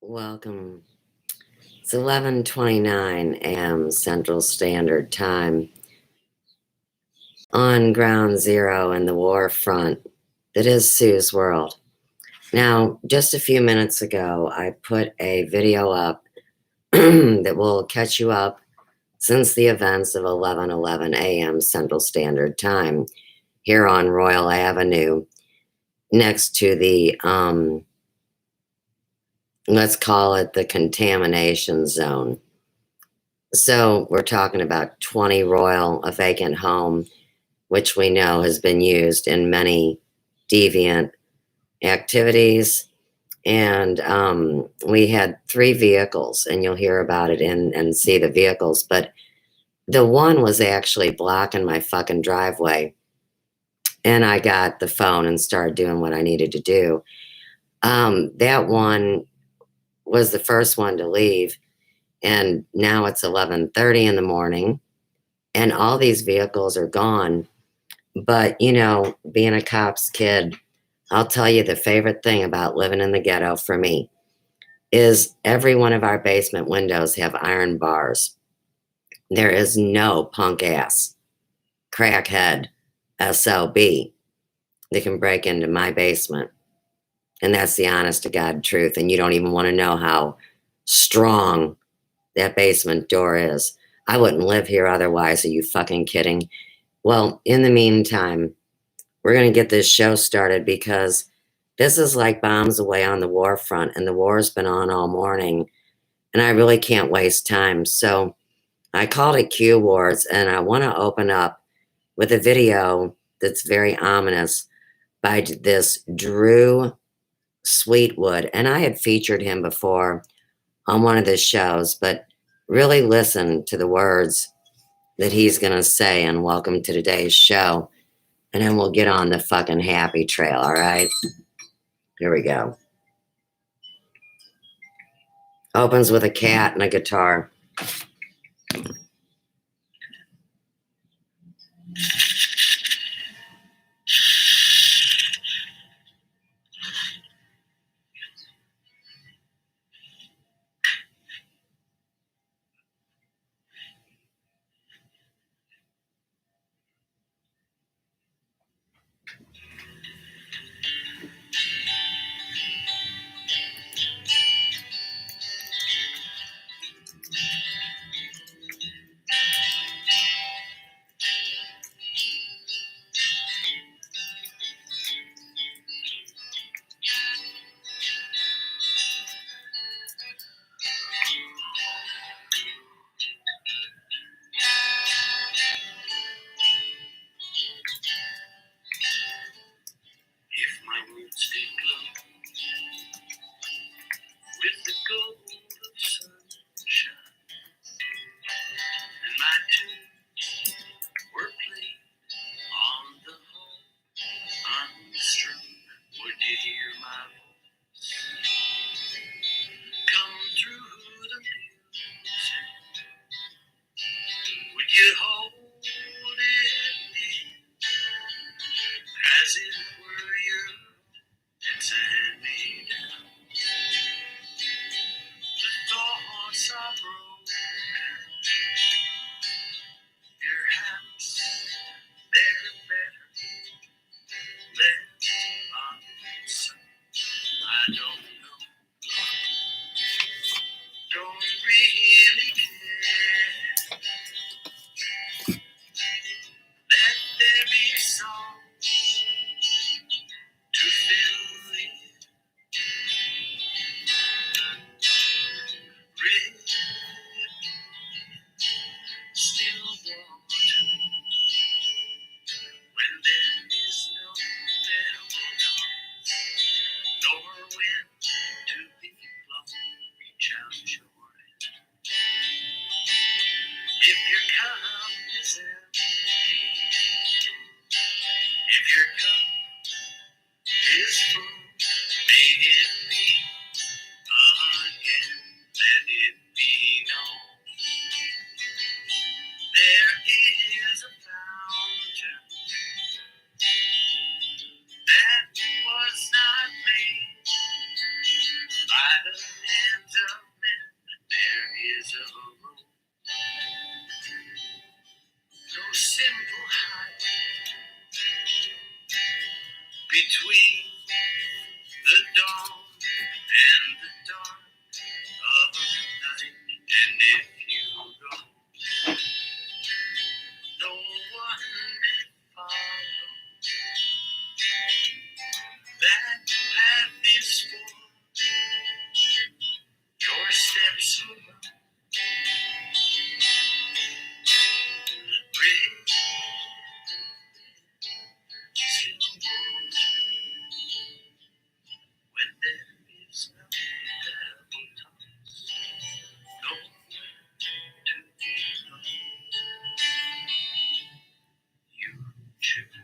Welcome. It's 11:29 a.m. Central Standard Time on Ground Zero in the war front that is Sue's world. Now, just a few minutes ago, I put a video up that will catch you up since the events of 11:11 a.m. Central Standard Time here on Royal Avenue next to the let's call it the contamination zone. So we're talking about 20 Royal, a vacant home, which we know has been used in many deviant activities. And we had 3 vehicles, and you'll hear about it and see the vehicles. But the one was actually blocking my fucking driveway. And I got the phone and started doing what I needed to do. That one was the first one to leave. And now it's 11:30 in the morning, and all these vehicles are gone. But, you know, being a cop's kid, I'll tell you the favorite thing about living in the ghetto for me is every one of our basement windows have iron bars. There is no punk ass, crackhead, SOB that can break into my basement. And that's the honest to God truth. And you don't even want to know how strong that basement door is. I wouldn't live here otherwise. Are you fucking kidding? Well, in the meantime, we're going to get this show started because this is like bombs away on the war front, and the war's been on all morning, and I really can't waste time. So I called it Q Wars, and I want to open up with a video that's very ominous by this Drew Sweetwood. And I had featured him before on one of the shows, but really listen to the words that he's going to say, and welcome to today's show. And then we'll get on the fucking happy trail, all right? Here we go. Opens with a cat and a guitar. If my mood stay glow with the gold of sunshine, and my tunes were played on the harp unstrung, would you hear my voice come through the music? Would you hold it near as it were your it's hand-me-down? The thoughts are broken, perhaps they're better left unsung. I don't know, don't really care. Let there be songs to fill in. Red, still water, when there is no farewell, nor wind to be blown, reach out your hand. If your cup is empty, between the dawn and the dark of night. And if you go, no one may follow. That path is for your steps alone. When there is no devil talks, nowhere to go. You choose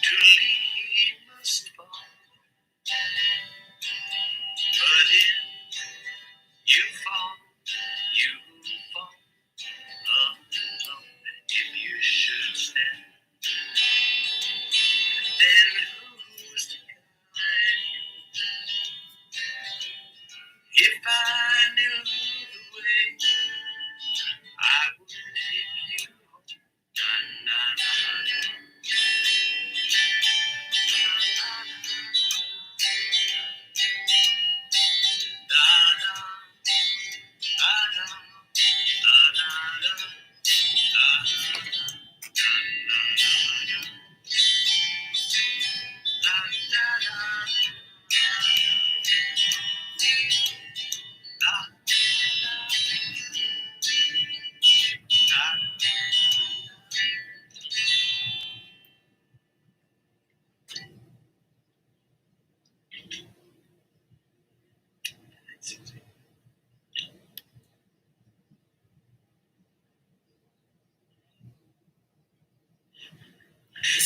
to lead must fall, but if you fall alone. If you should stand, then who's to guide you? If I knew the way, I would take you home. Na, na, na, na.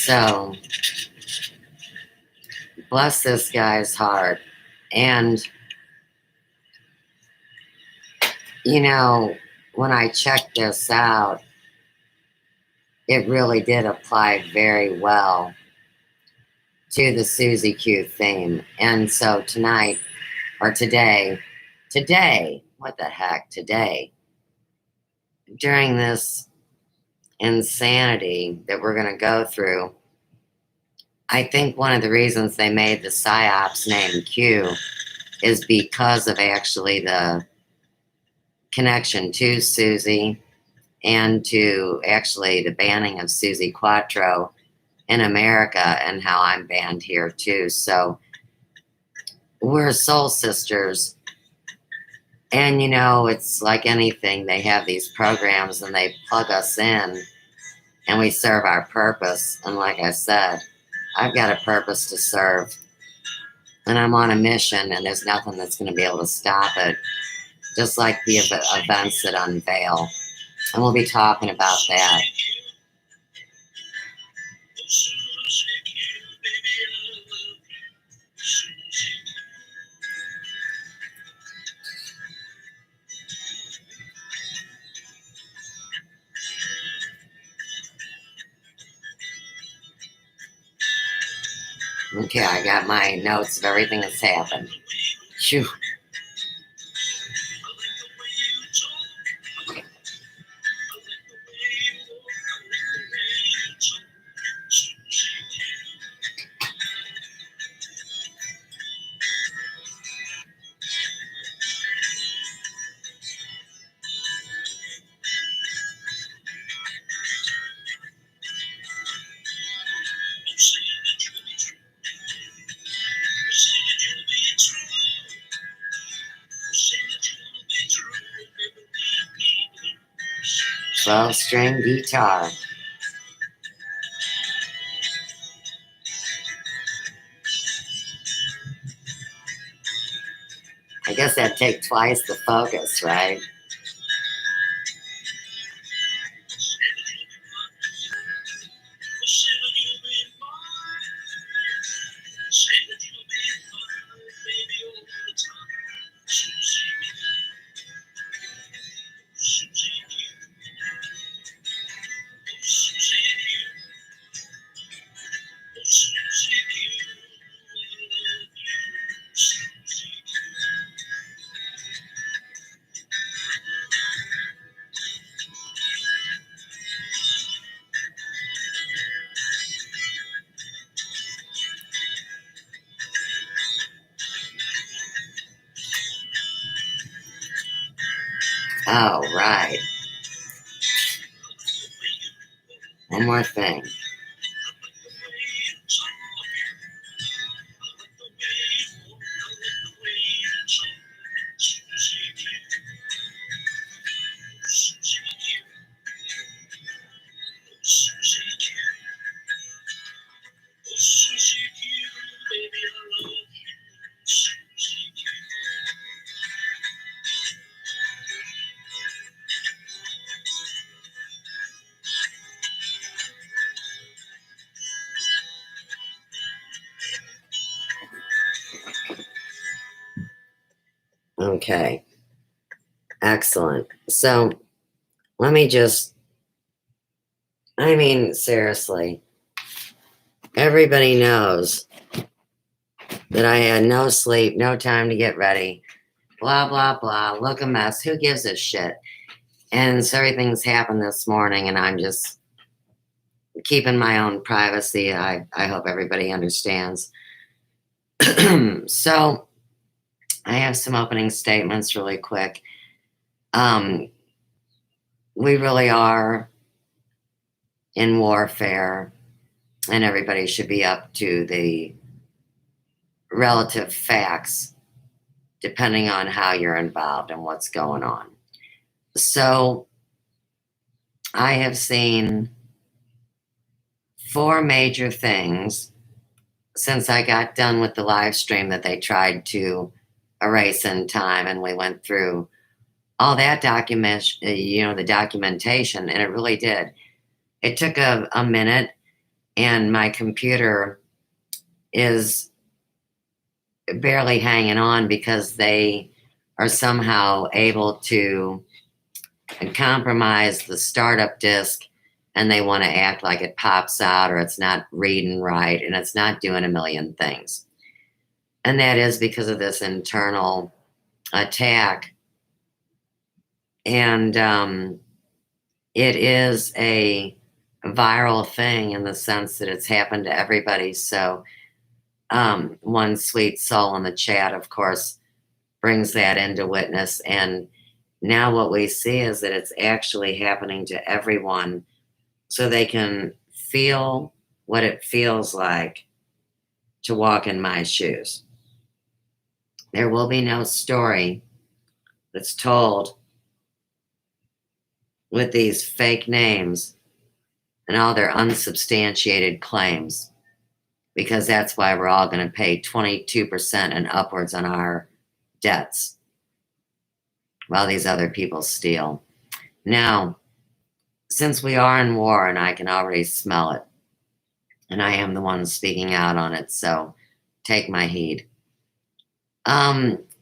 So, bless this guy's heart. And, you know, when I checked this out, it really did apply very well to the Susie Q theme. And so tonight, or today, what the heck, today, during this insanity that we're going to go through, I think one of the reasons they made the PSYOPs name Q is because of actually the connection to Susie and to actually the banning of Susie Quattro in America and how I'm banned here too. So we're soul sisters. And you know, it's like anything, they have these programs and they plug us in and we serve our purpose. And like I said, I've got a purpose to serve and I'm on a mission and there's nothing that's going to be able to stop it. Just like the events that unveil. And we'll be talking about that. Okay, I got my notes of everything that's happened. Phew. String guitar. I guess that'd take twice the focus, right? Oh, right. One more thing. Okay. Excellent. So let me just, I mean, seriously, everybody knows that I had no sleep, no time to get ready, blah, blah, blah, look a mess. Who gives a shit? And so everything's happened this morning, and I'm just keeping my own privacy. I hope everybody understands. So I have some opening statements really quick. We really are in warfare, and everybody should be up to the relative facts depending on how you're involved and what's going on. So I have seen 4 major things since I got done with the live stream that they tried to erase in time, and we went through all that the documentation, and it really did. It took a minute, and my computer is barely hanging on because they are somehow able to compromise the startup disk, and they want to act like it pops out or it's not reading right and it's not doing a million things. And that is because of this internal attack. And it is a viral thing in the sense that it's happened to everybody. So one sweet soul in the chat, of course, brings that into witness. And now what we see is that it's actually happening to everyone, so they can feel what it feels like to walk in my shoes. There will be no story that's told with these fake names and all their unsubstantiated claims, because that's why we're all going to pay 22% and upwards on our debts while these other people steal. Now, since we are in war and I can already smell it, and I am the one speaking out on it, so take my heed.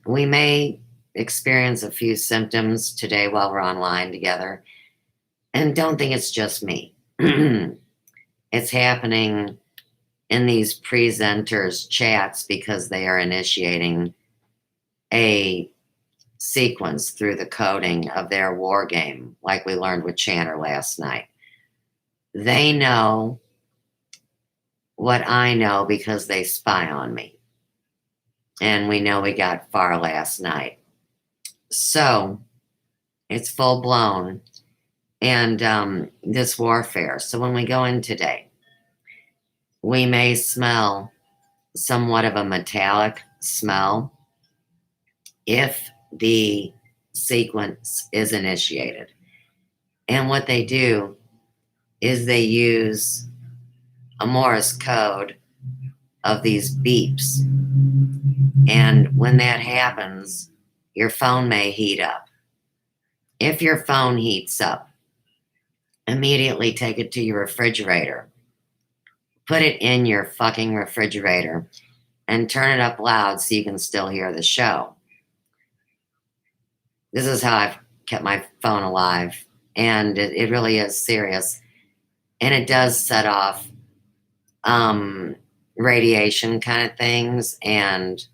We may experience a few symptoms today while we're online together, and don't think it's just me. It's happening in these presenters' chats because they are initiating a sequence through the coding of their war game, like we learned with Channer last night. They know what I know because they spy on me. And we know we got far last night. So it's full blown. And this warfare. So when we go in today, we may smell somewhat of a metallic smell if the sequence is initiated. And what they do is they use a Morse code of these beeps. And when that happens, your phone may heat up. If your phone heats up, immediately take it to your refrigerator. Put it in your fucking refrigerator and turn it up loud so you can still hear the show. This is how I've kept my phone alive. And it really is serious. And it does set off radiation kind of things and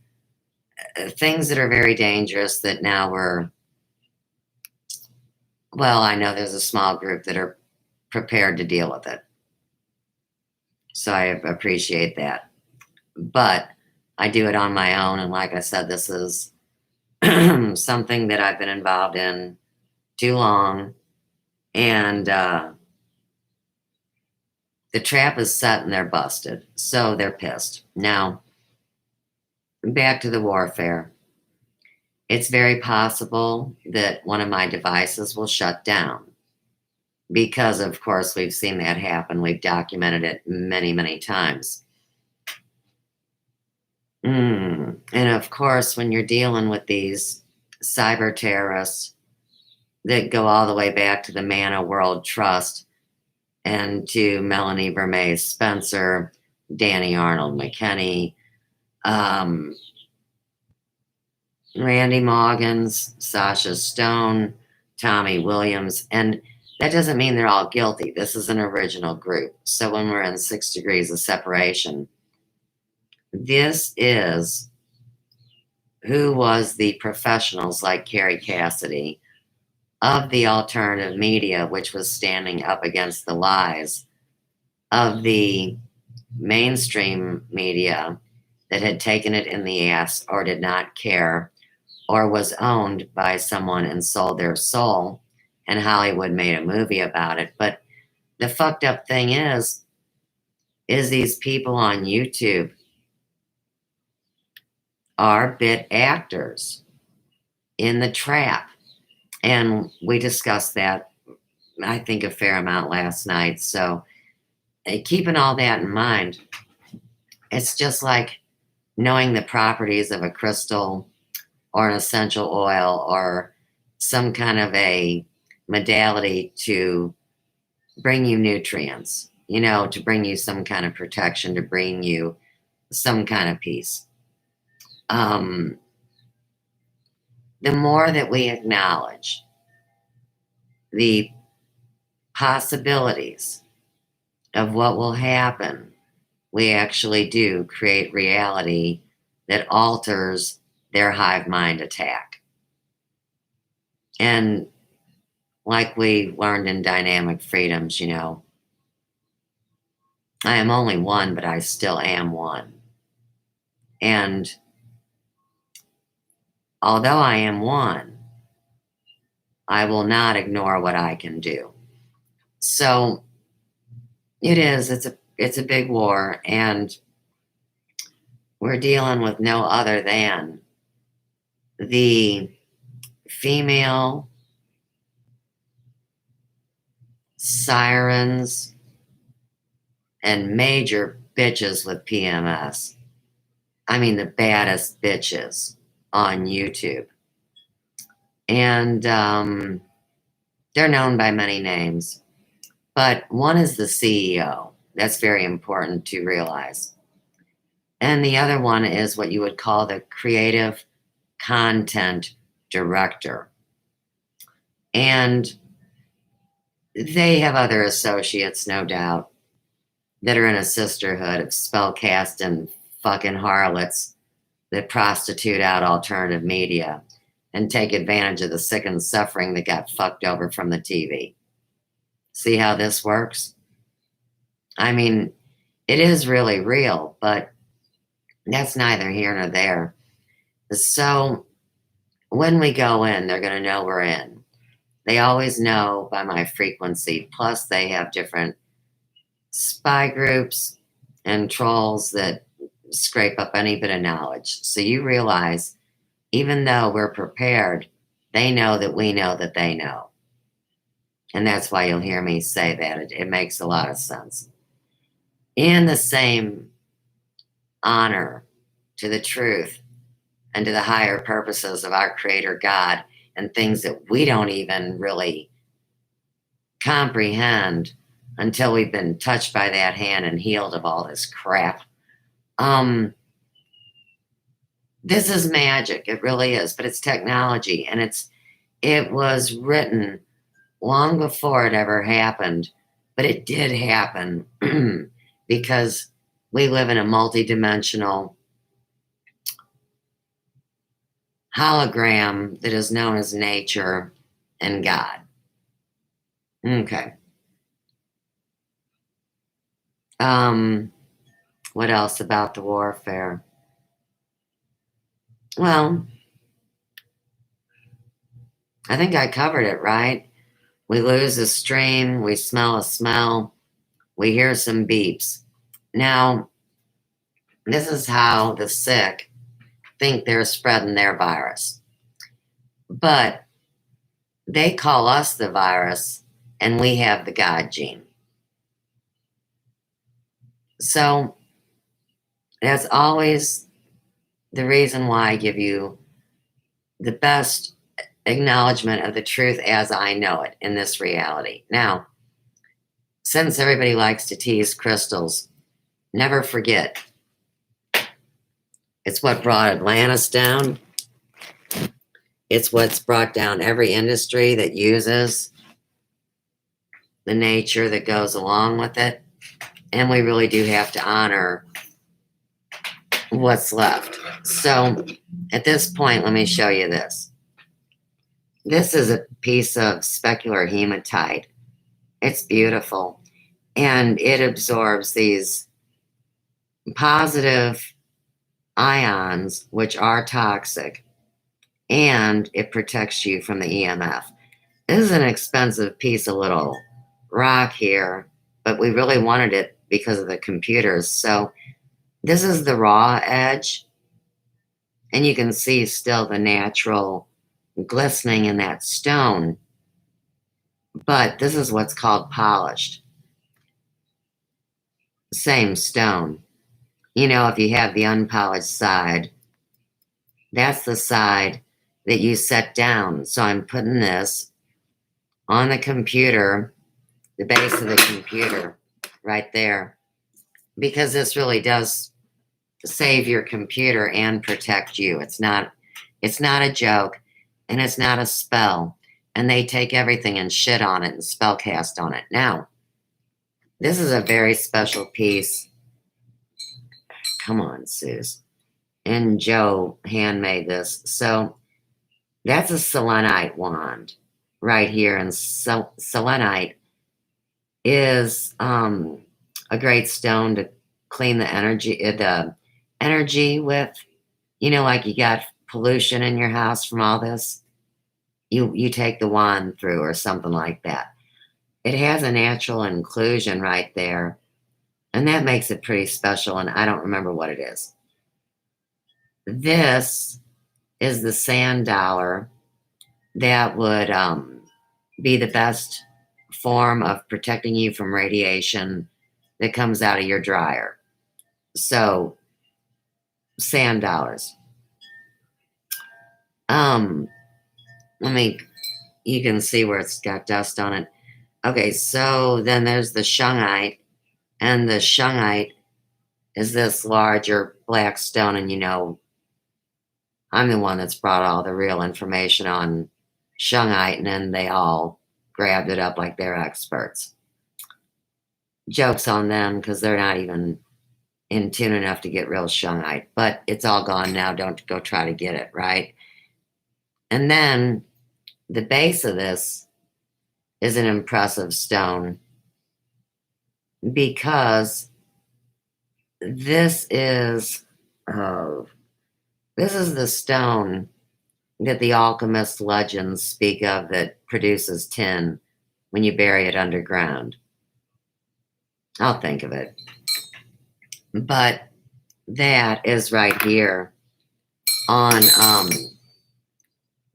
things that are very dangerous that now I know there's a small group that are prepared to deal with it. So I appreciate that. But I do it on my own. And like I said, this is something that I've been involved in too long, and the trap is set and they're busted. So they're pissed. Now, back to the warfare. It's very possible that one of my devices will shut down because, of course, we've seen that happen. We've documented it many, many times. And of course, when you're dealing with these cyber terrorists that go all the way back to the Mana World Trust and to Melanie Vermees Spencer, Danny Arnold McKinney, Randy Moggins, Sasha Stone, Tommy Williams, and that doesn't mean they're all guilty. This is an original group. So when we're in 6 degrees of separation, this is who was the professionals like Carrie Cassidy of the alternative media, which was standing up against the lies of the mainstream media that had taken it in the ass or did not care or was owned by someone and sold their soul, and Hollywood made a movie about it. But the fucked up thing is these people on YouTube are bit actors in the trap. And we discussed that, I think, a fair amount last night. So keeping all that in mind, it's just like knowing the properties of a crystal or an essential oil or some kind of a modality to bring you nutrients, to bring you some kind of protection, to bring you some kind of peace. The more that we acknowledge the possibilities of what will happen, we actually do create reality that alters their hive mind attack. And like we learned in Dynamic Freedoms, I am only one, but I still am one. And although I am one, I will not ignore what I can do. So it's a big war, and we're dealing with no other than the female sirens and major bitches with PMS. I mean, the baddest bitches on YouTube. And they're known by many names, but one is the CEO. That's very important to realize. And the other one is what you would call the creative content director. And they have other associates, no doubt, that are in a sisterhood of spellcast and fucking harlots that prostitute out alternative media and take advantage of the sick and suffering that got fucked over from the TV. See how this works? I mean, it is really real, but that's neither here nor there. So when we go in, they're going to know we're in. They always know by my frequency. Plus, they have different spy groups and trolls that scrape up any bit of knowledge. So you realize, even though we're prepared, they know that we know that they know. And that's why you'll hear me say that. It makes a lot of sense. In the same honor to the truth and to the higher purposes of our Creator God and things that we don't even really comprehend until we've been touched by that hand and healed of all this crap. This is magic. It really is, but it's technology, and it was written long before it ever happened, but it did happen because we live in a multidimensional hologram that is known as nature and God. Okay. What else about the warfare? Well, I think I covered it, right? We lose a stream, we smell a smell, we hear some beeps. Now, this is how the sick think they're spreading their virus. But they call us the virus, and we have the God gene. So that's always the reason why I give you the best acknowledgement of the truth as I know it in this reality. Now, since everybody likes to tease crystals, never forget it's what brought Atlantis down. It's what's brought down every industry that uses the nature that goes along with it. And we really do have to honor what's left. So at this point, let me show you this. This is a piece of specular hematite. It's beautiful. And it absorbs these positive ions, which are toxic, and it protects you from the EMF. This is an expensive piece of little rock here, but we really wanted it because of the computers. So this is the raw edge, and you can see still the natural glistening in that stone, but this is what's called polished. Same stone. You know, if you have the unpolished side, that's the side that you set down. So I'm putting this on the computer, the base of the computer right there, because this really does save your computer and protect you. It's not a joke, and it's not a spell, and they take everything and shit on it and spell cast on it. Now, this is a very special piece. Come on, Suze. And Joe handmade this. So that's a selenite wand right here. And selenite is a great stone to clean the energy with. You know, like you got pollution in your house from all this. You take the wand through or something like that. It has a natural inclusion right there. And that makes it pretty special, and I don't remember what it is. This is the sand dollar that would be the best form of protecting you from radiation that comes out of your dryer. So, sand dollars. You can see where it's got dust on it. Okay, so then there's the shungite. And the shungite is this larger black stone. And, you know, I'm the one that's brought all the real information on shungite. And then they all grabbed it up like they're experts. Joke's on them because they're not even in tune enough to get real shungite. But it's all gone now. Don't go try to get it, right? And then the base of this is an impressive stone, because this is the stone that the alchemist legends speak of that produces tin when you bury it underground. I'll think of it. But that is right here on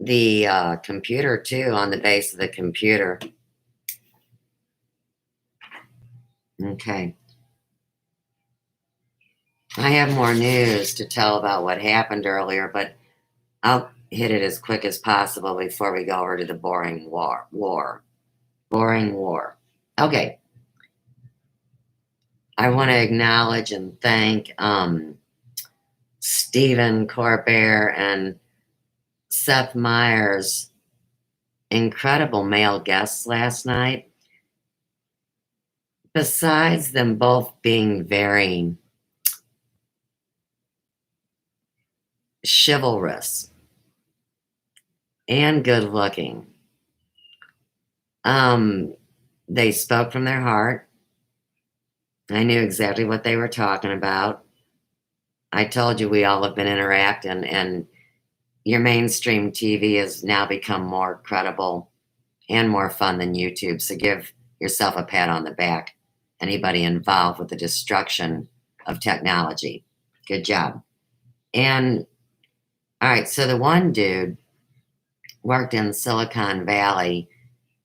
the computer too, on the base of the computer. Okay. I have more news to tell about what happened earlier, but I'll hit it as quick as possible before we go over to the boring war. Boring war. Okay. I want to acknowledge and thank Stephen Corbett and Seth Meyers, incredible male guests last night. Besides them both being very chivalrous and good looking, they spoke from their heart. I knew exactly what they were talking about. I told you we all have been interacting, and your mainstream TV has now become more credible and more fun than YouTube. So give yourself a pat on the back. Anybody involved with the destruction of technology. Good job. And all right, so the one dude worked in Silicon Valley.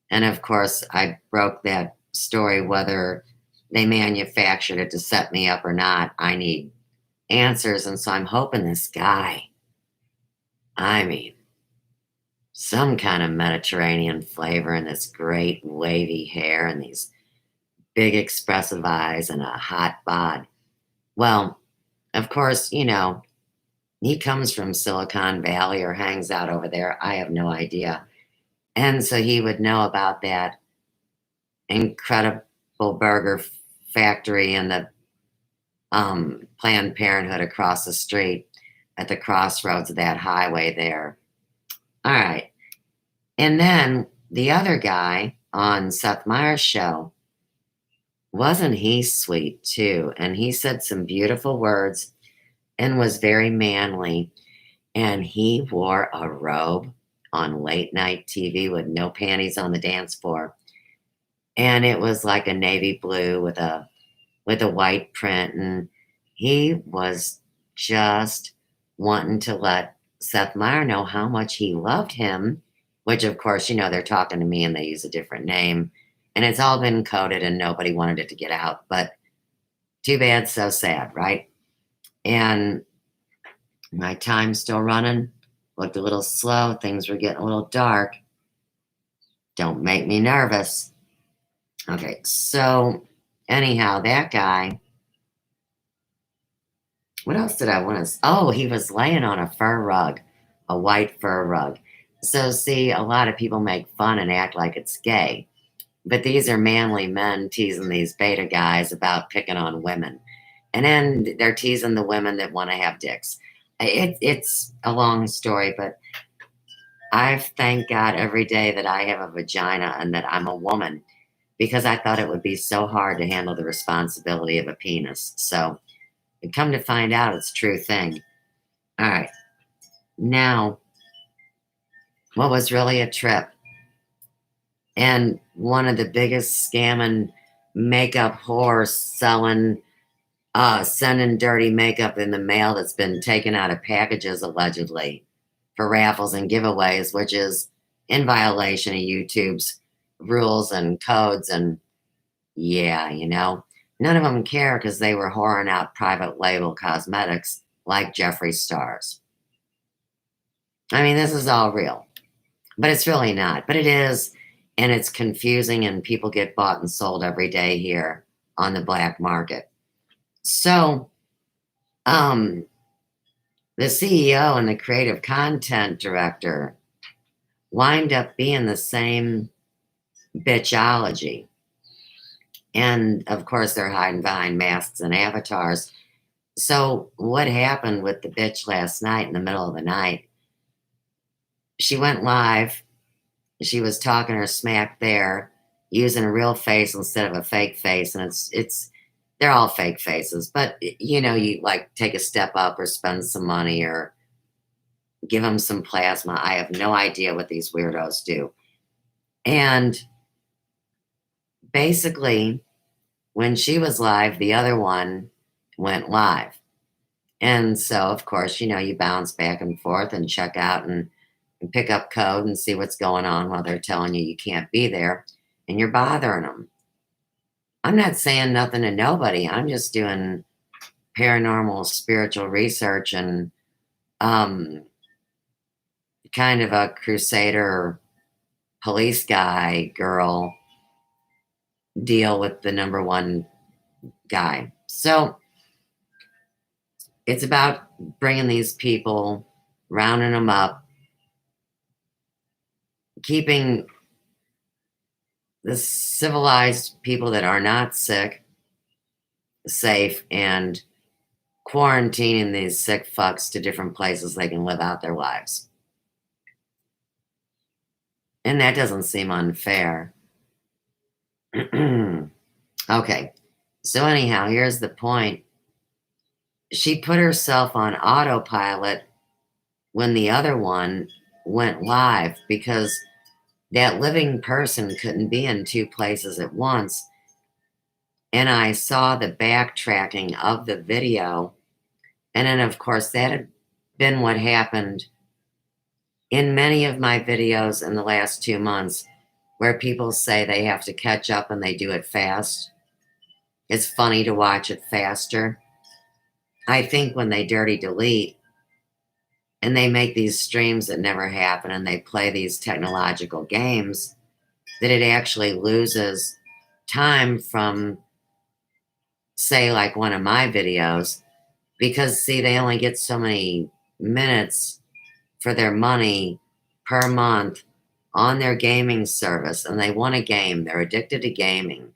And of course, I broke that story whether they manufactured it to set me up or not. I need answers. And so I'm hoping this guy, I mean, some kind of Mediterranean flavor and this great wavy hair and these big expressive eyes and a hot bod. Well, of course, he comes from Silicon Valley or hangs out over there. I have no idea. And so he would know about that incredible burger factory and the Planned Parenthood across the street at the crossroads of that highway there. All right. And then the other guy on Seth Meyers' show, wasn't he sweet too? And he said some beautiful words and was very manly. And he wore a robe on late night TV with no panties on the dance floor. And it was like a navy blue with a white print. And he was just wanting to let Seth Meyers know how much he loved him, which of course, they're talking to me and they use a different name. And it's all been coded and nobody wanted it to get out. But too bad, so sad, right? And my time's still running. Looked a little slow. Things were getting a little dark. Don't make me nervous. Okay, so anyhow, that guy, what else did I want to? Oh, he was laying on a fur rug, a white fur rug. So, see, a lot of people make fun and act like it's gay. But these are manly men teasing these beta guys about picking on women. And then they're teasing the women that want to have dicks. It's a long story, but I've thanked God every day that I have a vagina and that I'm a woman because I thought it would be so hard to handle the responsibility of a penis. So, come to find out, it's a true thing. All right. Now, what was really a trip? And one of the biggest scamming makeup whores sending dirty makeup in the mail that's been taken out of packages allegedly for raffles and giveaways, which is in violation of YouTube's rules and codes. And yeah, none of them care because they were whoring out private label cosmetics like Jeffree Star's. I mean, this is all real, but it's really not. But it is, and it's confusing, and people get bought and sold every day here on the black market. So, the CEO and the creative content director wind up being the same bitchology. And of course, they're hiding behind masks and avatars. So, what happened with the bitch last night in the middle of the night? She went live. She was talking her smack there, using a real face instead of a fake face. And they're all fake faces. But, you like take a step up or spend some money or give them some plasma. I have no idea what these weirdos do. And basically, when she was live, the other one went live. And so, of course, you bounce back and forth and check out and pick up code and see what's going on while they're telling you can't be there and you're bothering them. I'm not saying nothing to nobody. I'm just doing paranormal spiritual research and kind of a crusader police guy girl deal with the number one guy. So it's about bringing these people, rounding them up, keeping the civilized people that are not sick safe and quarantining these sick fucks to different places they can live out their lives. And that doesn't seem unfair. Okay. So anyhow, here's the point. She put herself on autopilot when the other one went live because that living person couldn't be in two places at once. And I saw the backtracking of the video. And then, of course, that had been what happened in many of my videos in the last 2 months, where people say they have to catch up and they do it fast. It's funny to watch it faster. I think when they dirty delete and they make these streams that never happen and they play these technological games, that it actually loses time from, say, like one of my videos, because, see, they only get so many minutes for their money per month on their gaming service, and they want a game. They're addicted to gaming.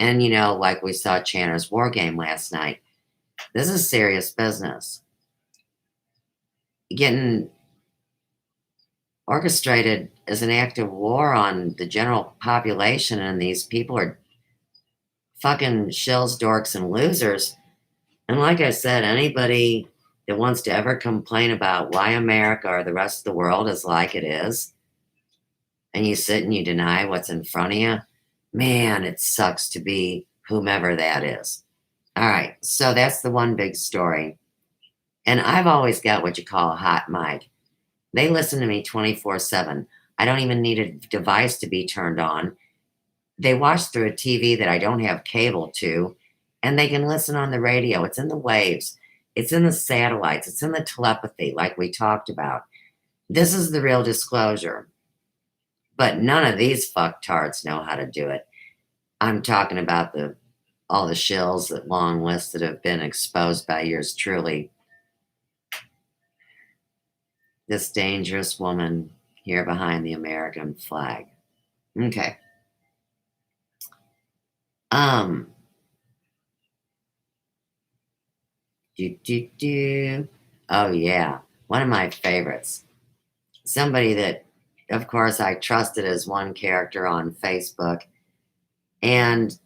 And, like we saw Channer's War Game last night, this is serious business. Getting orchestrated as an act of war on the general population, and these people are fucking shills, dorks, and losers. And like I said, anybody that wants to ever complain about why America or the rest of the world is like it is, and you sit and you deny what's in front of you, man, it sucks to be whomever that is. All right, so that's the one big story. And I've always got what you call a hot mic. They listen to me 24/7. I don't even need a device to be turned on. They watch through a TV that I don't have cable to, and they can listen on the radio. It's in the waves. It's in the satellites. It's in the telepathy, like we talked about. This is the real disclosure. But none of these fucktards know how to do it. I'm talking about all the shills, that long list that have been exposed by yours truly. This dangerous woman here behind the American flag. Okay. Oh, yeah. One of my favorites. Somebody that, of course, I trusted as one character on Facebook and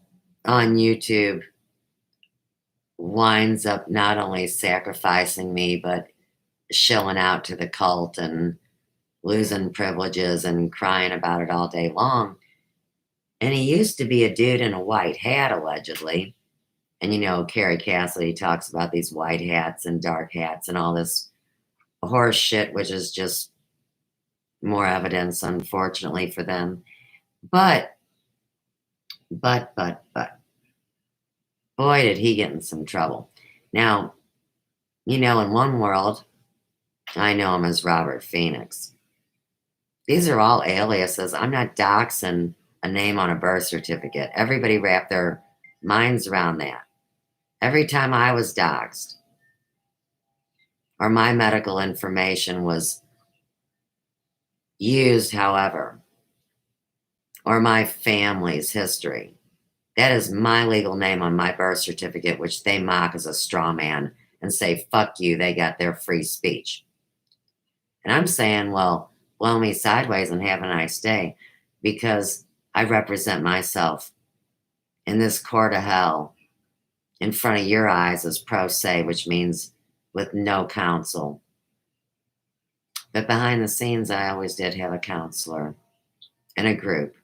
on YouTube winds up not only sacrificing me, but shilling out to the cult and losing privileges and crying about it all day long. And he used to be a dude in a white hat, allegedly. And, Carrie Cassidy talks about these white hats and dark hats and all this horse shit, which is just more evidence, unfortunately, for them. But, boy, did he get in some trouble. Now, in one world, I know him as Robert Phoenix. These are all aliases. I'm not doxing a name on a birth certificate. Everybody wrapped their minds around that. Every time I was doxed, or my medical information was used, however, or my family's history, that is my legal name on my birth certificate, which they mock as a straw man and say, fuck you, they got their free speech. And I'm saying, well, blow me sideways and have a nice day, because I represent myself in this court of hell in front of your eyes as pro se, which means with no counsel. But behind the scenes, I always did have a counselor and a group.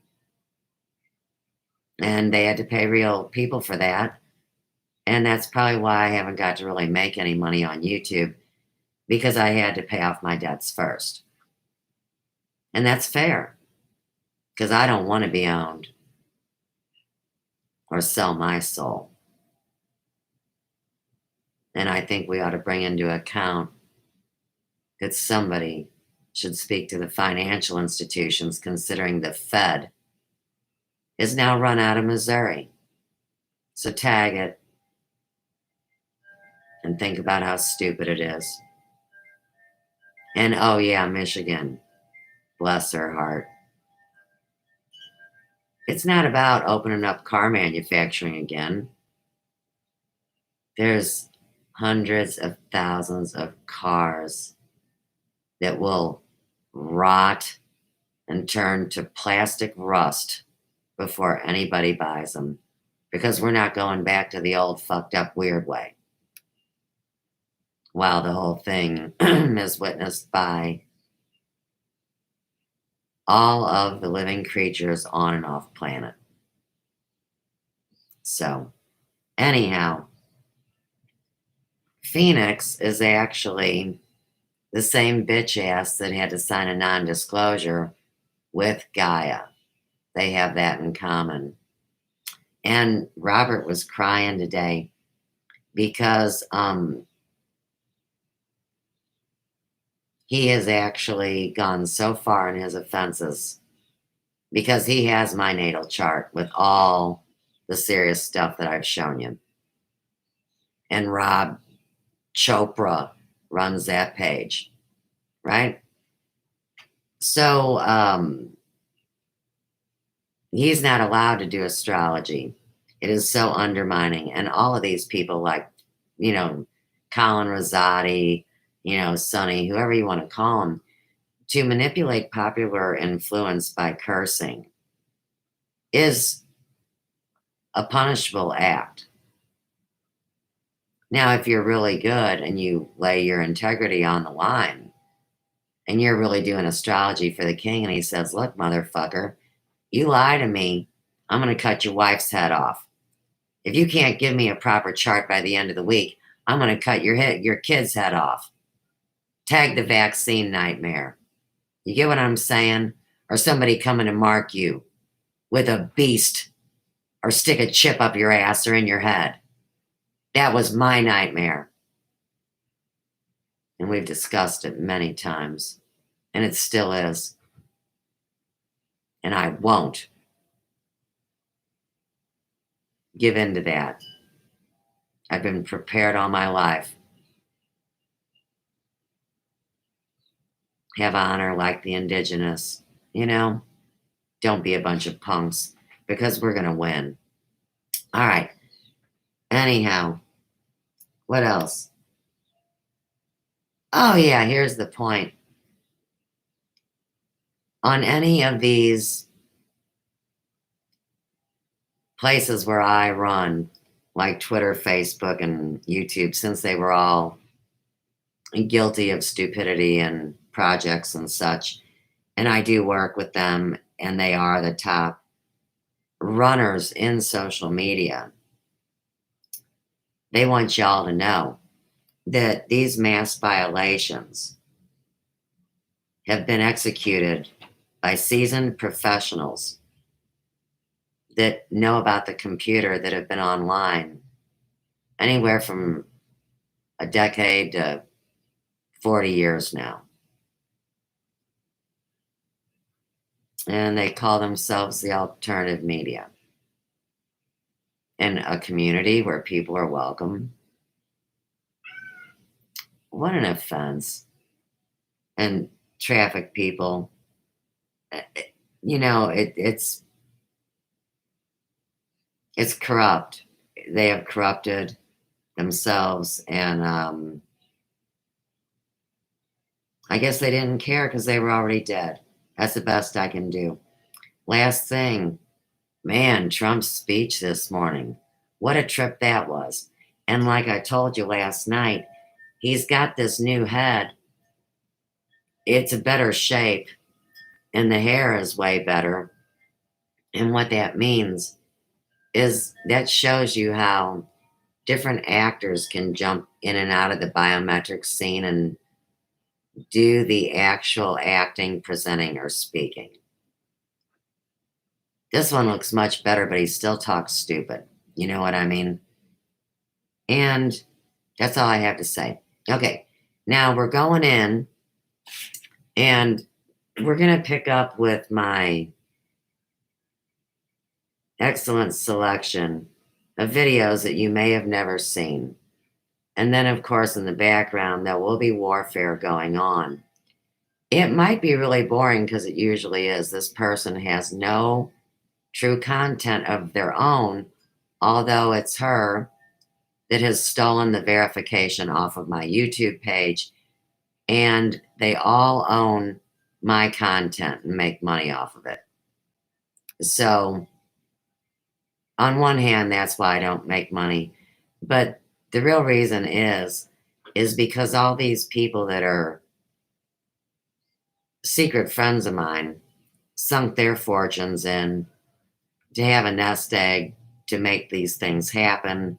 And they had to pay real people for that. And that's probably why I haven't got to really make any money on YouTube, because I had to pay off my debts first. And that's fair, because I don't want to be owned or sell my soul. And I think we ought to bring into account that somebody should speak to the financial institutions, considering the Fed is now run out of Missouri. So tag it and think about how stupid it is. And oh yeah, Michigan, bless her heart. It's not about opening up car manufacturing again. There's hundreds of thousands of cars that will rot and turn to plastic rust before anybody buys them, because we're not going back to the old fucked up weird way. while the whole thing is witnessed by all of the living creatures on and off planet. So, anyhow, Phoenix is actually the same bitch ass that had to sign a non-disclosure with Gaia. They have that in common. And Robert was crying today because he has actually gone so far in his offenses because he has my natal chart with all the serious stuff that I've shown you. And Rob Chopra runs that page, right? So he's not allowed to do astrology. It is so undermining. And all of these people like, Colin Rosati, Sonny, whoever you want to call him, to manipulate popular influence by cursing is a punishable act. Now, if you're really good and you lay your integrity on the line and you're really doing astrology for the king and he says, look, motherfucker, you lie to me, I'm going to cut your wife's head off. If you can't give me a proper chart by the end of the week, I'm going to cut your kid's head off. Tag the vaccine nightmare. You get what I'm saying? Or somebody coming to mark you with a beast or stick a chip up your ass or in your head. That was my nightmare. And we've discussed it many times. And it still is. And I won't give in to that. I've been prepared all my life. Have honor like the indigenous. Don't be a bunch of punks because we're going to win. All right. Anyhow, what else? Oh, yeah, here's the point. On any of these places where I run, like Twitter, Facebook, and YouTube, since they were all guilty of stupidity and projects and such, and I do work with them, and they are the top runners in social media, they want y'all to know that these mass violations have been executed by seasoned professionals that know about the computer, that have been online anywhere from a decade to 40 years now. And they call themselves the alternative media. In a community where people are welcome. What an offense. And traffic people, it's corrupt. They have corrupted themselves, and I guess they didn't care because they were already dead. That's the best I can do. Last thing, man, Trump's speech this morning. What a trip that was. And like I told you last night, he's got this new head. It's a better shape, and the hair is way better. And what that means is that shows you how different actors can jump in and out of the biometric scene and do the actual acting, presenting, or speaking. This one looks much better, but he still talks stupid. You know what I mean? And that's all I have to say. Okay, now we're going in, and we're going to pick up with my excellent selection of videos that you may have never seen. And then, of course, in the background, there will be warfare going on. It might be really boring because it usually is. This person has no true content of their own, although it's her that has stolen the verification off of my YouTube page, and they all own my content and make money off of it. So, on one hand, that's why I don't make money, but the real reason is is because all these people that are secret friends of mine sunk their fortunes in to have a nest egg to make these things happen.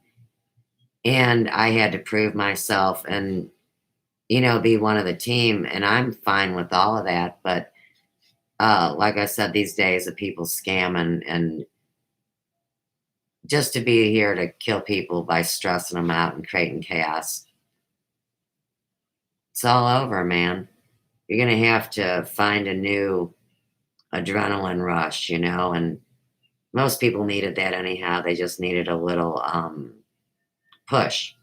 And I had to prove myself and, be one of the team. And I'm fine with all of that. But like I said, these days of people scamming and just to be here to kill people by stressing them out and creating chaos. It's all over, man. You're going to have to find a new adrenaline rush, and most people needed that anyhow. They just needed a little push.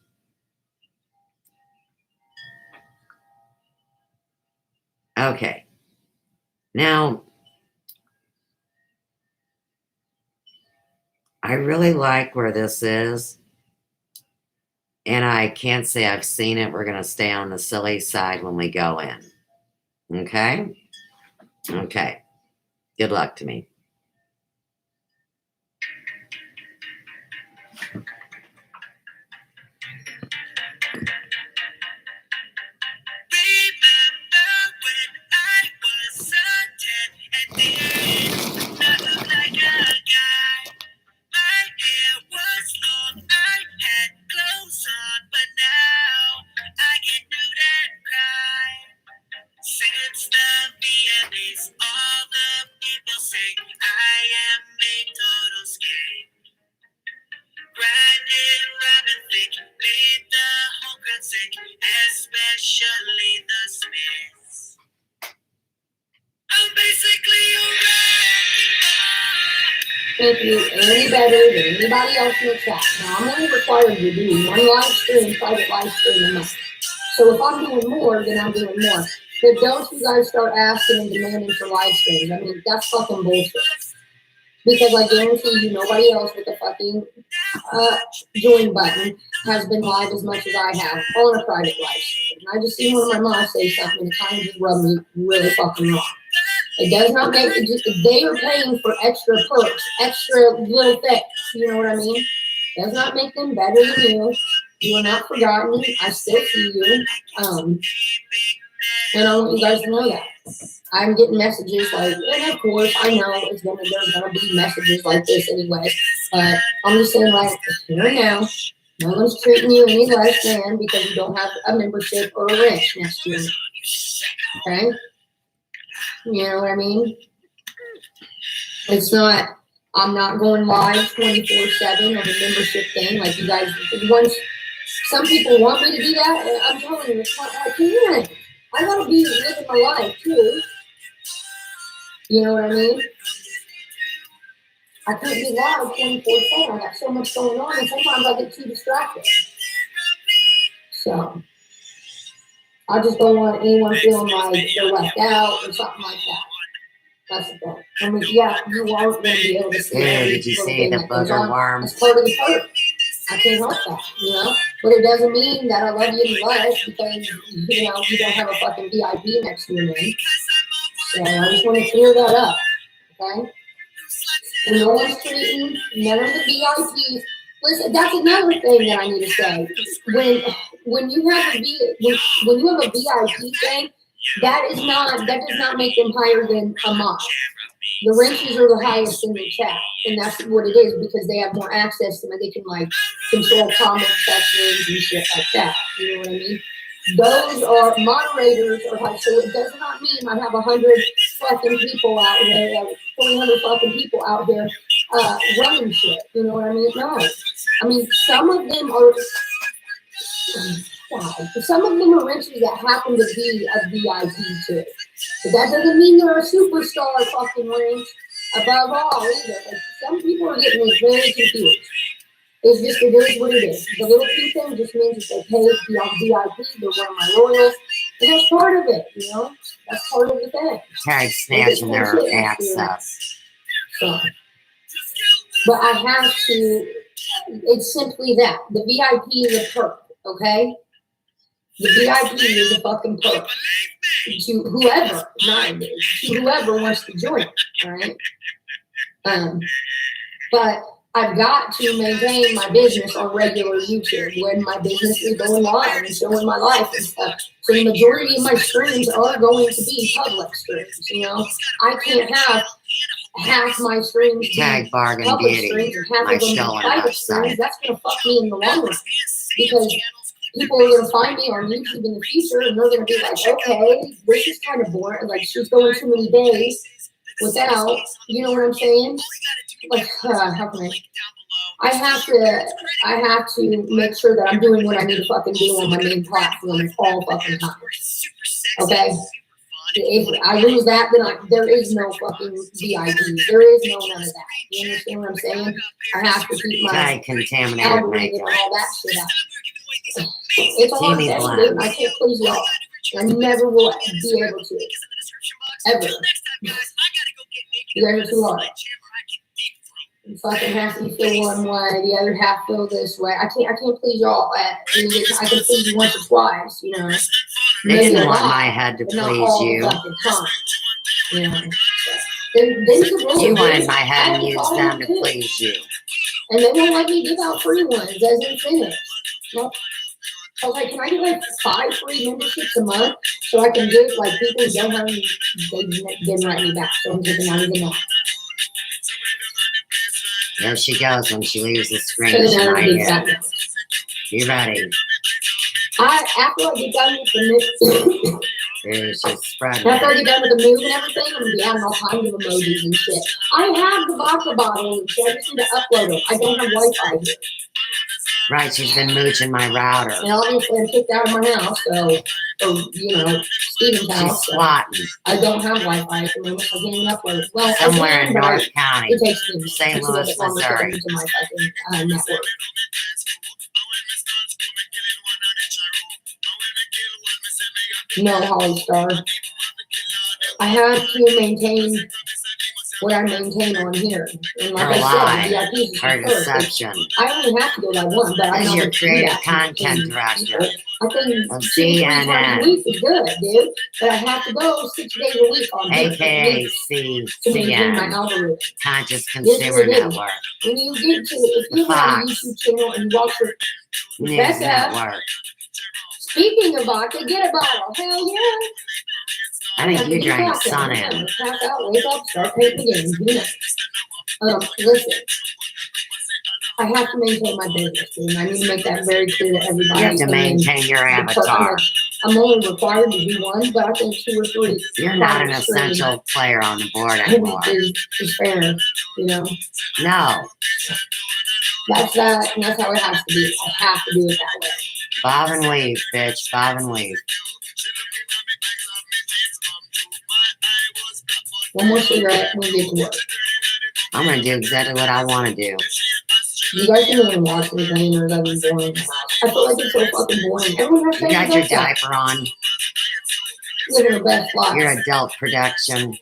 Okay. Now, I really like where this is, and I can't say I've seen it. We're going to stay on the silly side when we go in. Okay? Okay. Good luck to me. Since the VMAs, all the people sing, I am a total skate. Brandon Robin Thicke made the whole crowd sing, especially the Smiths. I'm basically a wrecking ball. Can't do any better than anybody else in the chat. Now, I'm only required to do one live stream, private live stream a month. So if I'm doing more, then I'm doing more. But don't you guys start asking and demanding for live streams. I mean, that's fucking bullshit. Because I guarantee you, nobody else with a fucking join button has been live as much as I have on a private live stream. And I just seen one of my moms say something and it kind of just rubbed me really fucking wrong. It does not make it just, they are paying for extra perks, extra little things. You know what I mean? Does not make them better than you. You are not forgotten. I still see you. And I want you guys to know that. I'm getting messages like, and of course, I know there's gonna be messages like this anyway. But I'm just saying, like, here and now, no one's treating you any less than because you don't have a membership or a wrench next to you. Okay? You know what I mean? It's not, I'm not going live 24/7 of a membership thing. Like you guys, once some people want me to do that, I'm telling you, it's not, I can't. I gotta be living my life too. You know what I mean? I can't be live 24/7. I got so much going on, and sometimes I get too distracted. So I just don't want anyone feeling like they're left out or something like that. That's the thing. I mean, yeah, you aren't going to be able to see every Did you little see thing the that goes booger on. worm? It's part of the perk. I can't help that, you know? But it doesn't mean that I love you any less because, you know, you don't have a fucking VIP next to your name. So I just want to clear that up, okay? And no one's treating none of the VIPs. Listen, that's another thing that I need to say. When you have when you have a VIP thing, that does not make them higher than a mod. The wrenches are the highest in the chat, and that's what it is because they have more access to them. They can like control comment sections and shit like that. You know what I mean? Those are moderators are high, so it does not mean I have 100 fucking people out there, 300 fucking people out there running shit. You know what I mean? No, I mean some of them are. Some of them are wrenches that happen to be a VIP too. But that doesn't mean they're a superstar fucking wrench above all either. Like, some people are getting this very confused. It's just, it is what it is. The little key thing just means that they pay to be on VIP, they're one of my loyals. And that's part of it, you know? That's part of the thing. Tag snatching their access. So, but I have to, it's simply that. The VIP is a perk, okay? The VIP is a fucking perk to whoever, to whoever wants to join, all right? But I've got to maintain my business on regular YouTube when my business is going live and showing my life and stuff. So the majority of my streams are going to be public streams. You know, I can't have half my streams Tag bargain public beauty. streams and half My of them show and private streams. website. That's going to fuck me in the long run because people are going to find me on YouTube in the future and they're going to be like, okay, this is kind of boring. Like, she's going too many days without, you know what I'm saying? Like, how can I have to make sure that I'm doing what I need to fucking do on my main platform at all fucking times. Okay? If I lose that, then there is no fucking VIP. There is no none of that. You understand what I'm saying? I have to keep my Contaminated algorithm and all that shit up. It's a hard Teeny thing, blend. dude. I can't please y'all. I never will be able to. Ever. You guys are too hard. You fucking half of you feel one way, the other half feel this way. I can't please y'all. I can please you once or twice, you know. They Maybe didn't a want lot, my head to but not please all you. the fucking time. You know. Then the rules, You wanted dude. my I head have and to use follow them to too. please you. And they won't let me give out free ones as incentives. Well, I was like, can I get like 5 free memberships a month so I can give like people who don't have any, they didn't write me back. So I'm taking not even that. There she goes when she leaves the screen. So She then I might did hit. that. You ready? After I get done with the move, She's spreading after I it. get done with the move and everything, I'm gonna be adding all kinds of emojis and shit. I have the vodka bottle and shit. I just need to upload them. I don't have Wi-Fi here. Right, she's been mooching my router. And obviously I'm kicked out of my house, so, or, you know, Steven's She's house. So squatting I don't have Wi-Fi at the moment, so I can't even upload it. Well, somewhere I in can, but North County, it takes me St. a little Louis, bit longer to Missouri. get into my fucking network. No, Holly Star. I have to maintain what I maintain on here. And like Her I lie, said, VIP is her first. deception. I only have to go by one, but I'm As not your going to do creative that. content director I think of 2 to 3 times CNN. a week is good, dude. But I have to go 6 days a week on here. AKA To maintain my CCN, algorithm. Conscious Yes, it Consumer is. Network, When you get to, if you have a Fox. YouTube channel and you watch your News Becca, Network. speaking of vodka, get a bottle. Hell yeah. I think you drank Sun Yeah, in. pass out, wake up, start painting again. You know. Listen. I have to maintain my business, and I need to make that very clear to everybody. You have to maintain your avatar. I'm only required to do one, but I think 2 or 3. You're not an essential player on the board anymore. Is fair, you know. No. That's that, and that's how it has to be. I have to do it that way. Bob and weave, bitch. Bob and weave. One more cigarette, and we get to work. I'm gonna do exactly what I want to do. You guys don't even watch anything, or that is boring. I feel like it's so fucking boring. Everyone has You got your like that. diaper on. Living the best life. Your adult production.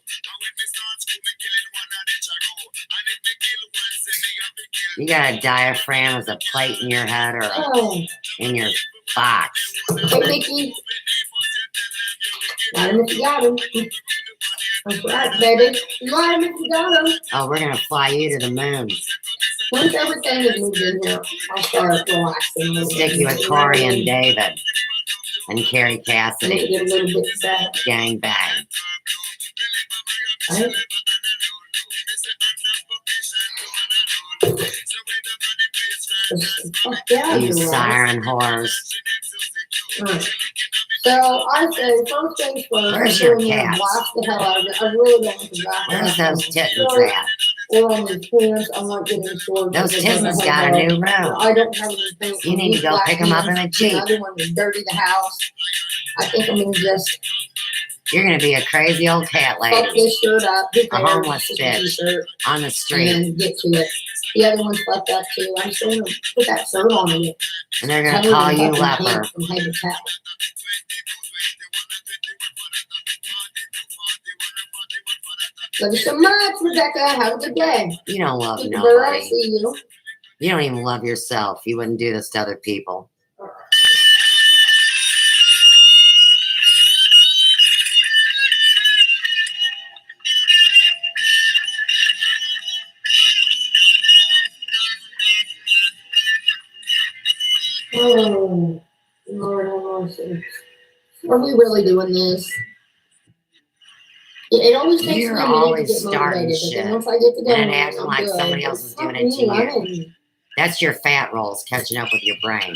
You got a diaphragm as a plate in your head or in your box. Hey, Vicky. Got him if you got him. That's right, baby. Got him if you got him. Oh, we're gonna fly you to the moon. Once everything is moved in here, I'll start relaxing. Stick you with Corey and David and Carrie Cassidy. Get a little bit sad. Gang bang. Right? Fuck yeah, You you're right. siren whores. Right. So I say first things first. Where's I'm your going to cat? blast the hell out of it. I really don't want to blast Where's it out those of kittens it. at? Or on these pants, I'm not getting short. Those kittens got a new room. I don't have anything. You need to go pick them up in the Jeep. The other one is dirty the house. I think I'm going to just You're gonna be a crazy old cat fuck lady this shirt up. A homeless bitch. T-shirt, on the and street, then get to it. The other one's fucked up too. I'm still going to put that shirt on again. and they're gonna call you leper. From head to toe. Love you so much, Rebecca. Have a good day. You don't love Keep the bird. I nobody. see you. You don't even love yourself. You wouldn't do this to other people. Oh, Lord have mercy. Are we really doing this? It always takes You're me a minute to always get starting motivated, but shit. then once I get to And going, then acting I'm like good. somebody But else is it's doing not it to me you. running. That's your fat rolls catching up with your brain.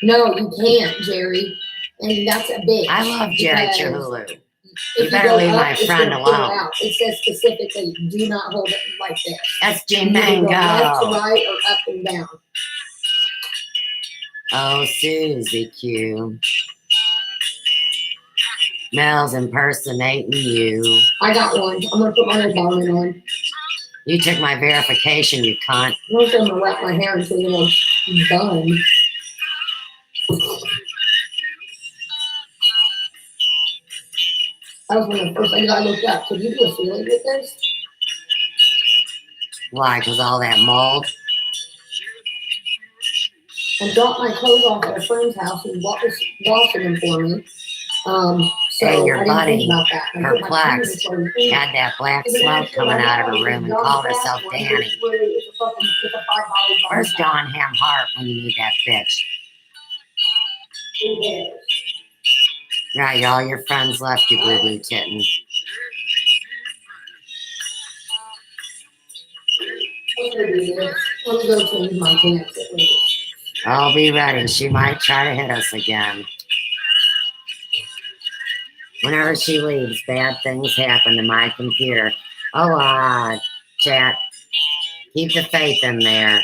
No, you can't, Jerry. And that's a bitch. I love Jerry because Chahulu. If You better go leave up, my it's friend gonna pull alone. out. It says specifically, do not hold it like this. That's You Jane either go left to Mango. right or up and down. Oh, Susie Q. Mel's impersonating you. I got one. I'm gonna put my red bottom on. You took my verification, you cunt. I'm gonna wrap my hair into a little bun. That was one of the first things I looked up. Could you do a ceiling with this? Why? Because all that mold? I dropped my clothes off at a friend's house and was washing them for me. So Hey, your I didn't buddy, think about that. I put my perplexed, clothes in the had that black Because smoke actually, coming out of I her room and got called that herself one. Danny. It's a $5 Where's John Ham Hart when you need that bitch? Who cares? Right, all your friends left you, boo boo tittin'. I'm gonna do this. I'm gonna go change my pants at least. I'll be ready. She might try to hit us again. Whenever she leaves, bad things happen to my computer. Oh, chat. Keep the faith in there.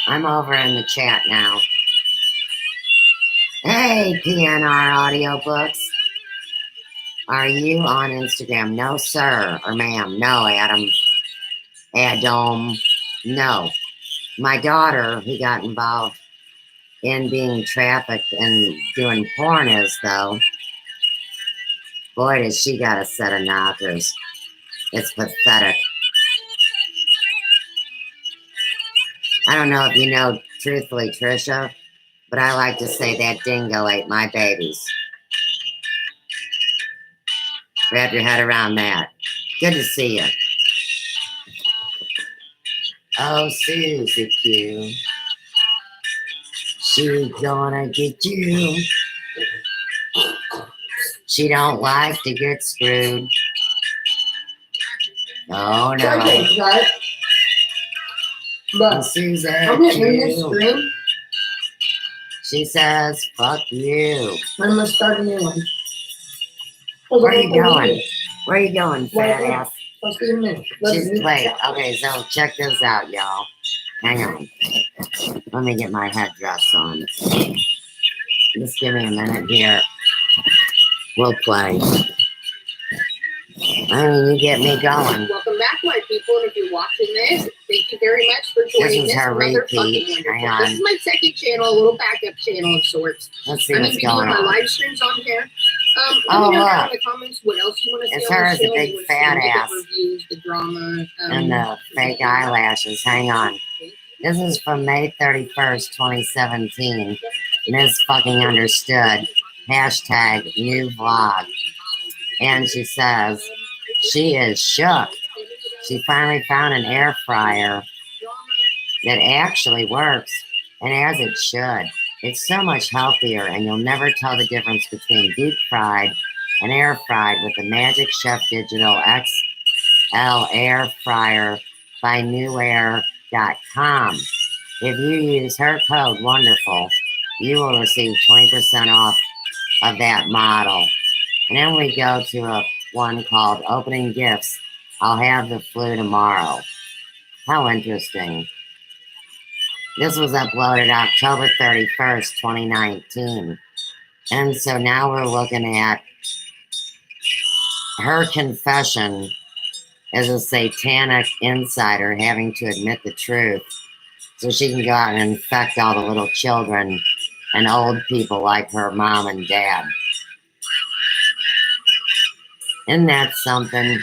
I'm over in the chat now. Hey, PNR Audiobooks. Are you on Instagram? No, sir. Or ma'am. No, Adam. No. My daughter, who got involved in being trafficked and doing porn is, though. Boy, does she got a set of knockers. It's pathetic. I don't know if you know, truthfully, Trisha, but I like to say that dingo ate my babies. Wrap your head around that. Good to see you. Oh, Susie Q. She gonna get you. She don't like to get screwed. Oh, no. Right? But Susie I'm getting this Q. screen. She says, fuck you. I'm gonna start a new one. Where are you going? Where are you going, fat Right ass? I'll see you in a minute. Wait, okay, so check this out, y'all. Hang on. Let me get my headdress on. Just give me a minute here. We'll play. I mean, you get me going. Welcome back, my people, and if you're watching this, thank you very much for joining This is her repeat. Hang on. This is my second channel, a little backup channel of sorts. Let's see what's going my on. live streams on here. Let me know down in the comments what else you want to see. It's on her the as a show. big fat ass. Reviews, the drama, And the fake eyelashes. Hang on. This is from May 31st, 2017. Ms. Fucking Understood. Hashtag new vlog. And she says, she is shook. She finally found an air fryer that actually works, and as it should. It's so much healthier, and you'll never tell the difference between deep fried and air fried with the Magic Chef Digital XL Air Fryer by newair.com. If you use her code WONDERFUL, you will receive 20% off of that model. And then we go to one called Opening Gifts. I'll have the flu tomorrow. How interesting. This was uploaded October 31st, 2019. And so now we're looking at her confession as a satanic insider having to admit the truth so she can go out and infect all the little children and old people like her mom and dad. Isn't that something?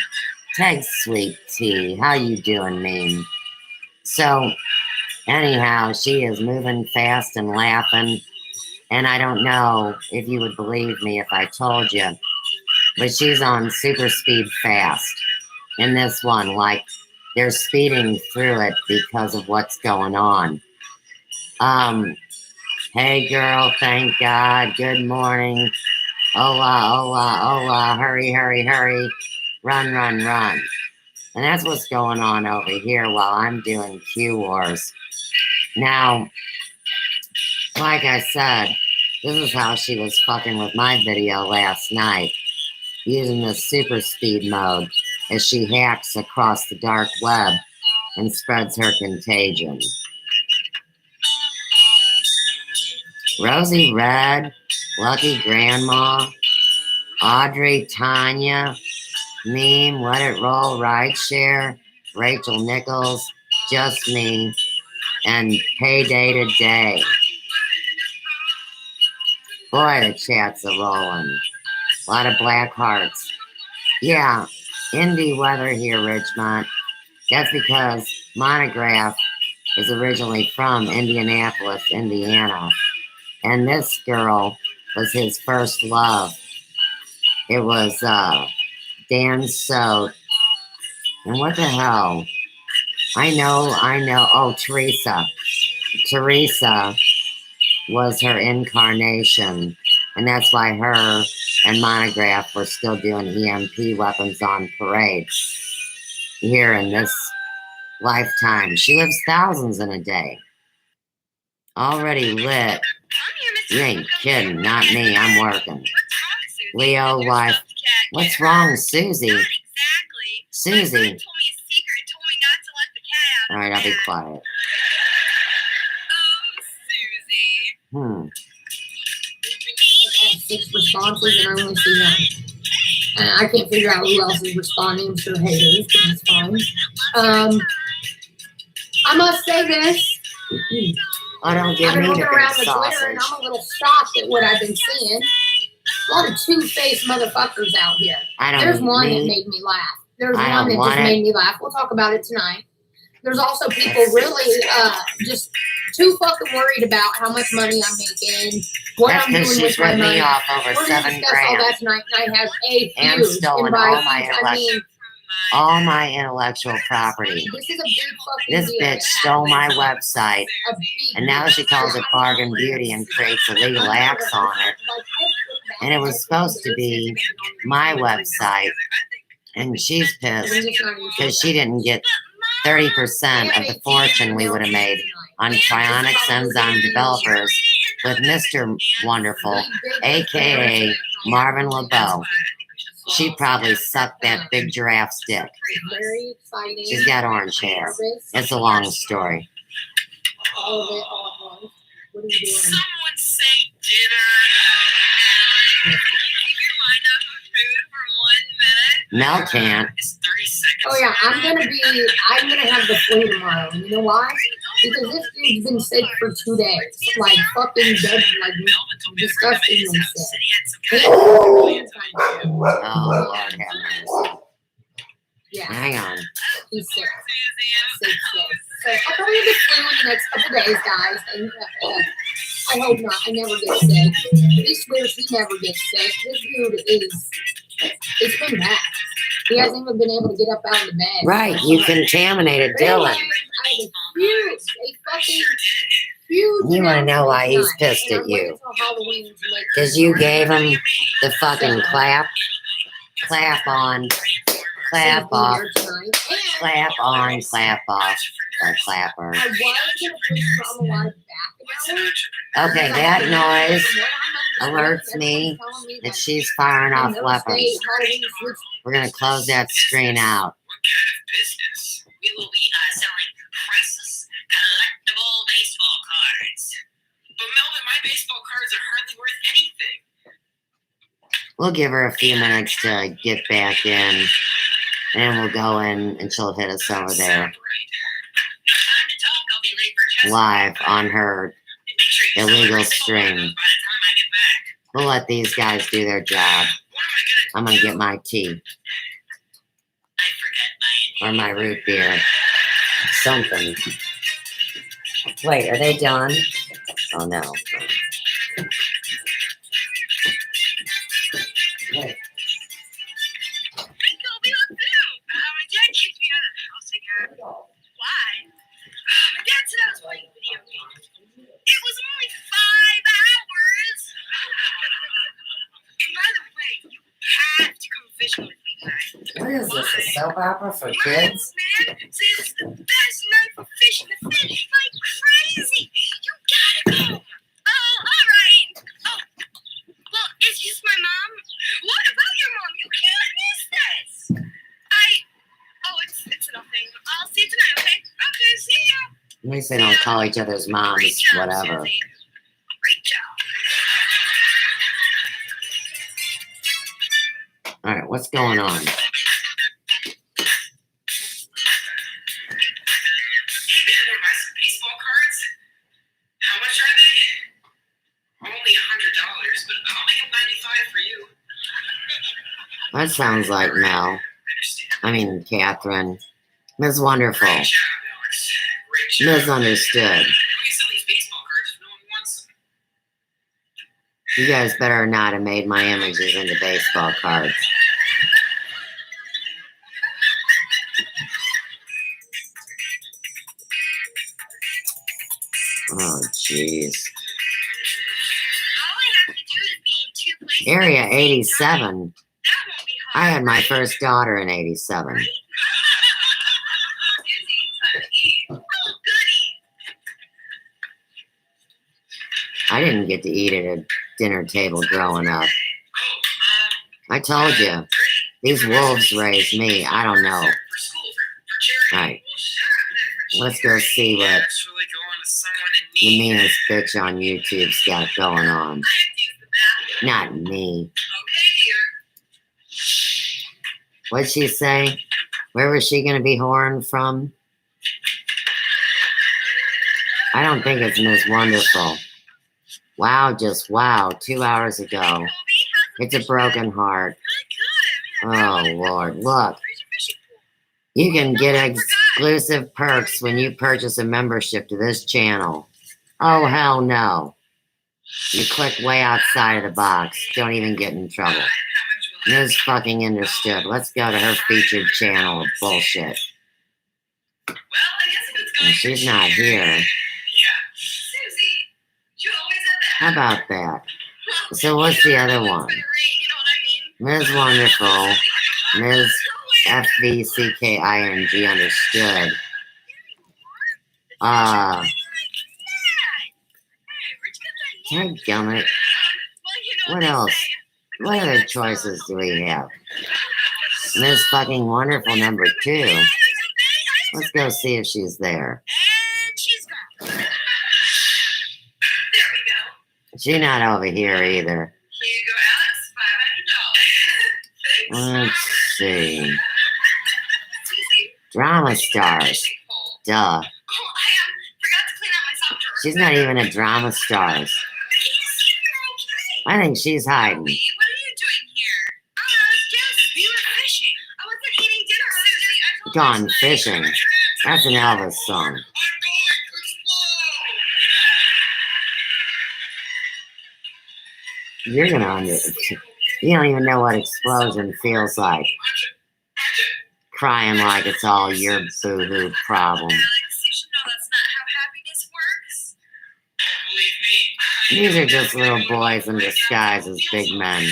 Tag Sweet Tea, how you doing, meme? So, anyhow, she is moving fast and laughing. And I don't know if you would believe me if I told you, but she's on super speed fast in this one. Like they're speeding through it because of what's going on. Hey girl, thank God. Good morning. Hola, hola, hola. Hurry, hurry, hurry. Run, run, run. And that's what's going on over here while I'm doing Q Wars. Now, like I said, this is how she was fucking with my video last night, using the super speed mode as she hacks across the dark web and spreads her contagion. Rosie Red, Lucky Grandma, Audrey, Tanya, Meme, Let It Roll, Rideshare, Rachel Nichols, Just Me, and Payday Today. Boy, the chats are rolling. A lot of black hearts. Yeah, indie weather here, Richmond. That's because Monograph is originally from Indianapolis, Indiana. And this girl was his first love. It was Dan Sote. And what the hell? I know. Oh, Teresa. Teresa was her incarnation. And that's why her and Monograph were still doing EMP weapons on parade here in this lifetime. She lives thousands in a day. Already lit. You ain't kidding. Not me. I'm working. Leo, wife. What's wrong, Susie? Susie. All right, I'll be quiet. I have 6 responses and I only see 1. And I can't figure out who else is responding. I'm sure haters, but that's fine. I must say this. Oh, don't give I've been me looking the around big the Twitter sausage. and I'm a little shocked at what I've been seeing. A lot of two-faced motherfuckers out here. There's one that made me laugh. There's one that just made me laugh. We'll talk about it tonight. There's also people really just too fucking worried about how much money I'm making, what I'm doing with my money. Off over We're going to discuss all that tonight, and I have a and huge stolen all all my intellectual property. This is a big fucking This bitch stole my website, and now she calls it Bargain Beauty and creates illegal acts on it. And it was supposed to be my website, and she's pissed because she didn't get 30% of the fortune we would have made on cryonics enzyme developers with Mr. Wonderful, aka Marvin LeBeau. She probably sucked that big giraffe's dick. She's got orange hair. It's a long story. All of it all at once. What are you doing? Someone say dinner. Keep your mind off of food for 1 minute. Mel can't. It's 30 seconds. Oh yeah, I'm gonna have the flu tomorrow. You know why? Because this dude's been sick for 2 days. Like fucking dead, like disgustingly sick. Oh, Lord have mercy. Yeah, Hang on. he's sick. Sick. So I'll probably get flu in the next couple days, guys. And I hope not. I never get sick. He swears he never gets sick. This dude it's been bad. He hasn't even been able to get up out of the bed. Right, you contaminated Dylan. I had a fucking huge. You want to know why he's pissed at you? Because you gave him the fucking clap on, clap off, clap on, clap off, or clapper. I was going to put from a lot of back. Okay, that noise alerts me that she's firing off weapons. We're going to close that screen out. What kind of business? We will be selling priceless, collectible baseball cards. But Melvin, my baseball cards are hardly worth anything. We'll give her a few minutes to get back in, and we'll go in, and she'll hit us over there live on her illegal stream. We'll let these guys do their job. I'm going to get my tea. Or my root beer. Something. Wait, are they done? Oh, no. Hey. Hey, Kobe, what's new? My dad kicked me out of the house again. Why? My dad said I was playing video games. It was only 5 hours. And by the way, you have to come fishing with me tonight. What is this, a soap opera for Mom, kids? man, says it's the best night for fishing. The fish like crazy. You gotta go. Oh, all right. Oh, well, it's just my mom. What about your mom? You can't miss this. It's nothing. I'll see you tonight, okay? Okay, see ya. At least they don't call each other's Great moms, job, whatever. Susie. Great job. All right, what's going on? Hey, man, wanna buy some baseball cards? How much are they? Only $100, but I'll make them 95 for you. That sounds like Mel. I mean, Catherine. Ms. Wonderful. Great job, Alex. Great job. Misunderstood. How do you sell these baseball cards if no one wants them? You guys better not have made my images into baseball cards. Oh, jeez. All I have to do is be in 2 places. Area at the same time. 87. That won't be hard. I had my first daughter in 87. Susie, oh, goody. I didn't get to eat at a dinner table growing up. Oh, I told you, great. these wolves raised me. I don't know. For school, for charity. All right, Well, shut up, let's go see what Actually going to someone in the need. meanest bitch on YouTube's got going on. I have to use the bathroom. Not me. Okay, dear. What'd she say? Where was she going to be whoring from? I don't think it's Ms. Wonderful. Wow, just wow, 2 hours ago. Kobe, how's the It's a fish broken been? heart. Really good. I Oh, mean, Lord, look. where's your fishing pool? You can get I forgot. exclusive perks when you purchase a membership to this channel. Oh, hell no. You click way outside of the box. Don't even get in trouble. How much will it Ms. fucking understood. Let's go to her featured channel of bullshit. Well, I guess if it's Well, going she's to not share- here. Yeah. Susie, you always How have that. about that? So what's the other one? Ms. Wonderful, Ms. FVCKING understood. Dadgummit. What else? What other choices do we have? Ms. fucking Wonderful number 2. Let's go see if she's there. And she's gone. There we go. She's not over here either. Here you go, Alex. $500. Thanks. Let's see. Susie, Drama that stars. fishing pole. Duh. Oh, I forgot to clean out my sock drawer. She's not even a drama stars. Can you see if you're okay? I think she's hiding. Kobe, what are you doing here? Oh, I was just, we were fishing. I wasn't eating dinner. Susie, I told Gone you tonight. fishing. That's an Elvis song. I'm going to explode. You're gonna you don't even know what explosion feels like. Crying like it's all your boo-hoo problem. Alex, you should know that's not how happiness works. Believe me. These are just little boys in disguise as big men. Mom,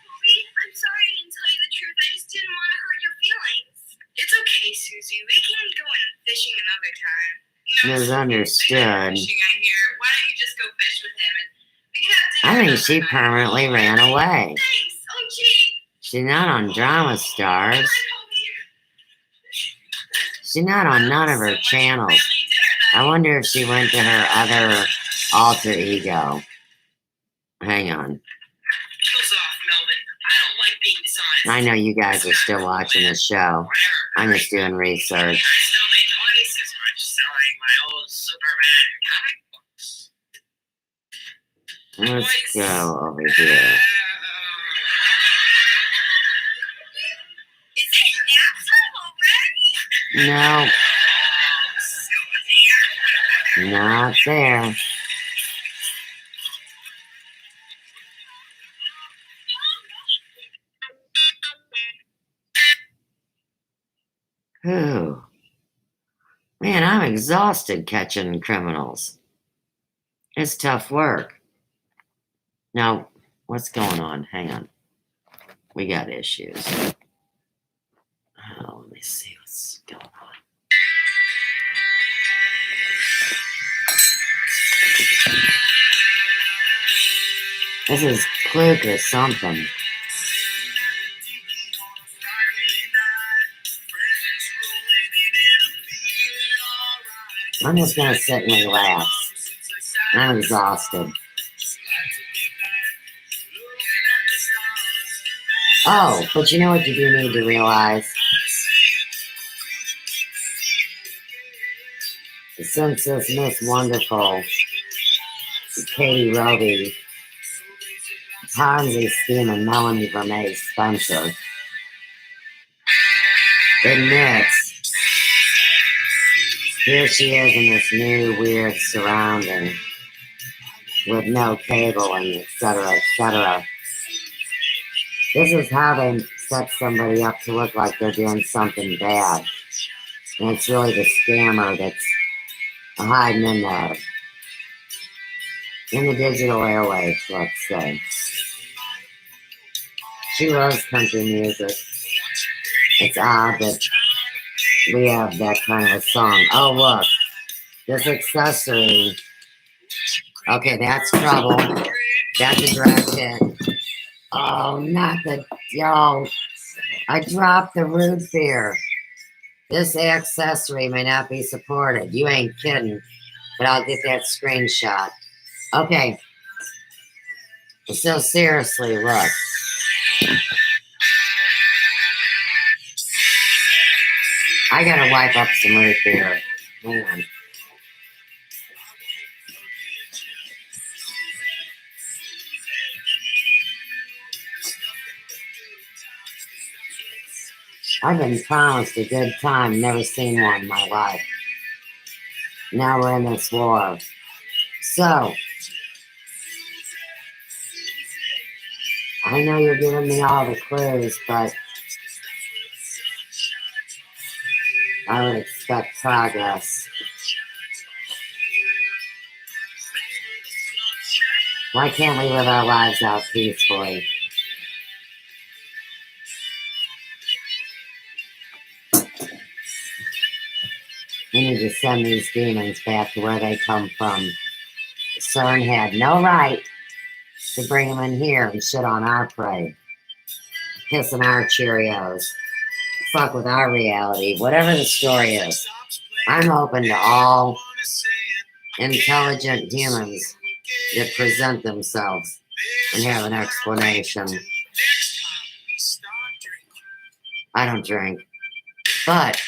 Kobe, I'm sorry I didn't tell you the truth. I just didn't want to hurt your feelings. It's okay, Susie. We can go in fishing another time. Misunderstood. Fishing, I hear. Why don't you just go fish with him and we can have dinner I think another she night. permanently ran away. Thanks. Oh, gee. She's not on Drama Stars. Bye, Kobe. She's not on none of her So much channels. family dinner I night. wonder if she went to her other alter ego. Hang on. Heels off, Melvin. I don't like being dishonest. I know you guys are still watching the show. Whatever. I'm just doing I research. still make twice as much selling my old Superman comic books. Let's go over here. Is it nap time already? No, So Not there. Whew. Man, I'm exhausted catching criminals. It's tough work. Now, what's going on? Hang on. We got issues. Oh, let me see what's going on. This is Cluke or something. I'm just gonna sit and relax. I'm exhausted. Oh, but you know what you do need to realize? Since this Miss Wonderful Katie Roby, Ponzi scheme and Melanie Vermey Spencer admits here she is in this new weird surrounding with no cable and etc. etc. This is how they set somebody up to look like they're doing something bad. And it's really the scammer that's hiding in there. In the digital airwaves, let's say. She loves country music. It's odd that we have that kind of a song. Oh, look. This accessory. Okay, that's trouble. That's a direct hit. Oh, not the... Yo, I dropped the root beer. This accessory may not be supported. You ain't kidding. But I'll get that screenshot. Okay. So seriously, look. I gotta wipe up some root beer. Hang on. I've been promised a good time, never seen one in my life. Now we're in this war. So, I know you're giving me all the clues, but I would expect progress. Why can't we live our lives out peacefully? We need to send these demons back to where they come from. CERN had no right to bring them in here and shit on our prey. Kissing our Cheerios. Fuck with our reality. Whatever the story is. I'm open to all intelligent humans that present themselves and have an explanation. I don't drink. But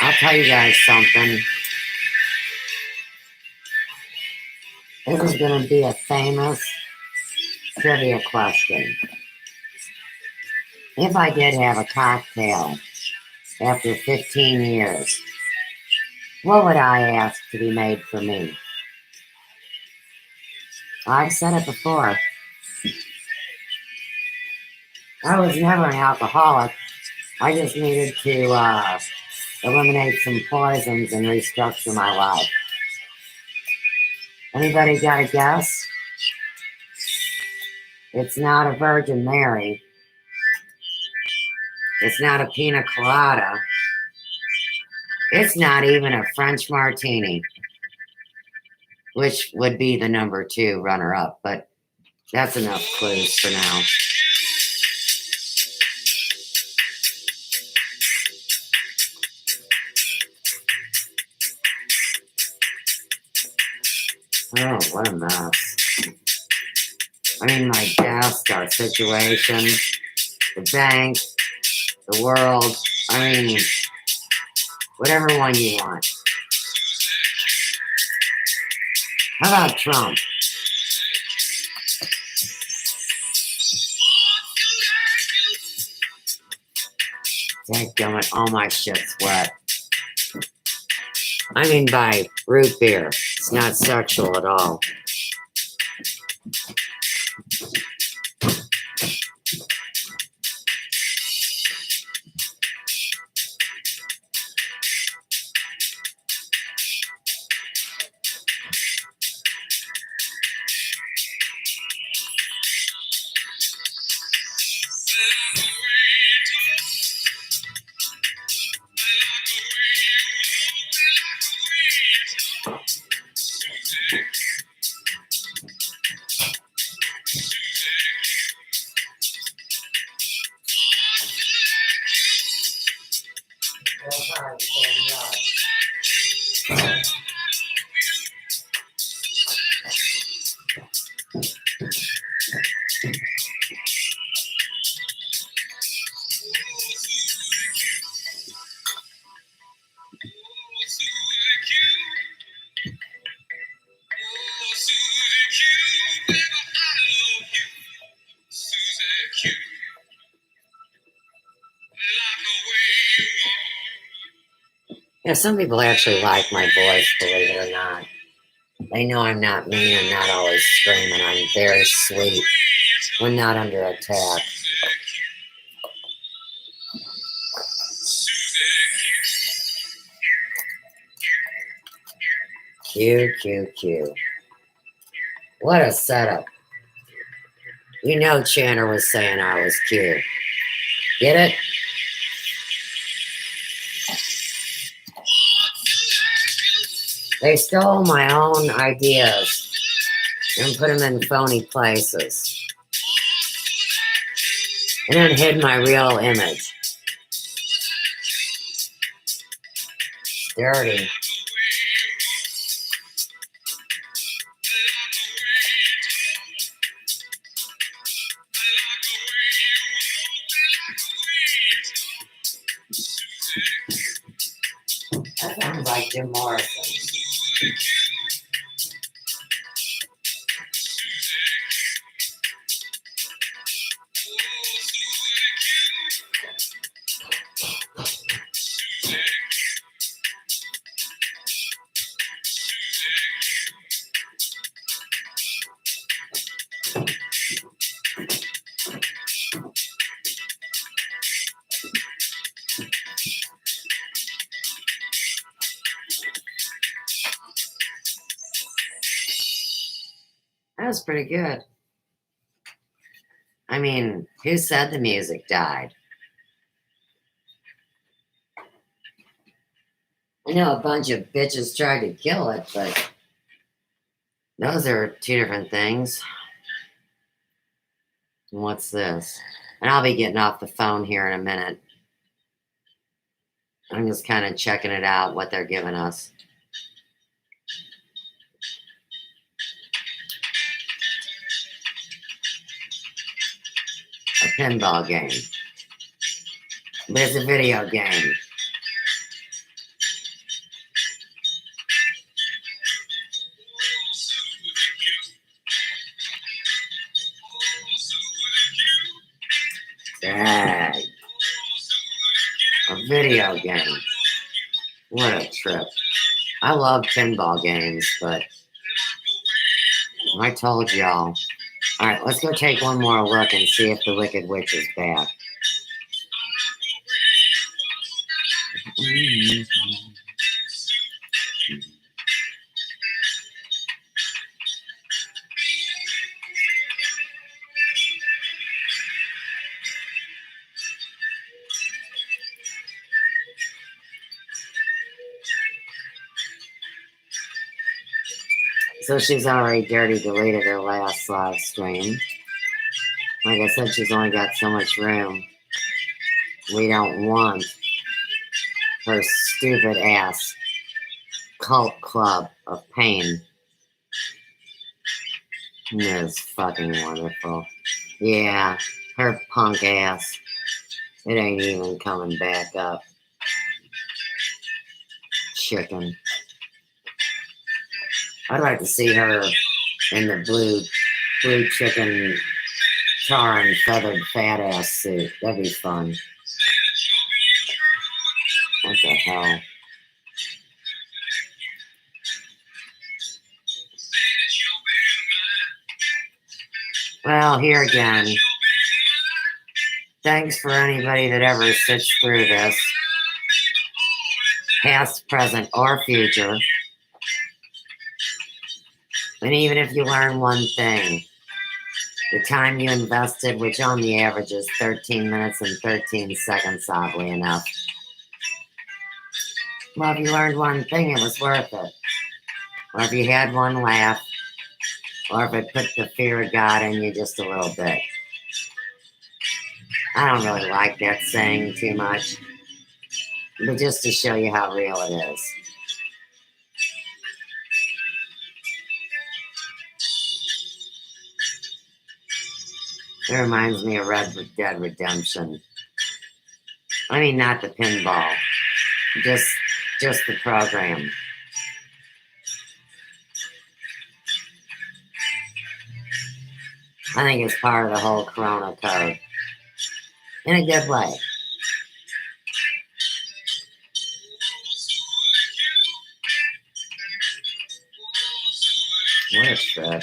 I'll tell you guys something. This is going to be a famous trivia question. If I did have a cocktail after 15 years, what would I ask to be made for me? I've said it before. I was never an alcoholic. I just needed to eliminate some poisons and restructure my life. Anybody got a guess? It's not a Virgin Mary. It's not a pina colada. It's not even a French martini, which would be the number 2 runner-up, but that's enough clues for now. Oh, what a mess. I mean, my desk, our situation, the bank, the world. I mean, whatever one you want. How about Trump? Dadgummit, all my shit's wet. I mean by root beer. It's not sexual at all. Yeah, some people actually like my voice, believe it or not. They know I'm not mean and not always screaming. I'm very sweet when not under attack. Q, Q, Q. What a setup. You know Channer was saying I was cute. Get it? They stole my own ideas and put them in phony places. And then hid my real image. Dirty. That sounds like Jim Morrison. That was pretty good. I mean, who said the music died? I know a bunch of bitches tried to kill it, but those are two different things. And what's this? And I'll be getting off the phone here in a minute. I'm just kind of checking it out, what they're giving us. A pinball game. But it's a video game. Dang. A video game. What a trip. I love pinball games, but I told y'all. Alright, let's go take one more look and see if the Wicked Witch is back. So she's already dirty deleted her last live stream. Like I said, she's only got so much room. We don't want her stupid ass cult club of pain. It is fucking wonderful. Yeah, her punk ass. It ain't even coming back up. Chicken. I'd like to see her in the blue chicken tar and feathered fat ass suit. That'd be fun. What the hell? Well, here again, thanks for anybody that ever sits through this, past, present, or future. And even if you learn one thing, the time you invested, which on the average is 13 minutes and 13 seconds, oddly enough. Well, if you learned one thing, it was worth it. Or if you had one laugh, or if it put the fear of God in you just a little bit. I don't really like that saying too much, but just to show you how real it is. It reminds me of Red Dead Redemption. I mean, not the pinball, just the program. I think it's part of the whole Corona code. In a good way. What a trip.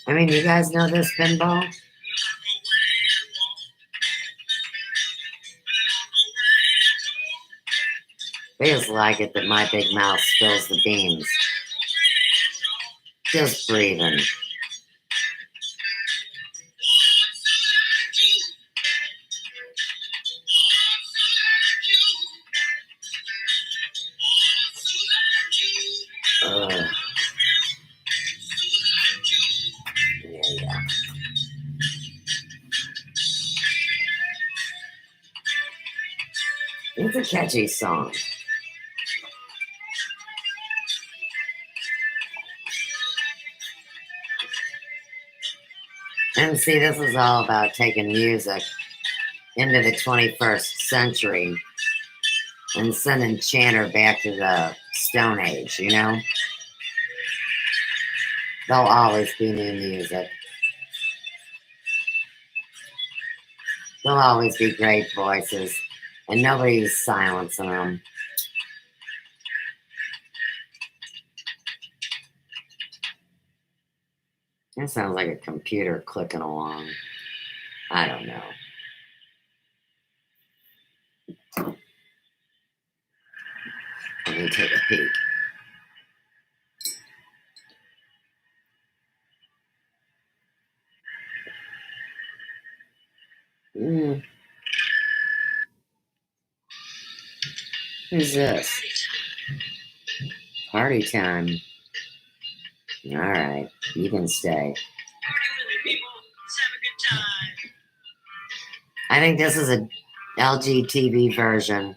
I mean, you guys know this pinball? They just like it that my big mouth spills the beans. Just breathing. Yeah. It's a catchy song. And see, this is all about taking music into the 21st century and sending Chanter back to the Stone Age, you know? There'll always be new music. There'll always be great voices, and nobody's silencing them. That sounds like a computer clicking along. I don't know. Let me take a peek. Who's this? Party time. All right, you can stay. I think this is a LGTB version.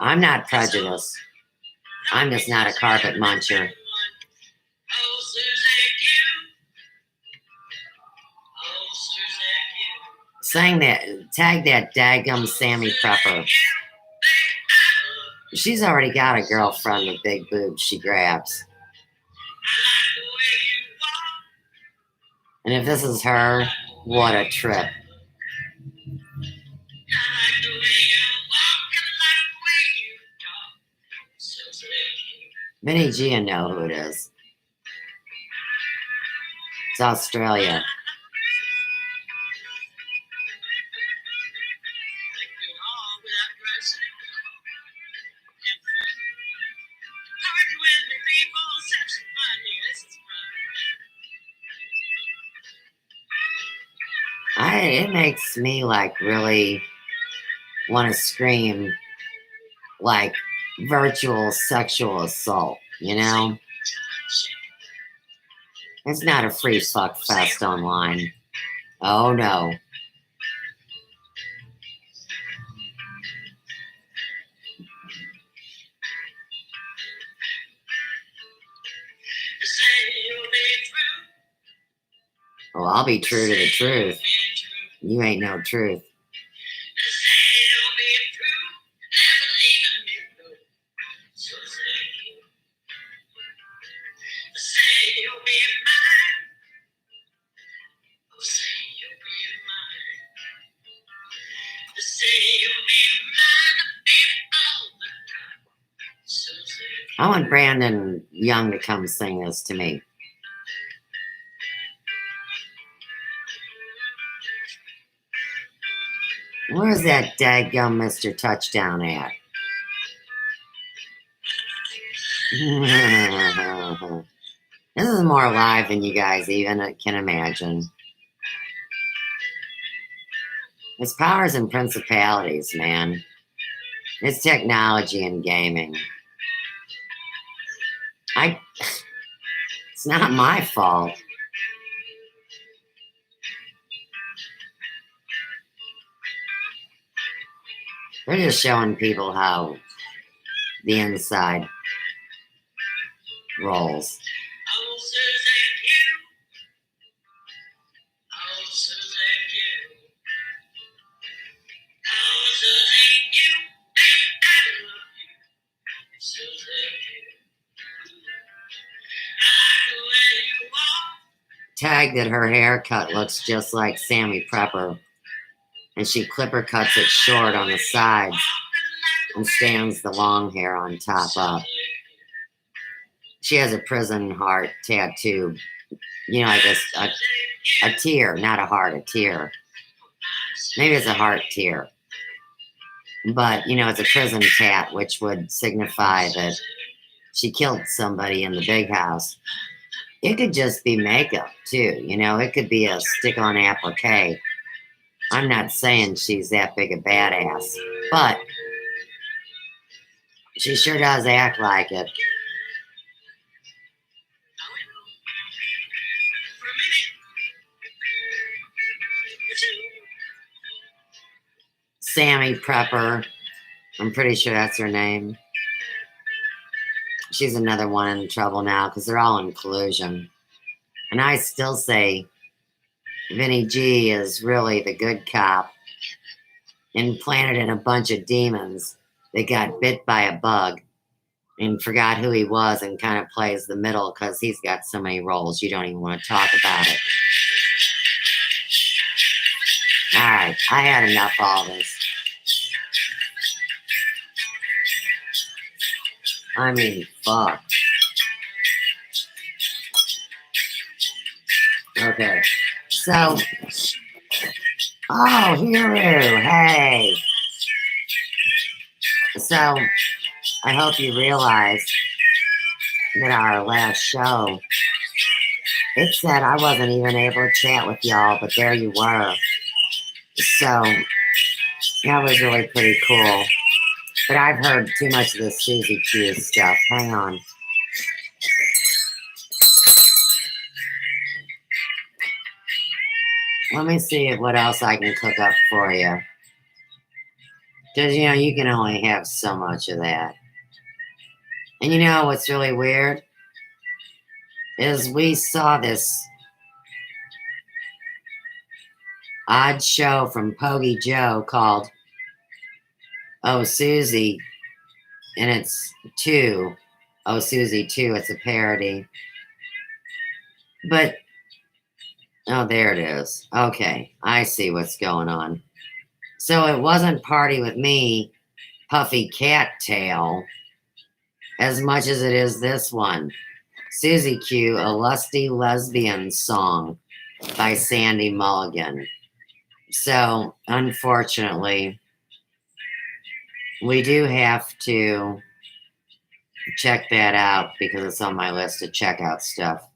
I'm not prejudiced. I'm just not a carpet muncher. Sang that, tag that daggum Sammy Prepper. She's already got a girlfriend with big boobs she grabs. And if this is her, what a trip. Minnie G, you know who it is. It's Australia. It makes me like really want to scream like virtual sexual assault, you know? It's not a free fuck fest online. Oh no. Well, I'll be true to the truth. You ain't no truth. I want Brandon Young to come sing this to me. Where's that daggum Mr. Touchdown at? This is more live than you guys even can imagine. It's powers and principalities, man. It's technology and gaming. It's not my fault. They're just showing people how the inside rolls. Tag that her haircut looks just like Sammy Prepper, and she clipper cuts it short on the sides and stands the long hair on top up. She has a prison heart tattoo, you know, like a tear, not a heart, a tear. Maybe it's a heart tear. But, you know, it's a prison tat, which would signify that she killed somebody in the big house. It could just be makeup, too. You know, it could be a stick-on applique. I'm not saying she's that big a badass, but she sure does act like it. Sammy Prepper. I'm pretty sure that's her name. She's another one in trouble now because they're all in collusion. And I still say Vinny G is really the good cop, implanted in a bunch of demons that got bit by a bug and forgot who he was and kind of plays the middle because he's got so many roles you don't even want to talk about it. All right, I had enough of all this. I mean, fuck. Okay, so, oh, Hero, hey. So, I hope you realized that our last show, it said I wasn't even able to chat with y'all, but there you were. So, that was really pretty cool. But I've heard too much of this Susie Q stuff. Hang on. Let me see what else I can cook up for you. Because, you know, you can only have so much of that. And you know what's really weird? Is we saw this odd show from Pogie Joe called Oh Susie, and it's 2. Oh Susie 2, it's a parody. But, oh, there it is. Okay, I see what's going on. So it wasn't Party With Me, Puffy Cattail, as much as it is this one. Susie Q, A Lusty Lesbian Song by Sandy Mulligan. So, unfortunately, we do have to check that out because it's on my list of checkout stuff.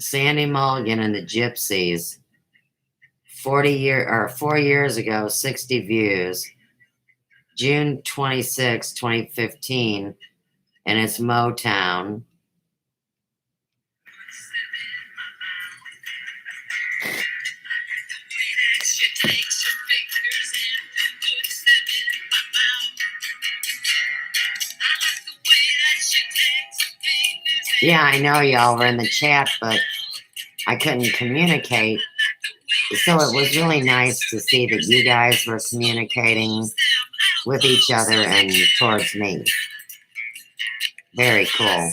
Sandy Mulligan and the Gypsies, 4 years ago, 60 views. June 26, 2015, and it's Motown. Yeah, I know y'all were in the chat, but I couldn't communicate. So it was really nice to see that you guys were communicating with each other and towards me. Very cool.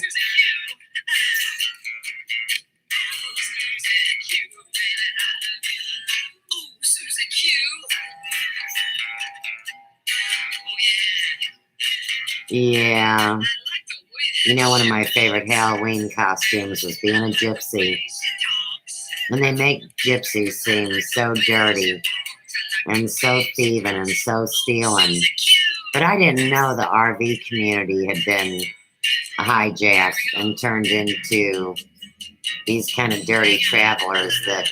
Yeah. You know, one of my favorite Halloween costumes was being a gypsy. And they make gypsies seem so dirty and so thieving and so stealing. But I didn't know the RV community had been hijacked and turned into these kind of dirty travelers that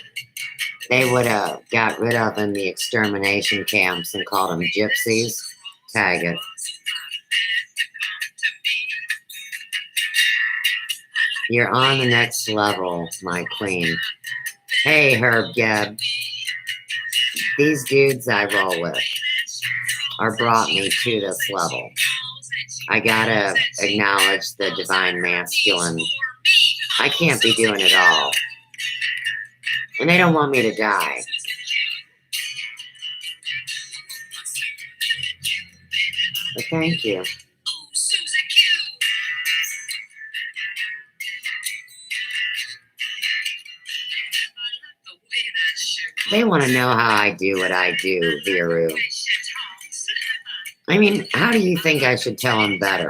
they would have got rid of in the extermination camps and called them gypsies. Tag it. You're on the next level, my queen. Hey, Herb Geb. These dudes I roll with are brought me to this level. I gotta acknowledge the divine masculine. I can't be doing it all. And they don't want me to die. But thank you. They want to know how I do what I do, Viru. I mean, how do you think I should tell them better?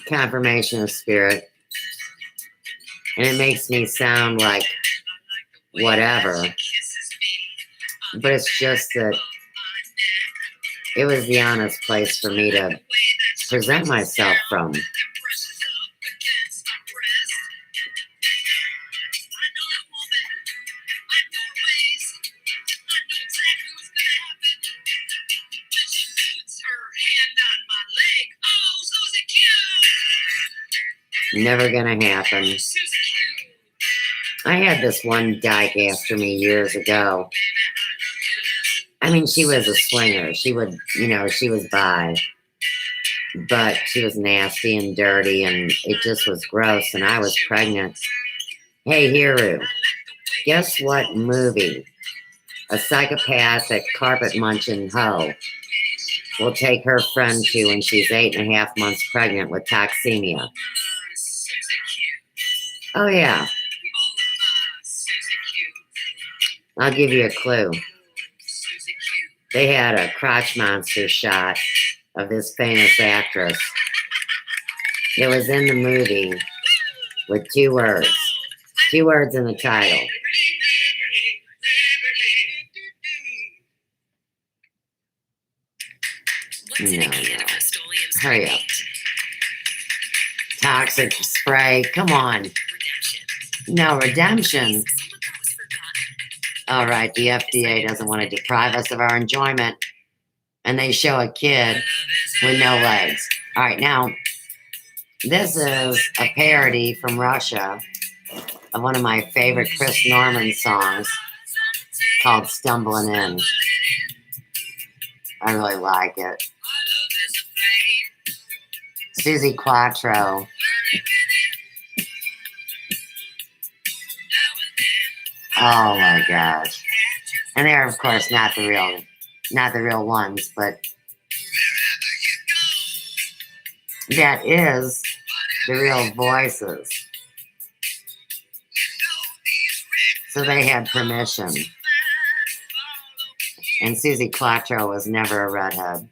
Confirmation of spirit. And it makes me sound like whatever. But it's just that it was the honest place for me to present myself from. Never gonna happen. I had this one dyke after me years ago. I mean, she was a swinger. She would, she was bi. But she was nasty and dirty, and it just was gross, and I was pregnant. Hey, Hiru, guess what movie a psychopathic carpet-munching hoe will take her friend to when she's 8.5 months pregnant with toxemia? Oh, yeah. I'll give you a clue. They had a crotch monster shot of this famous actress. It was in the movie with 2 words. 2 words in the title. No. Hurry up. Toxic spray. Come on. No, redemption. All right, the FDA doesn't want to deprive us of our enjoyment. And they show a kid with no legs. All right, now, this is a parody from Russia of one of my favorite Chris Norman songs called Stumbling In. I really like it. Susie Quattro. Oh my gosh. And they're of course not the real ones, but that is the real voices. So they had permission. And Susie Quattro was never a redhead.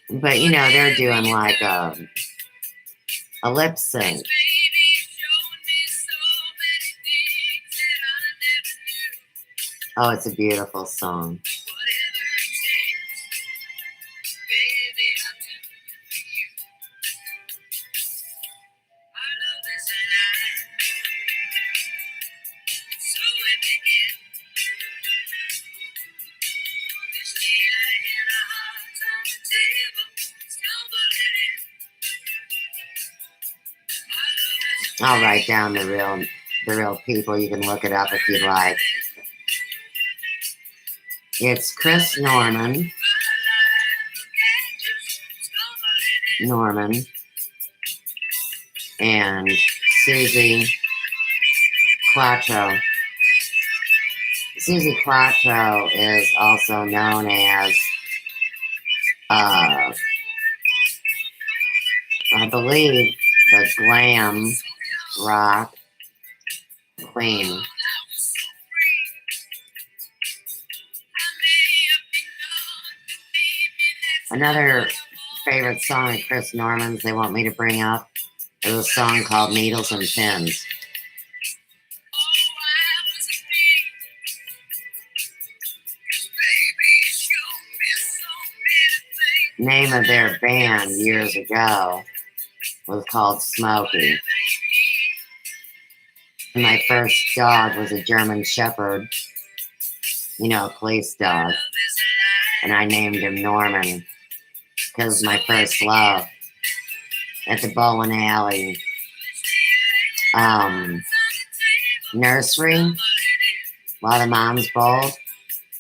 But they're doing like a lip sync. Oh, it's a beautiful song. I'll write down the real people. You can look it up if you'd like. It's Chris Norman, and Susie Quattro. Susie Quattro is also known as, I believe, the glam rock queen. Another favorite song of Chris Norman's they want me to bring up is a song called Needles and Pins. Name of their band years ago was called Smokey. My first dog was a German Shepherd, a police dog, and I named him Norman because my first love at the bowling alley nursery while the moms bowled,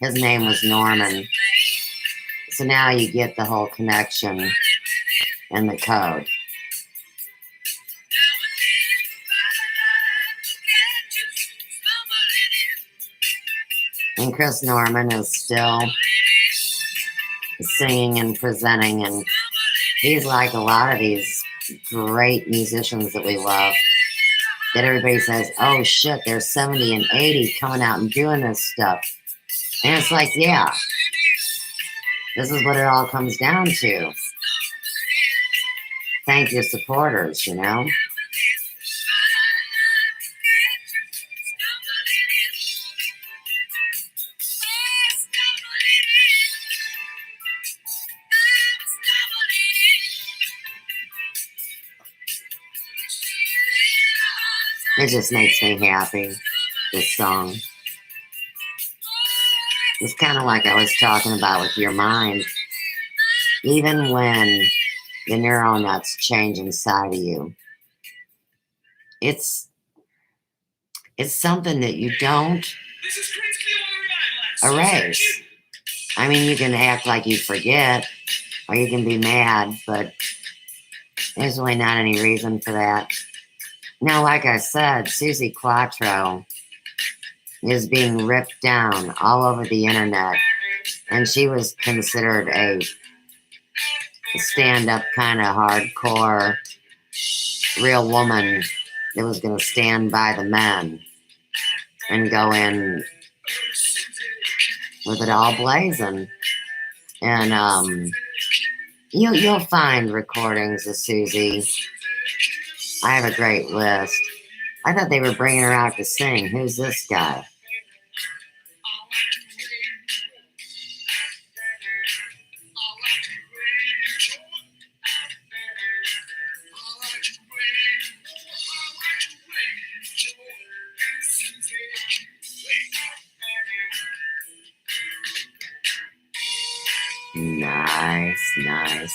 his name was Norman. So now you get the whole connection and the code. And Chris Norman is still singing and presenting, and he's like a lot of these great musicians that we love, that everybody says, oh shit, they're 70 and 80 coming out and doing this stuff. And it's like, yeah, this is what it all comes down to. Thank your supporters, It just makes me happy, this song. It's kind of like I was talking about with your mind. Even when the neural nuts change inside of you, it's something that you don't erase. I mean, you can act like you forget, or you can be mad, but there's really not any reason for that. Now, like I said, Susie Quattro is being ripped down all over the internet, and she was considered a stand-up kind of hardcore real woman that was going to stand by the men and go in with it all blazing. And you'll find recordings of Susie. I have a great list. I thought they were bringing her out to sing. Who's this guy? Nice.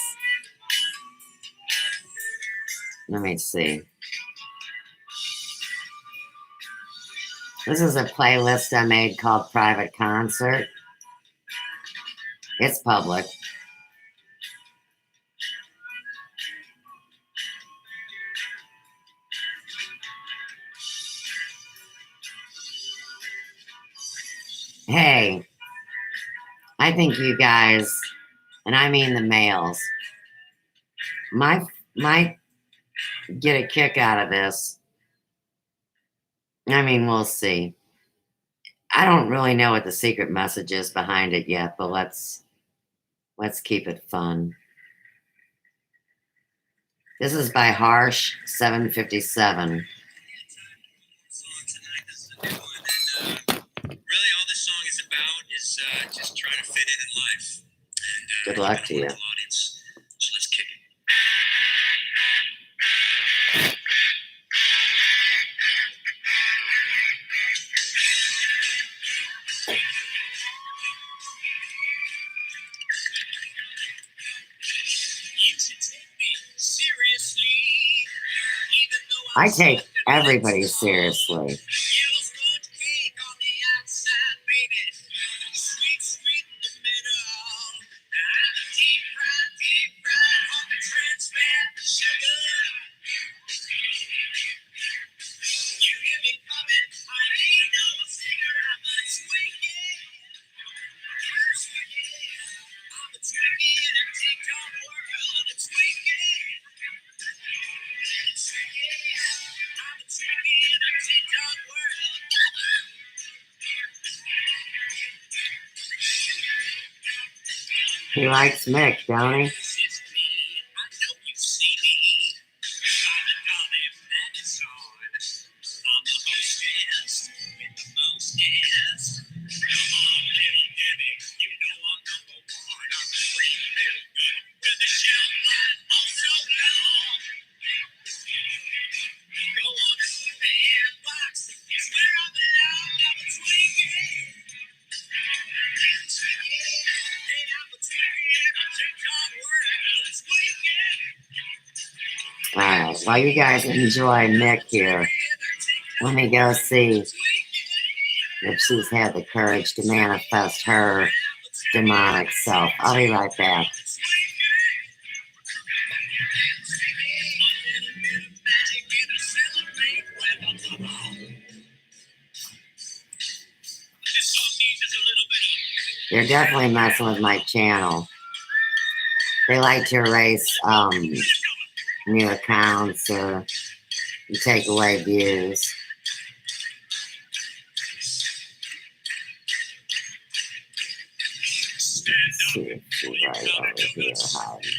Let me see. This is a playlist I made called Private Concert. It's public. Hey, I think you guys, and I mean the males, might get a kick out of this. I mean, we'll see. I don't really know what the secret message is behind it yet, but let's keep it fun. This is by Harsh 757. Really, all this song is about is just trying to fit in life. And, Good luck to you. Audience, so let's kick it. You should take me seriously, even though I take everybody seriously. He likes Mick, don't he? It's me. I know you see me. I'm a Dolly Madison. I'm the hostess with the mostest. Come on, little Debbie. You know I'm number one. I'm a sweet little good with a shelf life all so long. Go on and put me in a box. It's where I belong. I'm a twinkie. Alright, while you guys enjoy Mick here, let me go see if she's had the courage to manifest her demonic self. I'll be right back. They're definitely messing with my channel. They like to erase new accounts or take away views. Let's see if she's right over here hiding.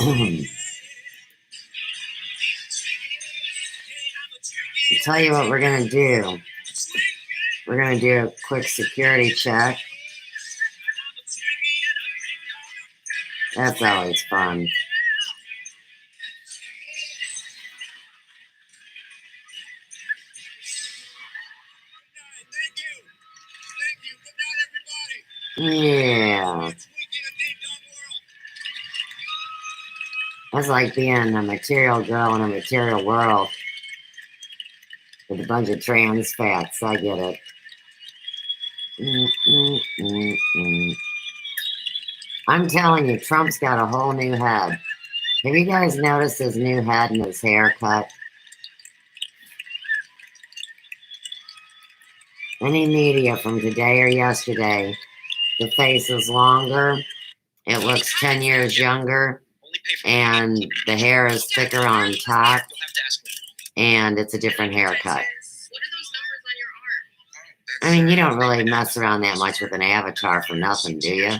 I'll tell you what we're going to do. We're going to do a quick security check. That's always fun. Yeah. That's like being a material girl in a material world with a bunch of trans fats. I get it. I'm telling you, Trump's got a whole new head. Have you guys noticed his new head and his haircut? Any media from today or yesterday, the face is longer, it looks 10 years younger, and the hair is thicker on top, and it's a different haircut. I mean, you don't really mess around that much with an avatar for nothing, do you?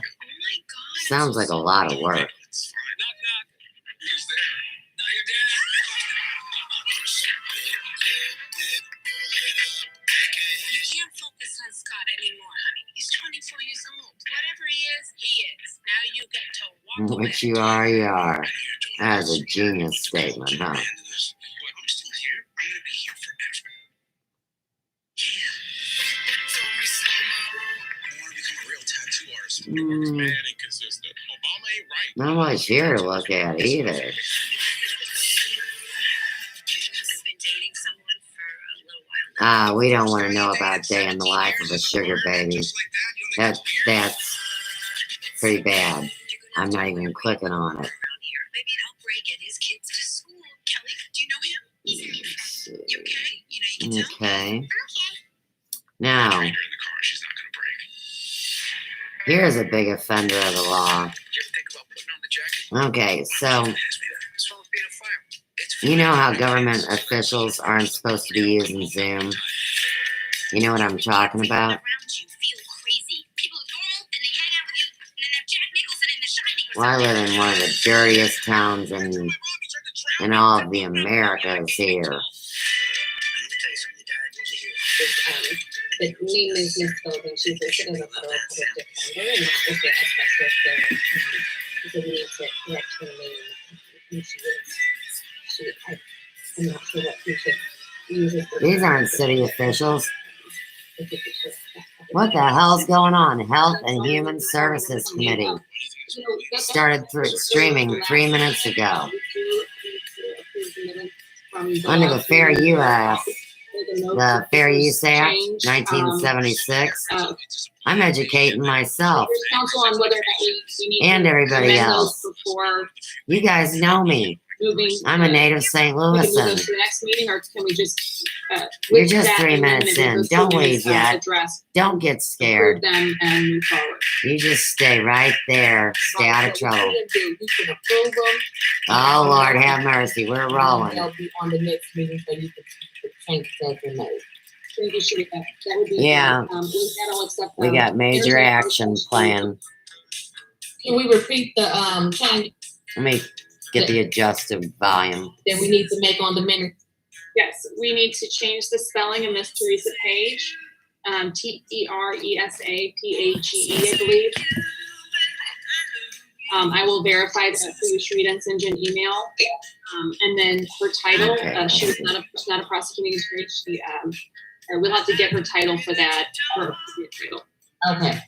Sounds like a lot of work. Which you are. That is a genius statement, huh? Not much here to look at either. We don't want to know about day in the life of a sugar baby. That's pretty bad. I'm not even clicking on it. Okay. Now, here's a big offender of the law. Okay, so you know how government officials aren't supposed to be using Zoom? You know what I'm talking about? Well, I live in one of the dirtiest towns in all of the Americas here. The name is misspelled, and she's listed as a federal public defender, and that was the asbestos there. So we need to correct her name. I'm not sure what we should use. These aren't city officials. What the hell's going on? Health and Human Services Committee started streaming 3 minutes ago. Under the Fair Use Act, 1976. I'm educating myself and everybody else. You guys know me. moving. I'm a native St. We can move Louisan. those to the next meeting, or can we just? You're with just that 3 amendment, minutes with in. those Don't two leave minutes, yet. Address, Don't get approve scared. them, and move forward. You just stay right there. Stay out of trouble. You can approve them. Oh, Lord, have mercy. We're rolling. They'll be on the next meeting so you can change that in May. Thank you, Sharika. That would be. Yeah. With that, I'll accept. We got major there's a action motion. plan. Can we repeat the change Let me get the adjusted volume. that we need to make on the minutes? Yes, we need to change the spelling of Miss Teresa Page. Teresapage, I believe. I will verify that for you, Sharita, and send you an email. And then her title, Okay. she was not a prosecuting attorney. She, we'll have to get her title for that. Her title. Okay.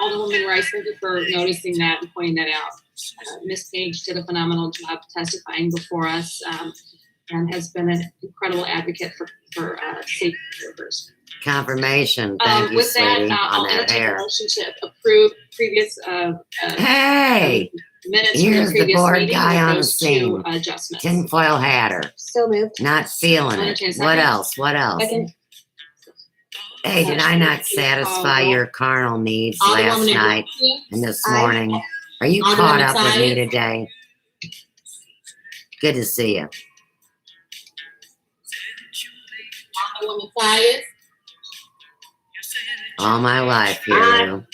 Alderwoman Rice, thank you for noticing that and pointing that out. Ms. Page did a phenomenal job testifying before us, and has been an incredible advocate for safety workers. Confirmation. Thank you, With that, sweetie, I'll on that entertain a hair. motion to approve previous Hey, minutes from here's the the previous board meeting guy with on the those scene. two adjustments. Tinfoil hatter. So moved. Not feeling I'll it. entertain a What second. else? What else? Second. Hey, did I not satisfy your carnal needs last night and this morning? Are you caught up with me today? Good to see you. Alderwoman Tyus. All my life here, Lou.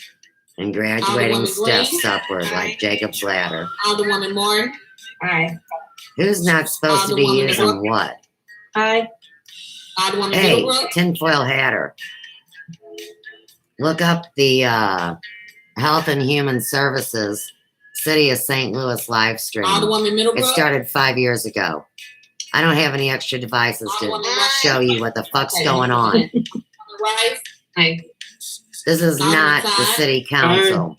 And graduating Alderwoman steps Green. upward like Jacob's ladder. Alderwoman Morton. Aye. Who's not supposed to be Alderwoman using Brooke. what? Aye. Alderwoman Hey, Middlebrook. tinfoil hatter. Look up the Health and Human Services City of St. Louis live stream. Alderwoman It Middlebrook. started 5 years ago. I don't have any extra devices to Alderwoman Rice. show you what the fuck's Okay. going on. Alderwoman Rice. Aye. This is Alderman not the Todd. city council.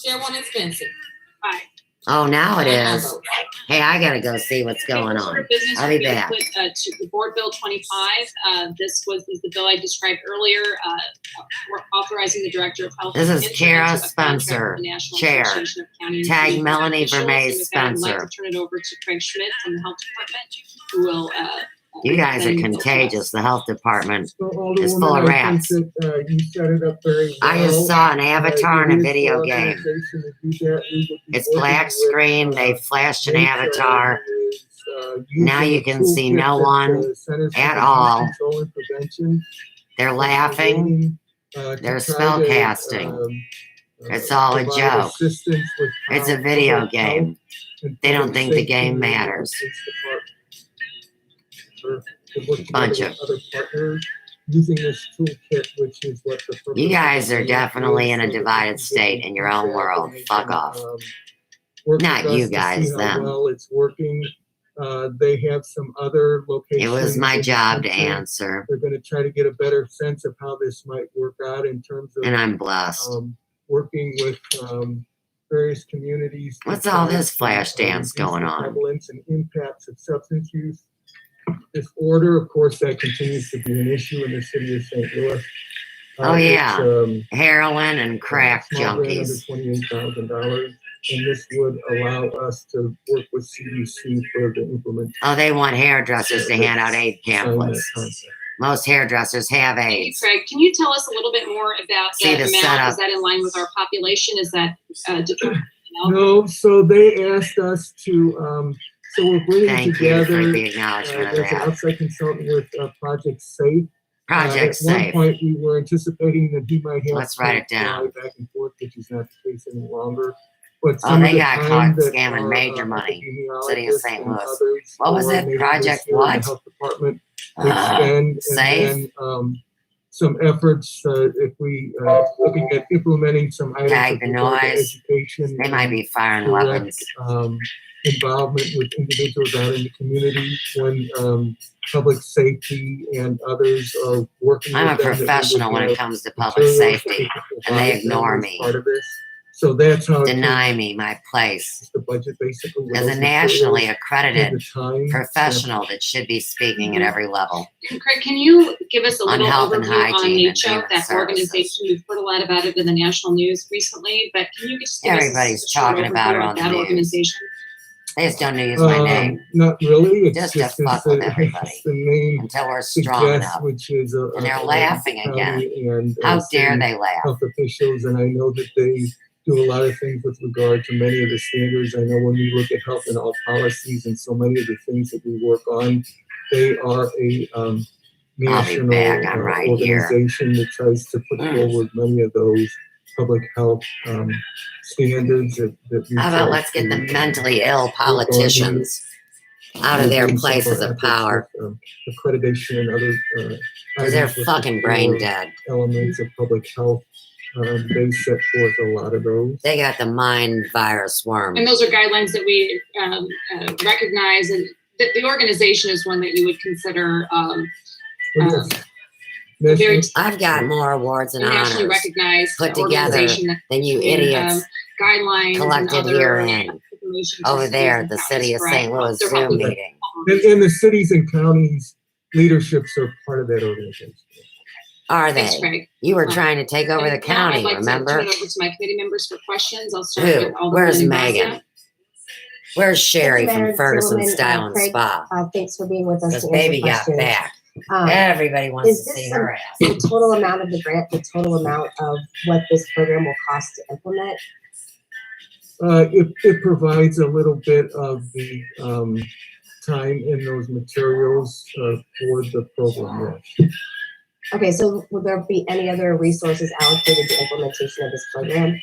Chairwoman Spencer. Aye. Oh, now it And I is. vote. Hey, I gotta go see what's going First order on. of business I'll would be to back. put, to the Board Bill 25. This was the bill I described earlier, authorizing the Director of Health. This to is enter Kara into a contract Spencer, with the National Chair. Association of County and Tag City Melanie officials. Vermees And with that, I'd like Spencer. to turn it over to Craig Schmidt from the Health Department, who will. You guys are then contagious. The health department. So, It's full of Alderwoman, I rats. think that, you set it up very well. I just saw an avatar in a video game. Organization to do that. We would be It's working black with, screen. They flashed an nature avatar. is, Now using you a can see toolkit no that, one Centers for at Disease all. Control and Prevention They're is laughing. creating, to They're try spell to, casting. It's all a provide joke. assistance with It's a how video public health game. and They don't public think the safety game within the matters. police department. To work Bunch together of- with other partners using this toolkit, which is what the purpose You of guys the are grant definitely is, in a so that we divided can get state in your own feedback world. and they Fuck can, off. work Not with you us to guys, see how them. well it's working. They have some other locations. It was my in the job to country. answer, They're going to try to get a better sense of how this might work out in terms of and I'm blessed. working with various communities. to What's all try this to, flash dance reduce going the on? Prevalence and impacts of substance use disorder. Of course, that continues to be an issue in the city of St. Louis. Oh, yeah. It's, Heroin and crack small grant under junkies. $28,000, and this would allow us to work with CDC for the implementation. Oh, they want hairdressers to hand out aid Sign that pamphlets. contract. Most hairdressers have Thank you, AIDS. Craig. Can you tell us a little bit more about See that the amount? setup. Is that in line with our population? Is that determined? No, so they asked us to, so we're bringing Thank you together, for the acknowledgement of there's an that. outside consultant with Project Safe. Project At one Safe. point, we were anticipating that he might have Let's write it to fly down. back and forth, which is not the case any longer. But Oh, some they of the got time caught that scamming our, major money. City of epidemiologists St. and Louis. others, What was or it? maybe Project this year in what? The health department Uh, expend, Safe? and then some efforts if we looking at implementing some items Tag with the regard to noise. education. They might and be firing direct, weapons. involvement with individuals out in the community when public safety and others are working I'm a with them, that we would professional when it have comes to public materials that we safety, can and they provide them ignore as me. part of this. So that's how it deny me my place the budget basically. with as a those nationally materials, accredited with the time, professional that should be speaking at every level. Craig, can you give us a On little health and overview on hygiene and NACHO, human that services. organization? We've heard a lot about it in the national news recently, but can you just give Everybody's us a short talking about overview it of on the that news. organization? They just don't use my name. Not really. It's Just just to fuck it's with the- everybody. it's the name Until we're strong suggests, enough. which is And they're laughing again. And How dare city they laugh? health officials, and I know that they do a lot of things with regard to many of the standards. I know when we look at health and all policies and so many of the things that we work on, they are a national back. I'm right here. organization that tries to put forward many of those public health standards that we How about try let's get the to, mentally ill politicians out of their places of power with, accreditation and other because they're items with fucking the brain core dead. elements of public health. They set forth a lot of those. They got the mind virus worm. And those are guidelines that we recognize, and the organization is one that you would consider very I've got more awards and nationally honors recognized put together organization than you idiots guidelines collected and other herein information over to there cities at the and City of counties, St. Louis They're Zoom helping meeting. And the cities and counties leaderships are part of that organization. Are Thanks, they? Craig. You were trying to take over the And now county, I'd like remember? to turn it over to my committee members for questions. I'll start Who? with Alderwoman Where's Gracia. Megan? Where's Sherry Thank you, from Madam Ferguson Chairwoman, Style and Craig, Spa? Thanks for being with us. Because to answer baby got questions. back. Everybody wants Is to this see some- her ass. The total amount of the grant, the total amount of what this program will cost to implement? It provides a little bit of the time in those materials for the program. Yes. Okay, so will there be any other resources allocated to implementation of this program?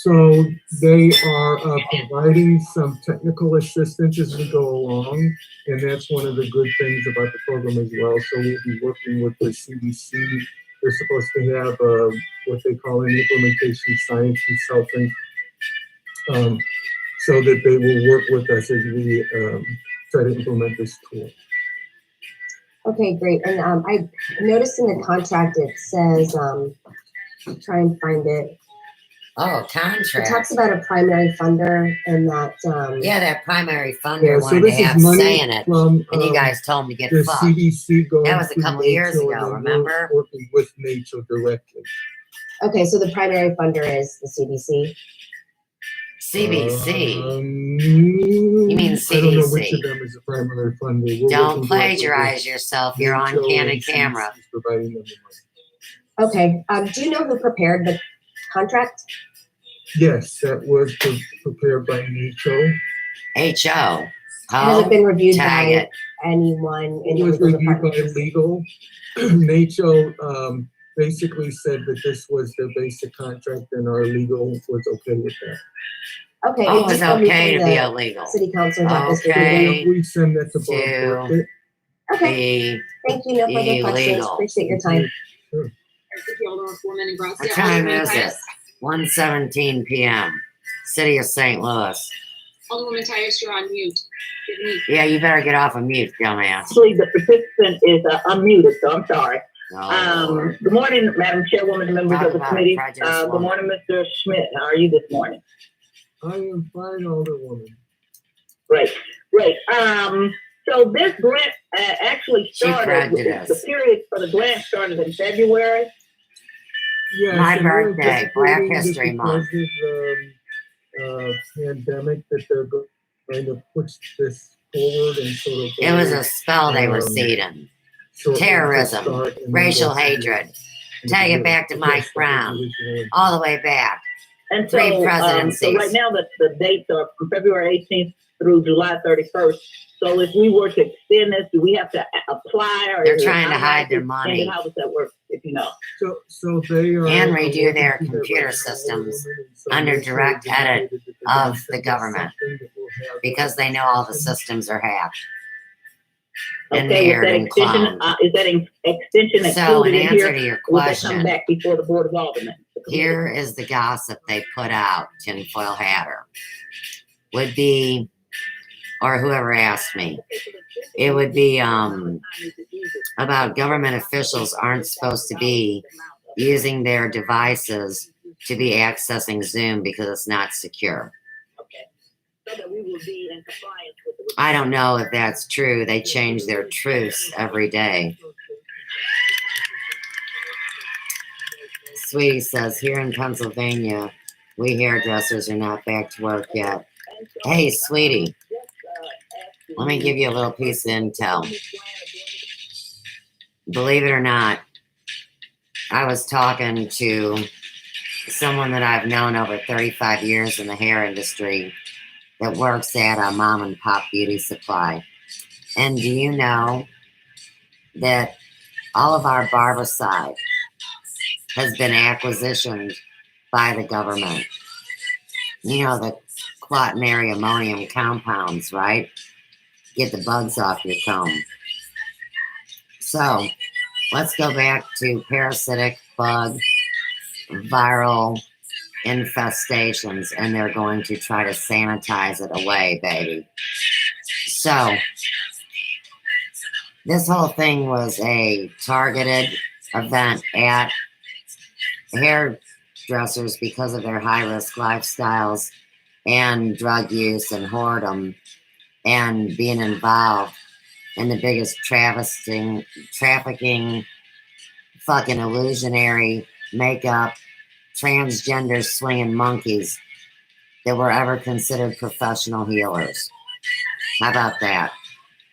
So they are providing some technical assistance as we go along, and that's one of the good things about the program as well. So we'll be working with the CDC. They're supposed to have what they call an implementation science consultant, so that they will work with us as we try to implement this tool. Okay, great. And I noticed in the contract it says, try and find it. Oh, It contract. talks about a primary funder and that. Yeah, that primary funder So wanted this to is have money say in it, from and you guys told him to get the fucked. CDC going. That was a through couple years NACHO, ago, and then we're remember? working with NACHO directly. Okay, so the primary funder is the CDC. CBC. You mean I don't know which CDC. of them is the primary funder. We're Don't working plagiarize yourself. You're on NACHO, candid and camera. CDC is providing them the money. Okay, do you know who prepared the contract? Yes, that was prepared by NACHO. HO. Has it been reviewed Tag by it. anyone in It the was legal reviewed by department? legal. NACHO basically said that this was their basic contract, and our legal was okay with that. Okay, Oh, it it's just told me okay from to be the illegal. city councilor's office. Okay. We send that to Bob Burkett. Okay, Be thank you. No further questions. illegal. Appreciate your time. Sure. Thank you, Alderwoman Gracia. What time Alderwoman is it? Tyus. 1:17 p.m. City of St. Louis. Alderwoman Tyus, you're on mute. Give me- Yeah, you better get off of mute, dumbass. Actually, the participant is unmuted, so I'm sorry. Oh, Lord. Good morning, Madam Chairwoman and members Talk of the about committee. prejudice, Good woman. morning, Mr. Schmidt. How are you this morning? I am fine, Alderwoman. Great. So this grant actually She started, prejudiced. the period for the grant started in February. Yes, My and we're birthday, Black anticipating that History Month. Because of pandemic, that they're going to push this forward and sort of. It was a spell they were Um, seeding. shortly to terrorism, start, and then racial go to the- hatred. Take it back to Mike Brown. Uh, All the way back. And Three so, presidencies. so right now the dates are from February 18th through July 31st. So if we were to extend this, do we have to apply, or They're is it trying to hide their automatically money. extended? How does that work, if you know? So they are. And redo their working through computer that systems right now, and so under this direct is edit indicated that they're gonna of send the us government. something that will have, Because they know all the systems are hacked. And Okay, they're with that in extension, clown. is that extension So in included in answer here? to your Will that come question, back before the Board of Aldermen? here is the gossip they put out, tinfoil hatter. Would be, or whoever asked me, it would be about government officials aren't supposed to be using their devices to be accessing Zoom because it's not secure. Okay. So that we will be in compliance with the. I don't know if that's true. They change their truths every day. Sweetie says, here in Pennsylvania, we hairdressers are not back to work yet. Hey, sweetie, let me give you a little piece of intel. Believe it or not, I was talking to someone that I've known over 35 years in the hair industry that works at a mom and pop beauty supply. And do you know that all of our barbicide has been acquisitioned by the government? You know, the quaternary ammonium compounds, right? Get the bugs off your comb. So let's go back to parasitic bug viral infestations, and they're going to try to sanitize it away, baby. So this whole thing was a targeted event at hairdressers because of their high-risk lifestyles and drug use and whoredom and being involved in the biggest trafficking, fucking illusionary, makeup, transgender swinging monkeys that were ever considered professional healers. How about that?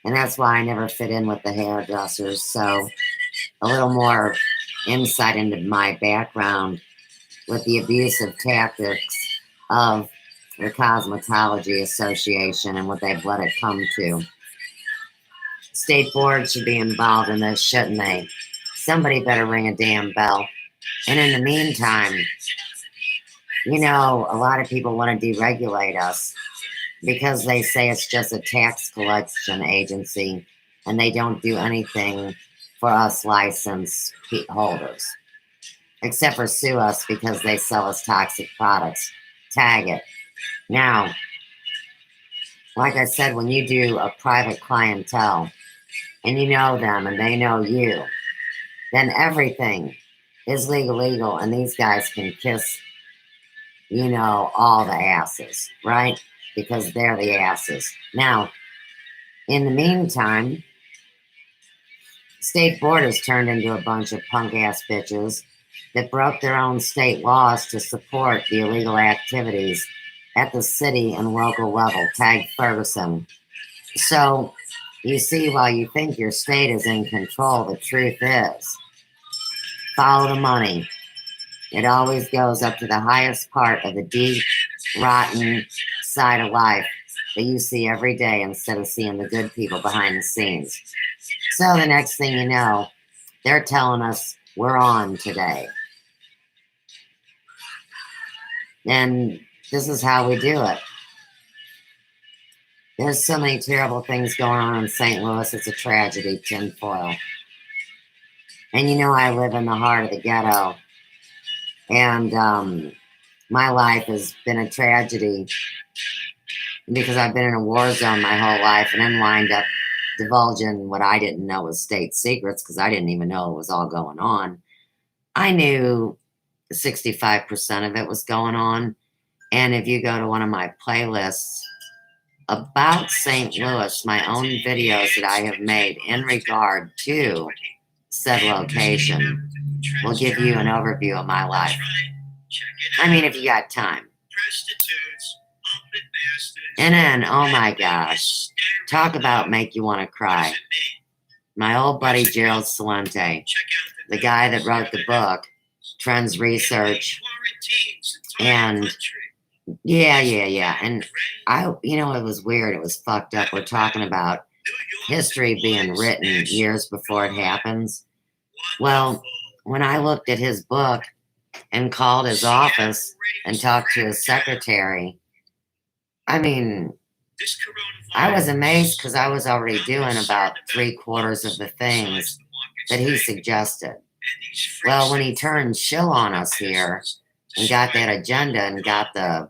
And that's why I never fit in with the hairdressers. So a little more insight into my background with the abusive tactics of the Cosmetology Association and what they've let it come to. State board should be involved in this, shouldn't they? Somebody better ring a damn bell. And in the meantime, you know, a lot of people want to deregulate us because they say it's just a tax collection agency and they don't do anything for us license holders. Except for sue us because they sell us toxic products. Tag it. Now, like I said, when you do a private clientele and you know them and they know you, then everything is legal and these guys can kiss, you know, all the asses, right? Because they're the asses. Now, in the meantime, state board has turned into a bunch of punk ass bitches that broke their own state laws to support the illegal activities at the city and local level. Tag Ferguson. So, you see, while you think your state is in control, the truth is, follow the money. It always goes up to the highest part of the deep, rotten side of life that you see every day instead of seeing the good people behind the scenes. So the next thing you know, they're telling us we're on today. And this is how we do it. There's so many terrible things going on in St. Louis. It's a tragedy, tinfoil. And you know, I live in the heart of the ghetto. And my life has been a tragedy because I've been in a war zone my whole life and then wind up divulging what I didn't know was state secrets because I didn't even know it was all going on. I knew 65% of it was going on. And if you go to one of my playlists about St. Louis, my own videos that I have made in regard to said location will give you an overview of my life. I mean, if you got time. And then, oh my gosh, talk about make you want to cry. My old buddy Gerald Salente, the guy that wrote the book, Trends Research, and yeah. And you know, it was weird. It was fucked up. We're talking about history being written years before it happens. Well, when I looked at his book and called his office and talked to his secretary, I mean, I was amazed because I was already doing about 3/4 of the things that he suggested. Well, when he turned shill on us here and got that agenda and got the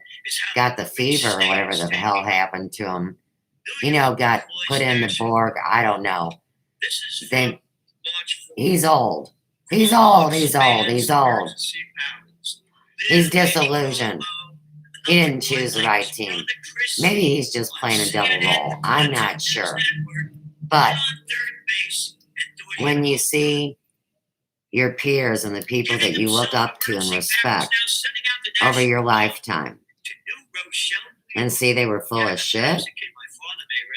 fever or whatever the hell happened to him, you know, got put in the Borg, I don't know. He's old. He's old. He's disillusioned. He didn't choose the right team. Maybe he's just playing a double role. I'm not sure. But when you see your peers and the people that you look up to and respect over your lifetime and see they were full of shit,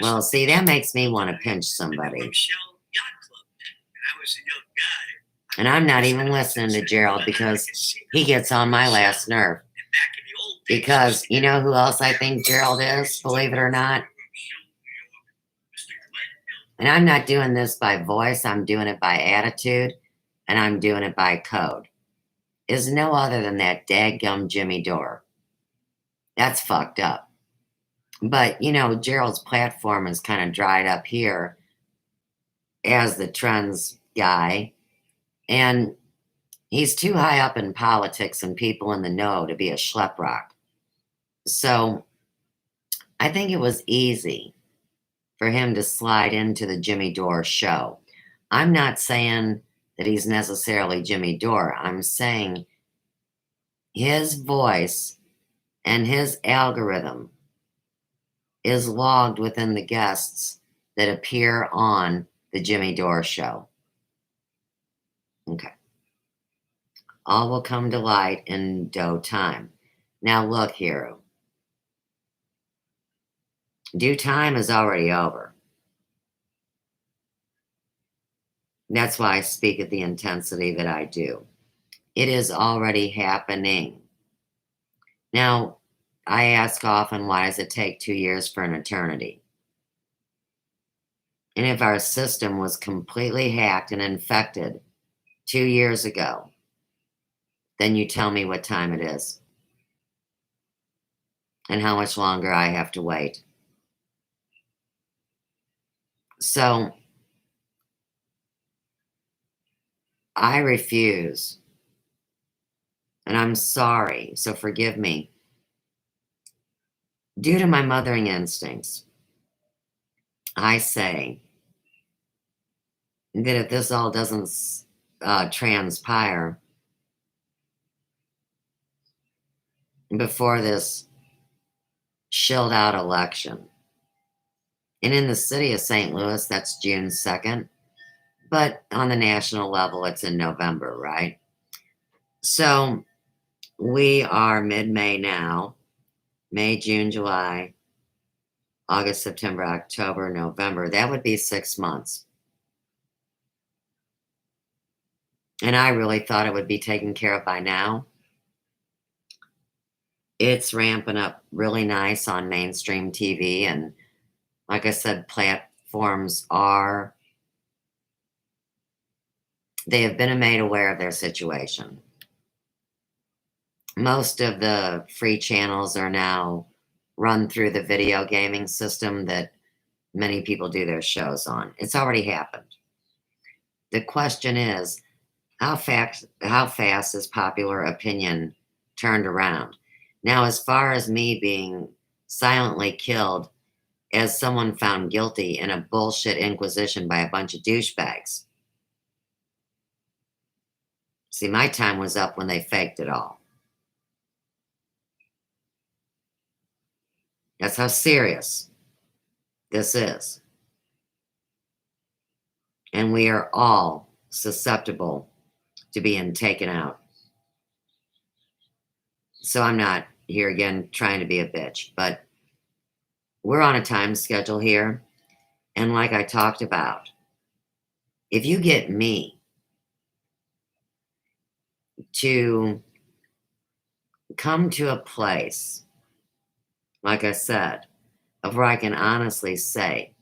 well, see, that makes me want to pinch somebody. And I'm not even listening to Gerald because he gets on my last nerve. Because you know who else I think Gerald is, believe it or not? And I'm not doing this by voice, I'm doing it by attitude, and I'm doing it by code. Is no other than that daggum Jimmy Dore. That's fucked up. But, you know, Gerald's platform is kind of dried up here as the trends guy. And he's too high up in politics and people in the know to be a schleprock. So I think it was easy for him to slide into the Jimmy Dore show. I'm not saying that he's necessarily Jimmy Dore. I'm saying his voice and his algorithm is logged within the guests that appear on the Jimmy Dore show. Okay. All will come to light in due time. Now look, hero. Due time is already over. That's why I speak at the intensity that I do. It is already happening. Now, I ask often, why does it take 2 years for an eternity? And if our system was completely hacked and infected 2 years ago, then you tell me what time it is and how much longer I have to wait. So I refuse, and I'm sorry, so forgive me. Due to my mothering instincts, I say that if this all doesn't transpire before this shilled out election, and in the city of St. Louis, that's June 2nd, but on the national level, it's in November, right? So we are mid-May now, May, June, July, August, September, October, November. That would be 6 months. And I really thought it would be taken care of by now. It's ramping up really nice on mainstream TV. And like I said, platforms they have been made aware of their situation. Most of the free channels are now run through the video gaming system that many people do their shows on. It's already happened. The question is, how fast is popular opinion turned around? Now, as far as me being silently killed as someone found guilty in a bullshit inquisition by a bunch of douchebags. See, my time was up when they faked it all. That's how serious this is. And we are all susceptible to being taken out. So I'm not here again trying to be a bitch, but we're on a time schedule here. And like I talked about, if you get me to come to a place, like I said, of where I can honestly say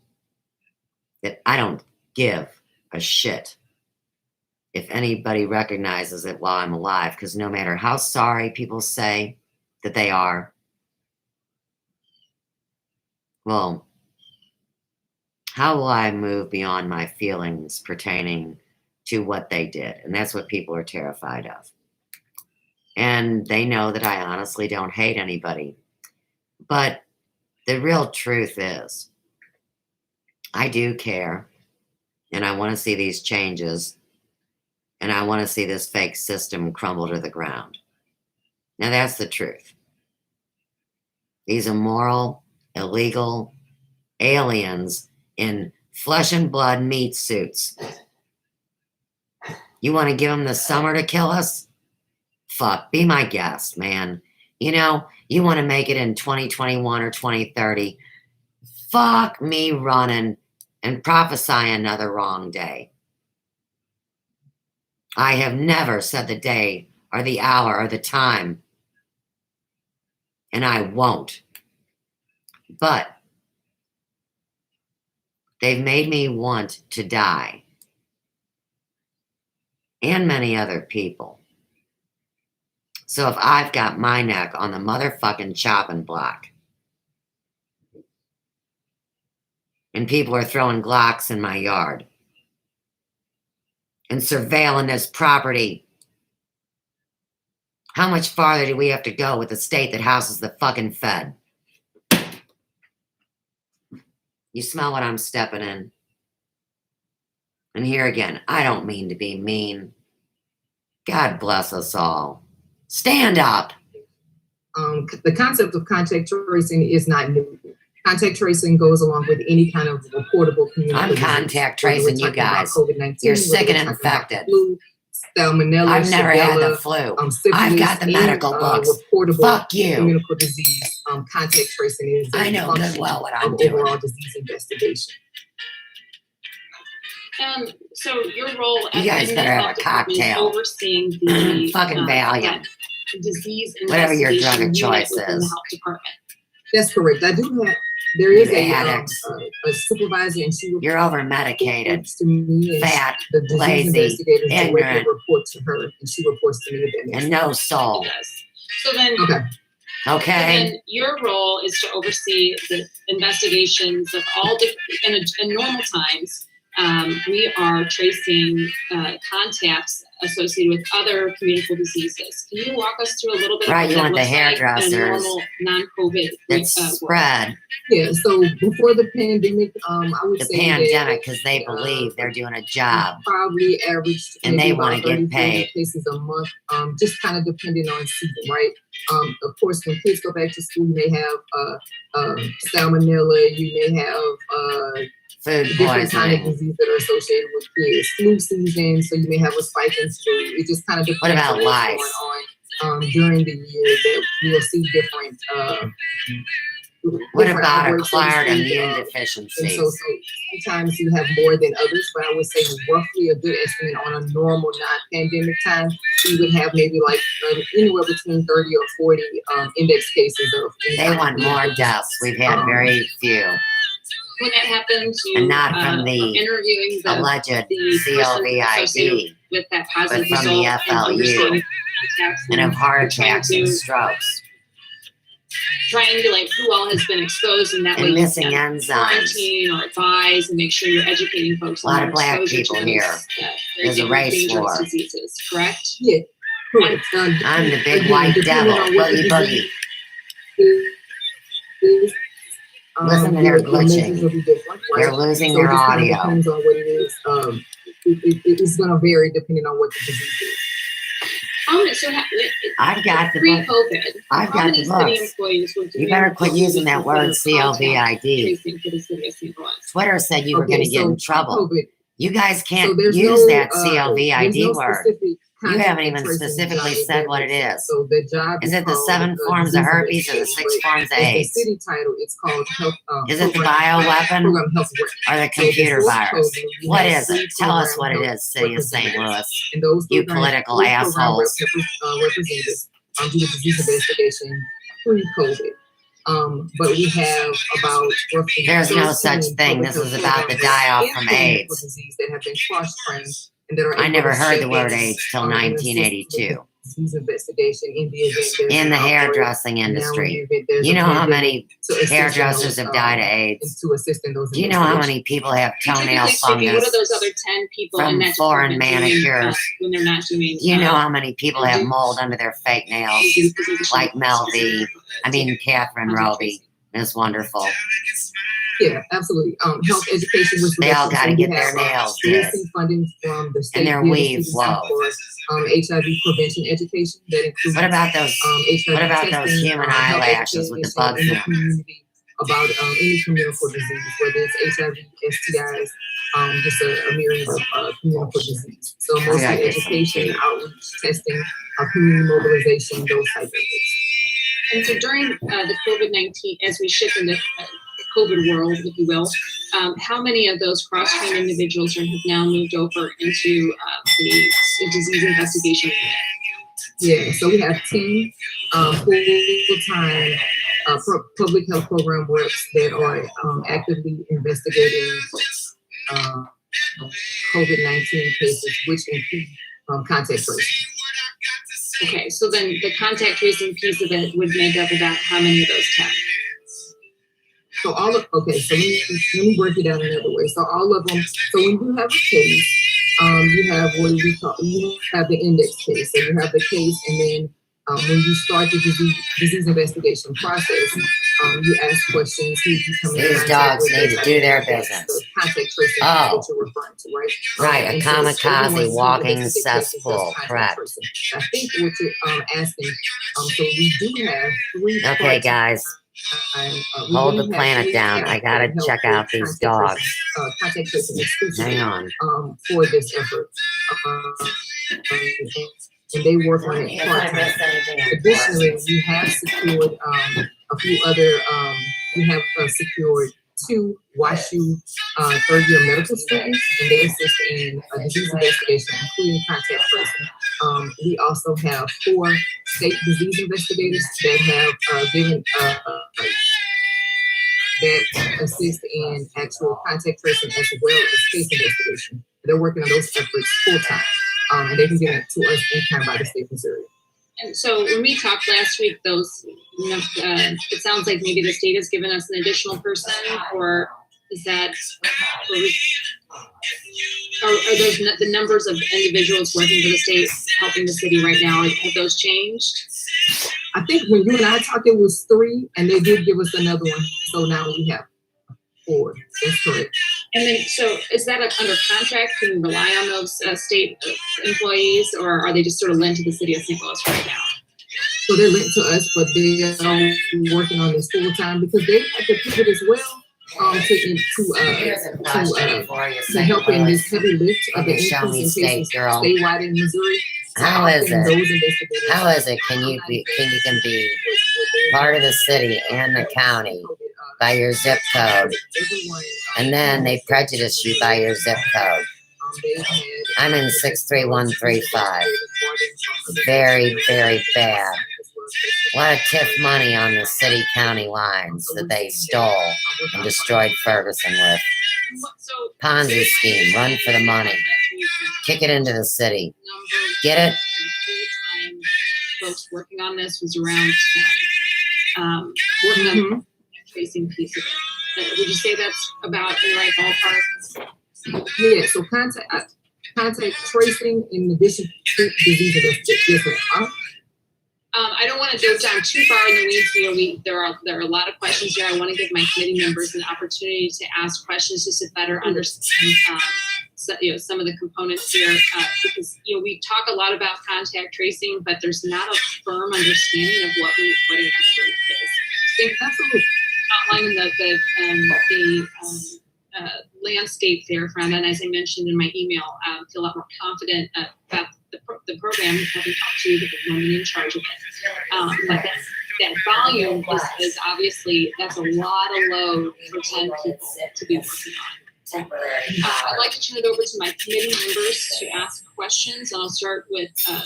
that I don't give a shit if anybody recognizes it while I'm alive, because no matter how sorry people say that they are, well, how will I move beyond my feelings pertaining to what they did? And that's what people are terrified of. And they know that I honestly don't hate anybody. But the real truth is, I do care, and I want to see these changes, and I want to see this fake system crumble to the ground. Now that's the truth. These immoral, illegal aliens in flesh and blood meat suits. You want to give them the summer to kill us? Fuck, be my guest, man. You know, you want to make it in 2021 or 2030. Fuck me running and prophesy another wrong day. I have never said the day or the hour or the time. And I won't. But they've made me want to die. And many other people. So if I've got my neck on the motherfucking chopping block, and people are throwing Glocks in my yard, and surveilling this property, how much farther do we have to go with the state that houses the fucking Fed? You smell what I'm stepping in? And here again, I don't mean to be mean. God bless us all. Stand up. The concept of contact tracing is not new. Contact tracing goes along with any kind of reportable community. I'm contact tracing you guys. You're sick and infected. Flu, salmonella, I've never had the Shigella, flu. syphilis, I've got the any, medical books. Reportable Fuck you. communicable disease. Contact tracing is a I know good function well what I'm of doing. overall disease investigation. So your role You as guys the better have a health department is cocktail. overseeing the Fucking Valium. disease Whatever your drug of investigation unit choice within the is. health department. That's correct. I do have. There is You a addicts. supervisor, and she You're over medicated, reports to me, and fat, the disease lazy, investigators directly ignorant, report to her, and she reports to me. That makes and no soul. Yes. So then, okay. so Okay? then your role is to oversee the investigations of all different, in normal times, we are tracing contacts associated with other communicable diseases. Can you walk us through a little bit Right, of you what want that the looks like in a hairdressers normal non-COVID that world? spread Yeah. So before the pandemic, I would the say pandemic because they believe they're doing a job. probably averaged And maybe they wanna about get 30, 40 paid. cases a month, just kind of depending on season, right? Of course, when kids go back to school, you may have salmonella, you may have Food different kind of poisoning. disease that are associated with kids. Flu season, so you may have a spike in flu. It just kind of depends What about on what's lice? going on during the year that we'll see different. What different about outbreaks, so to acquired speak, immune and so deficiencies? sometimes you have more than others, but I would say roughly a good estimate on a normal non-pandemic time, you would have maybe like anywhere between 30 or 40 index cases of. They want more deaths. We've had very few. When that happens, you And not from the are interviewing the Alleged person associated COVID, with that but positive from the result and FLU understanding contacts and of heart you're trying attacks and to strokes triangulate who all has been exposed, and that way and you missing can enzymes. quarantine or advise and make sure you're educating folks A lot on of their black exposure people to here. those, There's a very race dangerous war. diseases, correct? Yeah, correct. I'm the big Again, white depending devil. on what Boogie the boogie. disease is, Listen to their your measures glitching. will be different, right? They're losing So their it just kinda audio. depends on what it is. It's going to vary depending on what the disease is. I've got the book. Pre-COVID, I've how got many the city books. employees were doing You better quit using that word contact CLVID. tracing for the city of St. Louis? Twitter said you were Okay, going to get in so trouble. COVID. You guys can't there's use no, that there's CLVID no word. specific You contact haven't even tracing specifically job said that what it makes sense. is. So the job Is it the called, 7 forms of disease herpes or the 6 investigation, forms of but it's AIDS? the city title. It's called health. Is it the program bioweapon health or the So computer before virus? COVID, we What had is it? 3 Tell us program what it health is, City of St. representatives. Louis. And those You program- political those program assholes. representatives do the disease investigation pre-COVID. But we have about roughly There's no 13 such thing. public This health is about the programs die-off in from communicable AIDS. disease that have been cross-trained and that are I able never to heard the step word in, AIDS till and assist with 1982 disease investigation in the event there's in an the outbreak, hairdressing and now in the industry. event there's You a know how pandemic, many to assist in hairdressers those, have died of and AIDS? to assist in those Do you know how investigations. many people have toenail Typically speaking, what are fungus? those other 10 people from in that foreign department doing, manicures? when they're not doing? Do you know how many people have mold under their fake nails? Like Mel V. Catherine Roby is wonderful. Yeah, absolutely. Health education was They all got to get their nails did. funding from the state And their via the weave CDC flow. for HIV prevention education that includes What about those? HIV What about testing, those human health eyelashes with the education bugs in in the them? community about any communicable disease, whether it's HIV, STIs, just a myriad of communicable disease. So mostly I got some education, too. outreach, testing, community mobilization, those type of things. And so during the COVID-19, as we shift into COVID world, if you will, how many of those cross-trained individuals have now moved over into the disease investigation unit? Yeah, so we have 10 full-time public health program reps that are actively investigating COVID-19 cases, which include contact tracing. Okay, so then the contact tracing piece of it would make up about how many of those 10? So so let me break it down another way. So all of them, so when you have a case, you have what we call, you have the index case. So you have the case, and then when you start the disease investigation process, you ask questions, who you come in These contact dogs with, need to do their that's business. the contact tracing Oh. that you're referring to, right? Right, a And so kamikaze everyone's walking investigative cases, that's cesspool, contact correct. tracing. I think what you're asking, so we do have 3 Okay, parts. guys, We hold do the have planet 3 down. I gotta health check out these contact dogs. tracing, contact tracing exclusively, Hang on. for this effort. And they work on it If I part-time. miss anything important. Additionally, we have secured a few other, we have secured 2 WashU third-year medical students, and they assist in disease investigation, including contact tracing. We also have 4 state disease investigators that have given that assist in actual contact tracing as well as case investigation. They're working on those efforts full-time, and they can get it to us in time by the state of Missouri. And so when we talked last week, it sounds like maybe the state has given us an additional person, or is that, are those the numbers of individuals working for the state helping the city right now, have those changed? I think when you and I talked, it was 3, and they did give us another one. So now we have 4. That's correct. And then, so is that under contract? Can we rely on those state employees, or are they just sort of lent to the city of St. Louis right now? So they're linked to us, but they're working on this full time because they have to pivot as well. Here's a question for you, To St. help in Louis. this heavy lift of the Show me increase in state, cases girl. statewide in Missouri. So How is often it? those investigators- How is it? Can you be part of the city and the county by your zip code, and then they prejudice you by your zip code? I'm in 63135. Very, very bad. A lot of TIF money on the city-county lines that they stole and destroyed Ferguson with. Ponzi scheme, run for the money. Kick it into the city. Get it? Full-time folks working on this was around 10. Working on the tracing piece of it. Would you say that's about in the right ballpark? Yeah, so contact tracing in addition to disease investigation. I don't want to go down too far in the weeds. There are a lot of questions here. I want to give my committee members an opportunity to ask questions just to better understand some of the components here, because we talk a lot about contact tracing, but there's not a firm understanding of what it actually is. So absolutely outlining the landscape there, friend, and as I mentioned in my email, feel a lot more confident about the program, having talked to the woman in charge of it. But that volume is obviously, that's a lot of load for 10 people to be working on. I'd like to turn it over to my committee members to ask questions. I'll start with I'll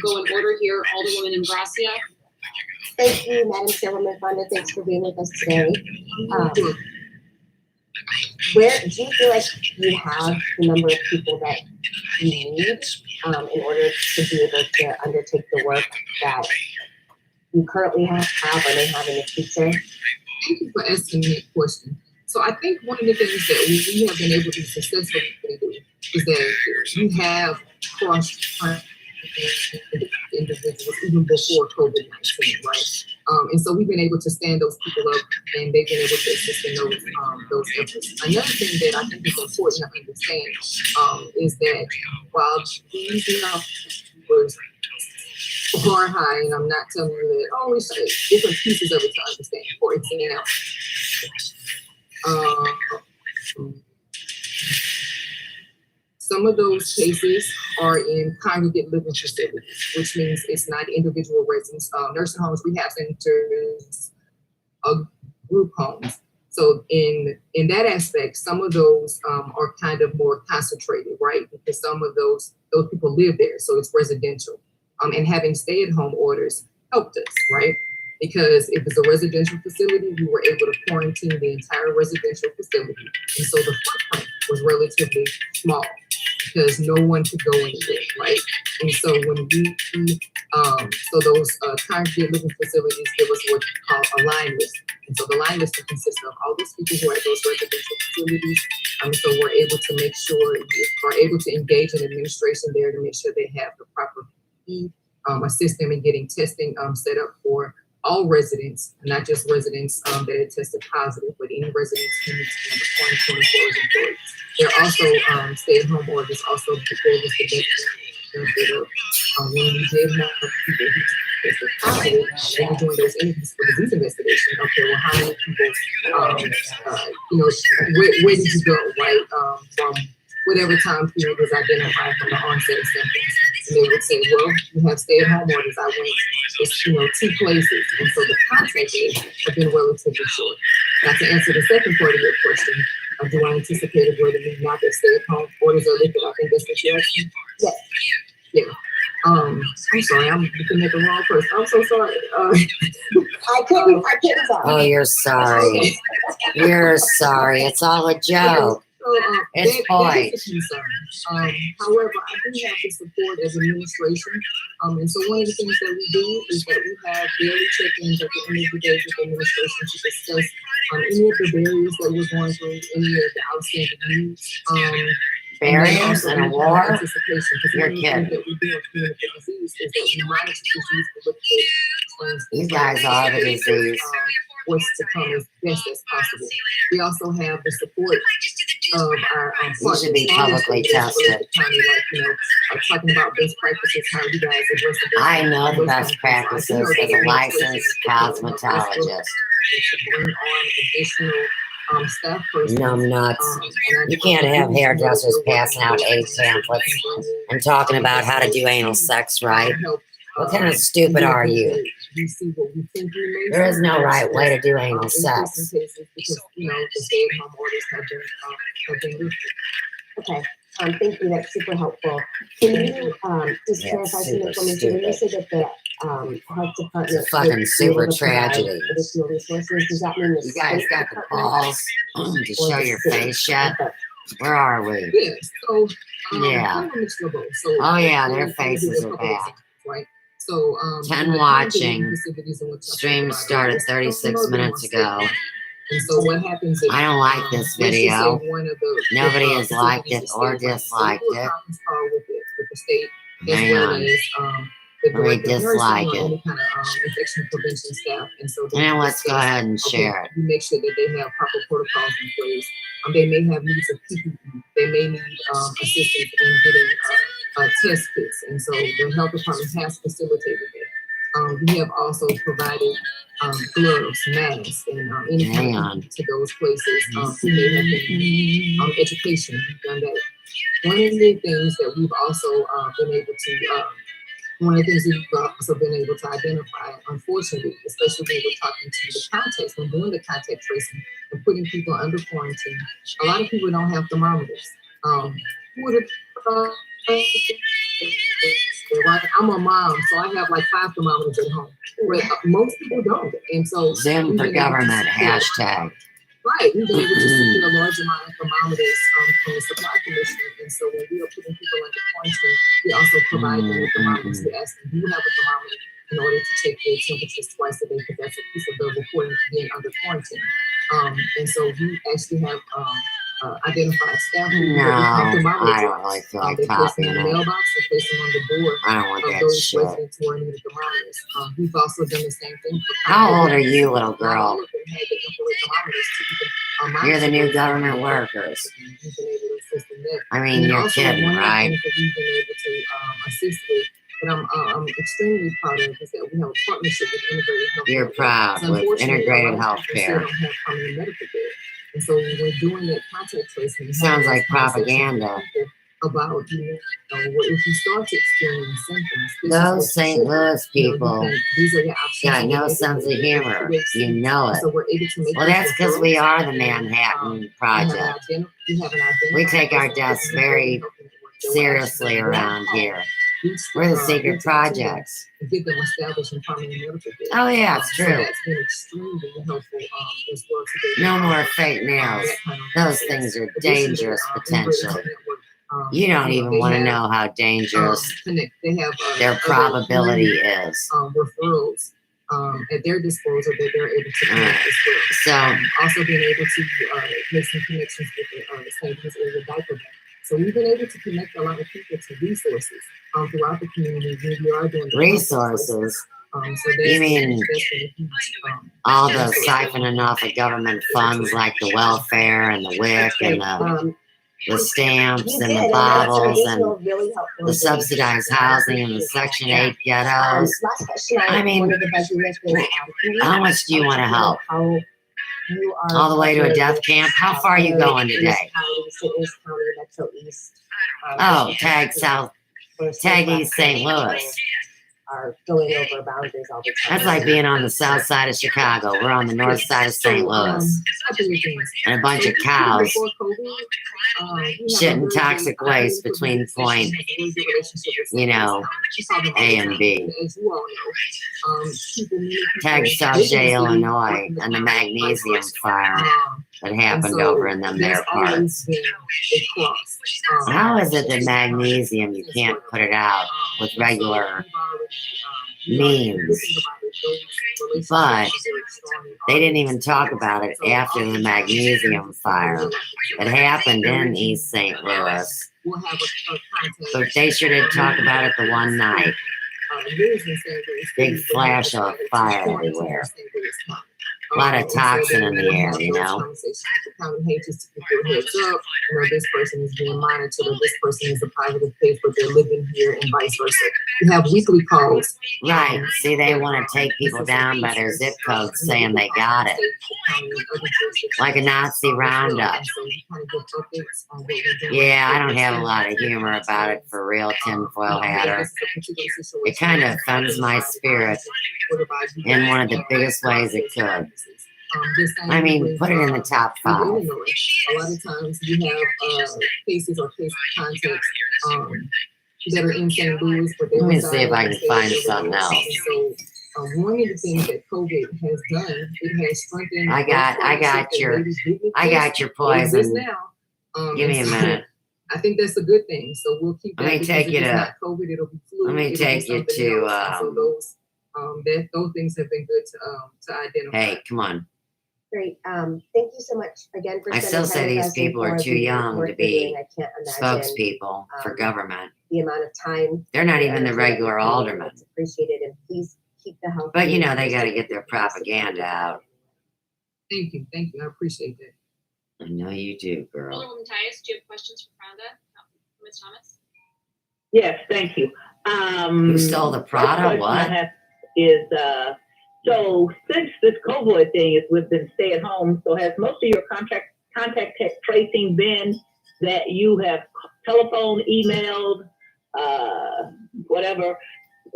go in order here. Alderwoman Ingracia. Thank you, Madam Chairwoman Fonda. Thanks for being with us today. Where do you feel like you have the number of people that you need in order to be able to undertake the work that you currently have or may have in the future? Thank you for asking that question. So I think one of the things that we have been able to successfully do is that you have cross individuals even before COVID-19, right? And so we've been able to stand those people up, and they've been able to assist in those efforts. Another thing that I think is important to understand is that while these numbers are high, and I'm not telling you that, oh, it's different pieces of it to understand. For example, some of those cases are in congregate living facilities, which means it's not individual residents, nursing homes, rehab centers, group homes. So in that aspect, some of those are kind of more concentrated, right? Because some of those people live there, so it's residential. And having stay-at-home orders helped us, right? Because if it's a residential facility, we were able to quarantine the entire residential facility. And so the footprint was relatively small because no one could go anywhere, right? And so when we, so those congregate living facilities give us what we call a line list. And so the line list consists of all those people who are at those residential facilities. So we're able to make sure we are able to engage in administration there to make sure they have the proper PPE, assist them in getting testing set up for all residents, not just residents that had tested positive, but any residents who need to be under 24 hours employees. There are also stay-at-home orders also before this debate. When we did have people who tested positive, they were doing those interviews for disease investigation. Okay, well, how many people, where did you go, right? From whatever time period was identified from the onset of symptoms. And they would say, well, you have stay-at-home orders. I went just, 2 places. And so the contact rates have been relatively short. Now, to answer the second part of your question, do I anticipate a greater need now that stay-at-home orders are lifted? I think that's what you're asking. Yes. Yeah. I'm sorry, I'm looking at the wrong person. I'm so sorry. I couldn't. Oh, you're sorry. You're sorry. It's all a joke. It's boys. However, I do have the support of administration. And so one of the things that we do is that we have daily check-ins at the end of the day with administration to discuss any of the barriers that we're going through, any of the outstanding needs. Barriers and a war? You're kidding. That we do in communicable disease is that we monitor disease to look for trends. You guys are the disease. What's to come as best as possible. We also have the support of our You should be publicly tested. Talking about best practices, how you guys address the I know the best practices as a licensed cosmetologist. Bring on additional staff persons. Numb nuts. You can't have hairdressers passing out aid pamphlets and talking about how to do anal sex right. What kind of stupid are you? There is no right way to do anal sex. Okay. Thank you. That's super helpful. Can you just Yeah, clarify something for me? So when you said that the health department It's a fucking super tragedy. additional resources, does that mean the You guys state got the department balls to or show the your city? face yet? Okay. Where are we? Yeah. So Yeah. kind of a mix of both. So Oh yeah, their we faces do a are couple of bad. things, right? So 10 watching. Stream started 36 minutes ago. And so what happens is I don't like this let's just say video. one of the Nobody has liked it facilities or is state-run. disliked So we do a it. conference call with the state as Hang well on. as the Let me director of dislike nursing or it. any kind of infection prevention staff. And so they Now let's go discuss, ahead and okay, share it. we make sure that they have proper protocols in place. They may have needs of PPE. They may need assistance in getting test kits. And so the health department has facilitated that. We have also provided gloves, masks, and any Hang kind on. of to those places who may have been education. We've done that. One of the things that we've also been able to one of the things we've also been able to identify, unfortunately, especially when we're talking to the contacts, when doing the contact tracing and putting people under quarantine, a lot of people don't have thermometers. Who would have thought? Right? I'm a mom, so I have like 5 thermometers at home. Where most people don't, and so Zoom for government hashtag. Right, we've been able to secure a large amount of thermometers from the supply commission, and so when we are putting people under quarantine, we also provide them with thermometers. We ask them, do you have a thermometer in order to check their temperatures twice a day, because that's a piece of the reporting being under quarantine. And so we actually have identified staff. No, I don't really feel like they place them copying in the it. mailbox, they place them on the door I don't want of that those shit. residents who are in need of thermometers. We've also done the same thing for How old are you, little Not all girl? of them had the infrared thermometers to even You're the monitor new those government thermometers. workers. We've been able to assist in that. I mean, And you're also, kidding, one of the right? things that we've been able to assist with that I'm extremely proud of is that we have a partnership with Integrated Health. You're Network. proud So with unfortunately, integrated a lot of people still healthcare. don't have primary medical care. And so when we're doing that contact tracing, and Sounds having like those conversations with propaganda. people about, what if you start to experience symptoms, this is what Those you St. should do. Louis people These are your options. got and no you're able sense to of humor. evaluate You symptoms. know And it. so we're able to make Well, these that's because we referrals, are the and, Manhattan we have an Project. identified We take our person deaths within the very health network that will seriously actually around call here. each, We're the each secret of the team projects. and get them established in primary medical care. Oh, yeah, it's So true. that's been extremely helpful as well to be No able to more offer, fake nails. that kind of Those resource. things are Additionally, dangerous Integrated Health potentially. Network, You don't even they want to have, know how dangerous connect. They have their other probability community, is. referrals at their disposal that they're able to connect as well. So, Also being able to make some connections with the St. Louis area diaper bank. So we've been able to connect a lot of people to resources throughout the community. We are doing resources. So You mean that's been a huge, all the resource. siphoning off of government funds like the welfare and the WIC and the stamps and the bottles and really the subsidized housing and the Section 8 ghettos. Last question I mean, wanted to buzz you with was, how much do you want to help? How you are All the way to a death with, camp? How far are you going today? municipalities, St. Louis County, Metro East. Oh, tag South, where tag some East St. Louis. are going over boundaries all the time. That's like being on the south side of Chicago. We're on the north side of St. Louis. And a bunch of cows shitting toxic waste between point, A and B. Tag Sauget, Illinois, and the magnesium fire that happened over in them there parts. How is it that magnesium, you can't put it out with regular means? But they didn't even talk about it after the magnesium fire that happened in East St. Louis. But they sure did talk about it the one night. Big flash of fire everywhere. A lot of toxin in the air, you know? This person is being monitored, or this person is a positive case, but they're living here, and vice versa. We have weekly calls. Right. See, they want to take people down by their zip codes saying they got it. Like a Nazi roundup. Yeah, I don't have a lot of humor about it, for real, tinfoil hatter. It kind of offends my spirit in one of the biggest ways it could. I mean, put it in the top 5. A lot of times we have cases or case contacts that are in St. Louis, but let me see if I can find something else. So one of the things that COVID has done, it has strengthened. I got your poison. Give me a minute. I think that's a good thing. So we'll keep that. Let me take you to COVID, it'll be flu. Let me take you to so those things have been good to identify. Hey, come on. Great. Thank you so much again for I still say these people are too young to be spokespeople for government. The amount of time. They're not even the regular aldermen. It's appreciated, and please keep the health. But you know, they got to get their propaganda out. Thank you. I appreciate that. I know you do, girl. Alderwoman Tyus, do you have questions for Prada? Ms. Thomas? Yes, thank you. Who stole the Prada? What? So since this COVID thing is, we've been stay at home, so has most of your contact tracing been that you have telephone, emailed, whatever?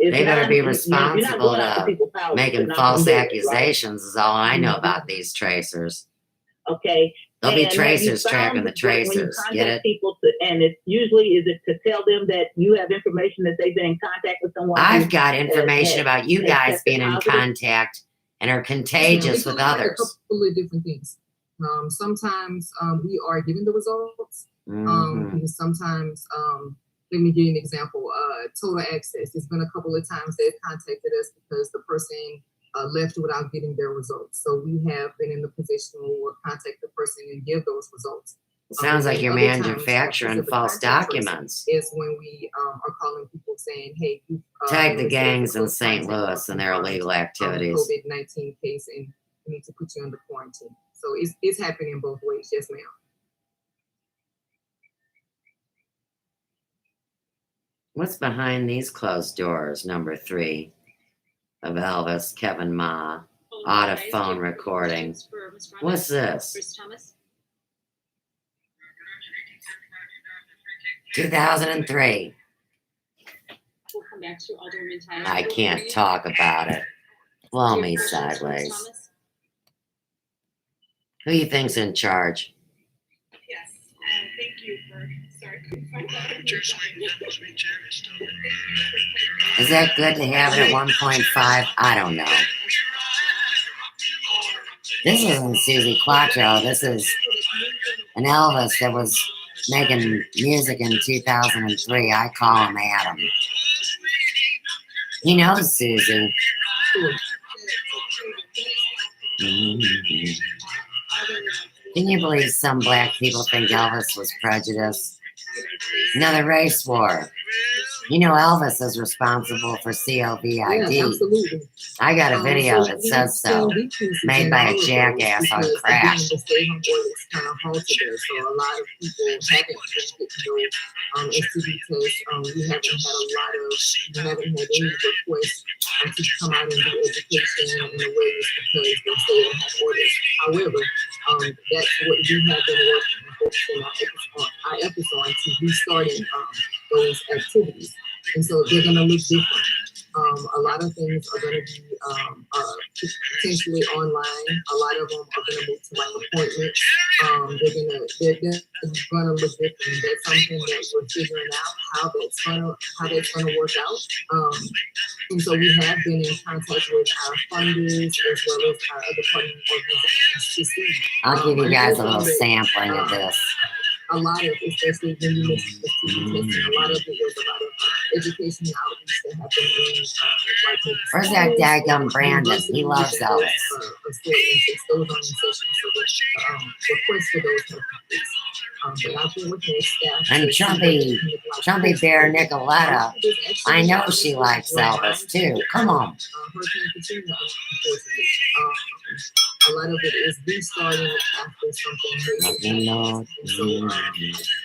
They better be responsible to making false accusations is all I know about these tracers. Okay. There'll be tracers trapping the tracers. Get it? People and it's usually, is it to tell them that you have information that they've been in contact with someone? I've got information about you guys being in contact and are contagious with others. A couple of different things. Sometimes we are given the results. Because sometimes, let me give you an example. Total Access. It's been a couple of times they've contacted us because the person left without getting their results. So we have been in the position where we'll contact the person and give those results. Sounds like you're Other times, manufacturing specific false contact tracing documents. is when we are calling people saying, hey, you Tag the listed as a gangs in close St. contact Louis and their confirmed, illegal activities. COVID-19 case, and we need to put you under quarantine. So it's happening both ways. Yes, ma'am. What's behind these closed doors? Number 3 of Elvis, Kevin Ma, out of phone recording. What's this? Chris Thomas. 2003. We'll come back to Alderman Tyler. I can't talk about it. Blow me sideways. Thomas. Who you think's in charge? Yes. Thank you for. Sorry, couldn't find that. Is that good to have it at 1.5? I don't know. This isn't Susie Quattro. This is an Elvis that was making music in 2003. I call him Adam. He knows Susie. Mhm. Can you believe some black people think Elvis was prejudiced? Another race war. You know Elvis is responsible for COVID. Yeah, absolutely. I got a video So that we've says so. seen decreases Made in by a all of those jackass on because, crack. again, the stay-home orders kind of halted us. So a lot of people haven't been getting those STD tests. We haven't had any requests to come out and do education in the ways because they stay-at-home orders. However, that's what we have been working and focusing our efforts on to restarting those activities. And so they're going to look different. A lot of things are going to be potentially online. A lot of them are going to move to like appointments. They're going to look different. That's something that we're figuring out how that's going to work out. And so we have been in contact with our funders as well as our other partner organizations to see. I'll give you guys a little sampling of this. A lot of, especially when you mentioned the STD testing, a lot of it was a lot of education and outreach that happened in Where's that daggum Brandon? He loves Elvis. Requests for those have increased. But I've been working with staff. And Trumpy Bear Nicoletta, I know she likes Elvis too. Come on. Hurricane Katrina, unfortunately. A lot of it is restarting after something major. And so,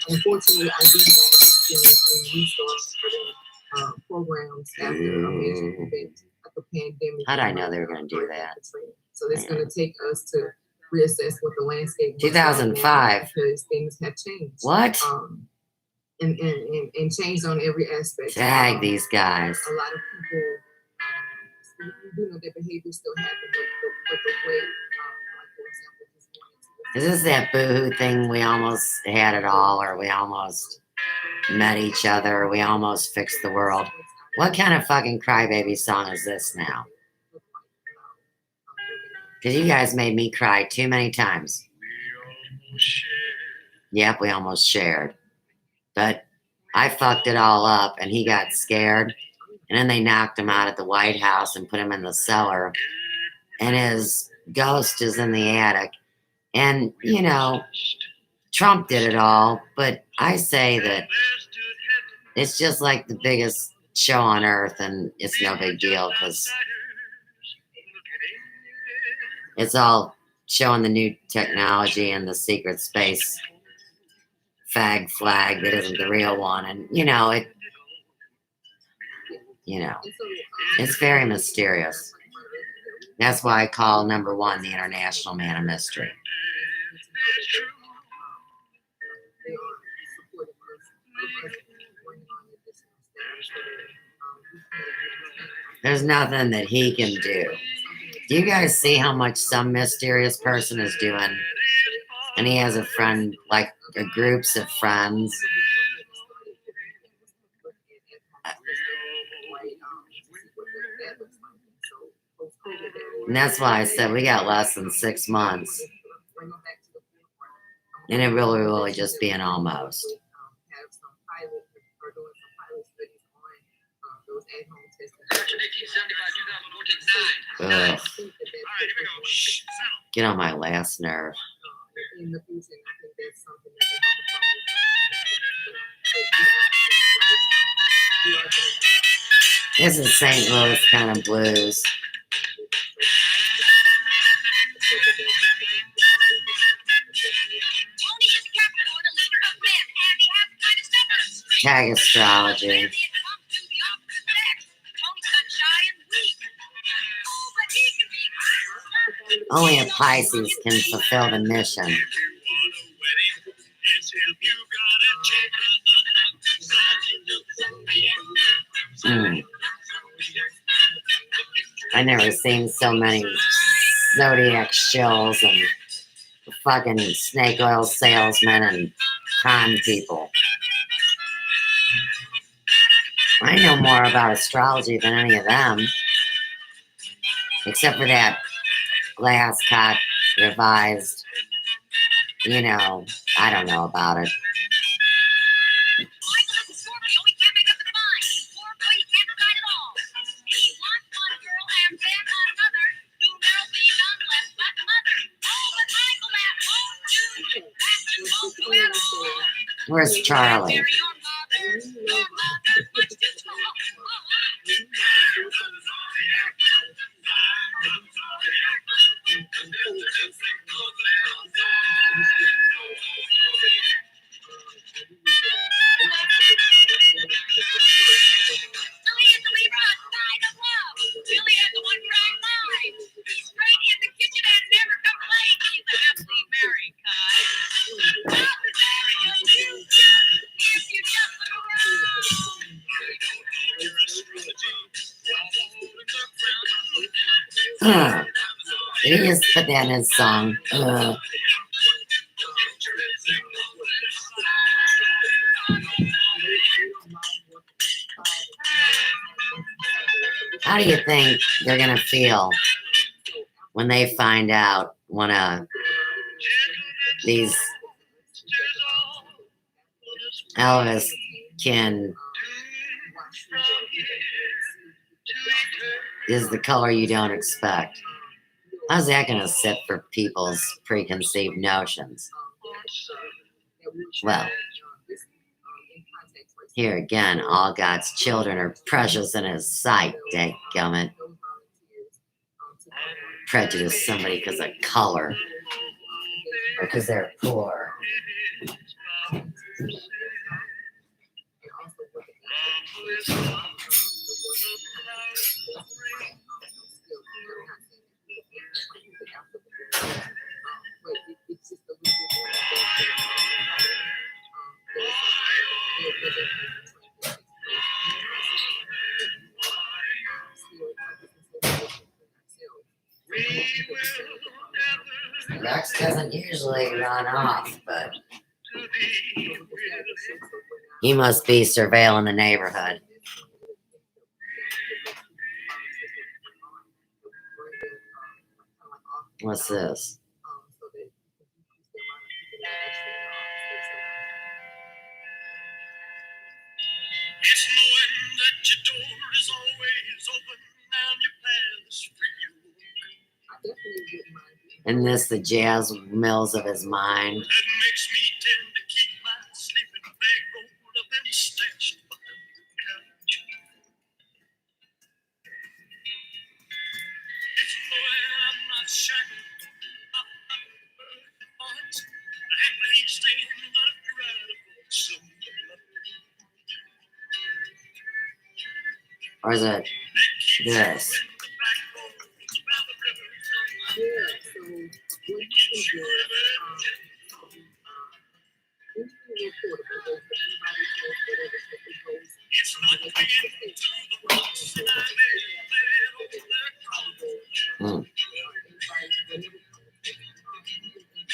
unfortunately, I do have experience in restarting programs after a major event, like a pandemic. How'd I know they were going to do that? So it's going to take us to reassess what the landscape looks like 2005. because things have changed. What? And changed on every aspect. Tag these guys. A lot of people, their behavior still happen, but the way, like for example, just wanting to. Is this that boohoo thing? We almost had it all, or we almost met each other, or we almost fixed the world. What kind of fucking crybaby song is this now? Because you guys made me cry too many times. Yep, we almost shared. But I fucked it all up, and he got scared. And then they knocked him out at the White House and put him in the cellar. And his ghost is in the attic. And, you know, Trump did it all. But I say that it's just like the biggest show on earth. And it's no big deal because it's all showing the new technology and the secret space fag flag that isn't the real one. And, it's very mysterious. That's why I call number 1 the International Man of Mystery. There's nothing that he can do. Do you guys see how much some mysterious person is doing? And he has a friend, like groups of friends. And that's why I said we got less than 6 months. And it really just being almost. Ugh. Get on my last nerve. In the future, I think that's something that This is St. Louis kind of blues. Tag astrology. Only a Pisces can fulfill the mission. I never seen so many zodiac shills and fucking snake oil salesmen and con people. I know more about astrology than any of them, except for that Glasscock revised. You know, I don't know about it. Where's Charlie? Did he just put that in his song? How do you think they're gonna feel when they find out one of these Elvis kin is the color you don't expect? How's that gonna sit for people's preconceived notions? Well, here again, all God's children are precious in his sight, dadgummit. Prejudice somebody because of color or because they're poor. Rex doesn't usually run off, but he must be surveilling the neighborhood. What's this? It's knowing that your door is always open and your path is free. And this, the jazz mills of his mind. That makes me tend to keep my sleeping bag rolled up and stashed behind the couch. It's knowing I'm not shackled up under the bonds. I ain't staying left right for some. Or is it this?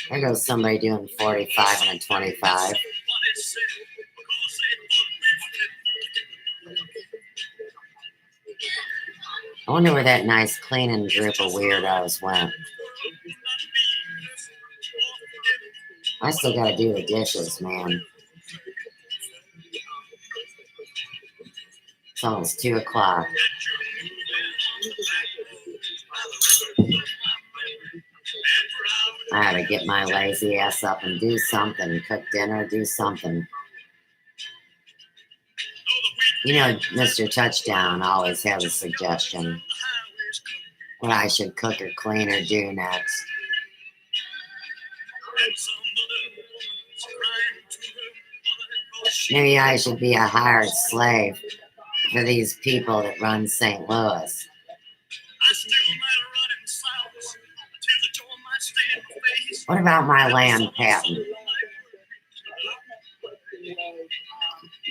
There goes somebody doing 45 and a 25. I wonder where that nice cleaning group of weirdos went. I still gotta do the dishes, man. It's almost 2 o'clock. I gotta get my lazy ass up and do something. Cook dinner, do something. You know, Mr. Touchdown always has a suggestion what I should cook or clean or do next. Maybe I should be a hired slave for these people that run St. Louis. What about my land patent?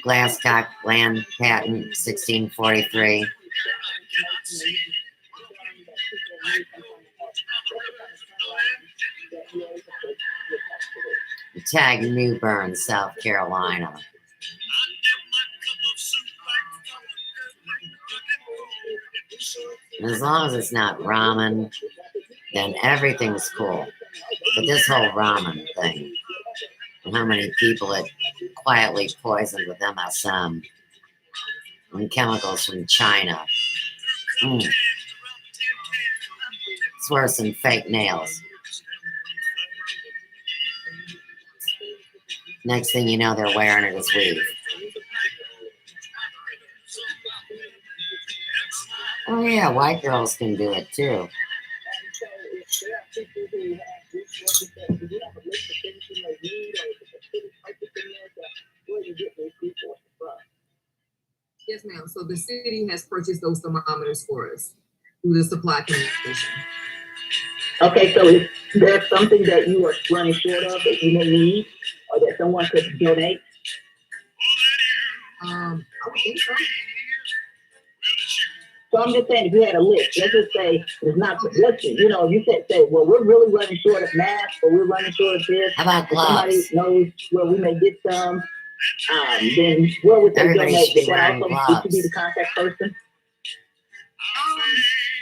Glasscock land patent 1643. Tag New Bern, South Carolina. As long as it's not ramen, then everything's cool. But this whole ramen thing, and how many people it quietly poisoned with MSM and chemicals from China. It's worse than fake nails. Next thing you know, they're wearing it as weave. Oh yeah, white girls can do it too. Yes, ma'am. So the city has purchased those thermometers for us through the supply commission. Okay, so is there something that you are running short of that you may need or that someone could donate? I would think so. So I'm just saying, if you had a list, let's just say it's not, let's, you know, you said, say, well, we're really running short of masks, or we're running short of this. How about If somebody gloves? knows where we may get some, then where would they Everybody donate? should be Is that wearing also, gloves. should be the contact person?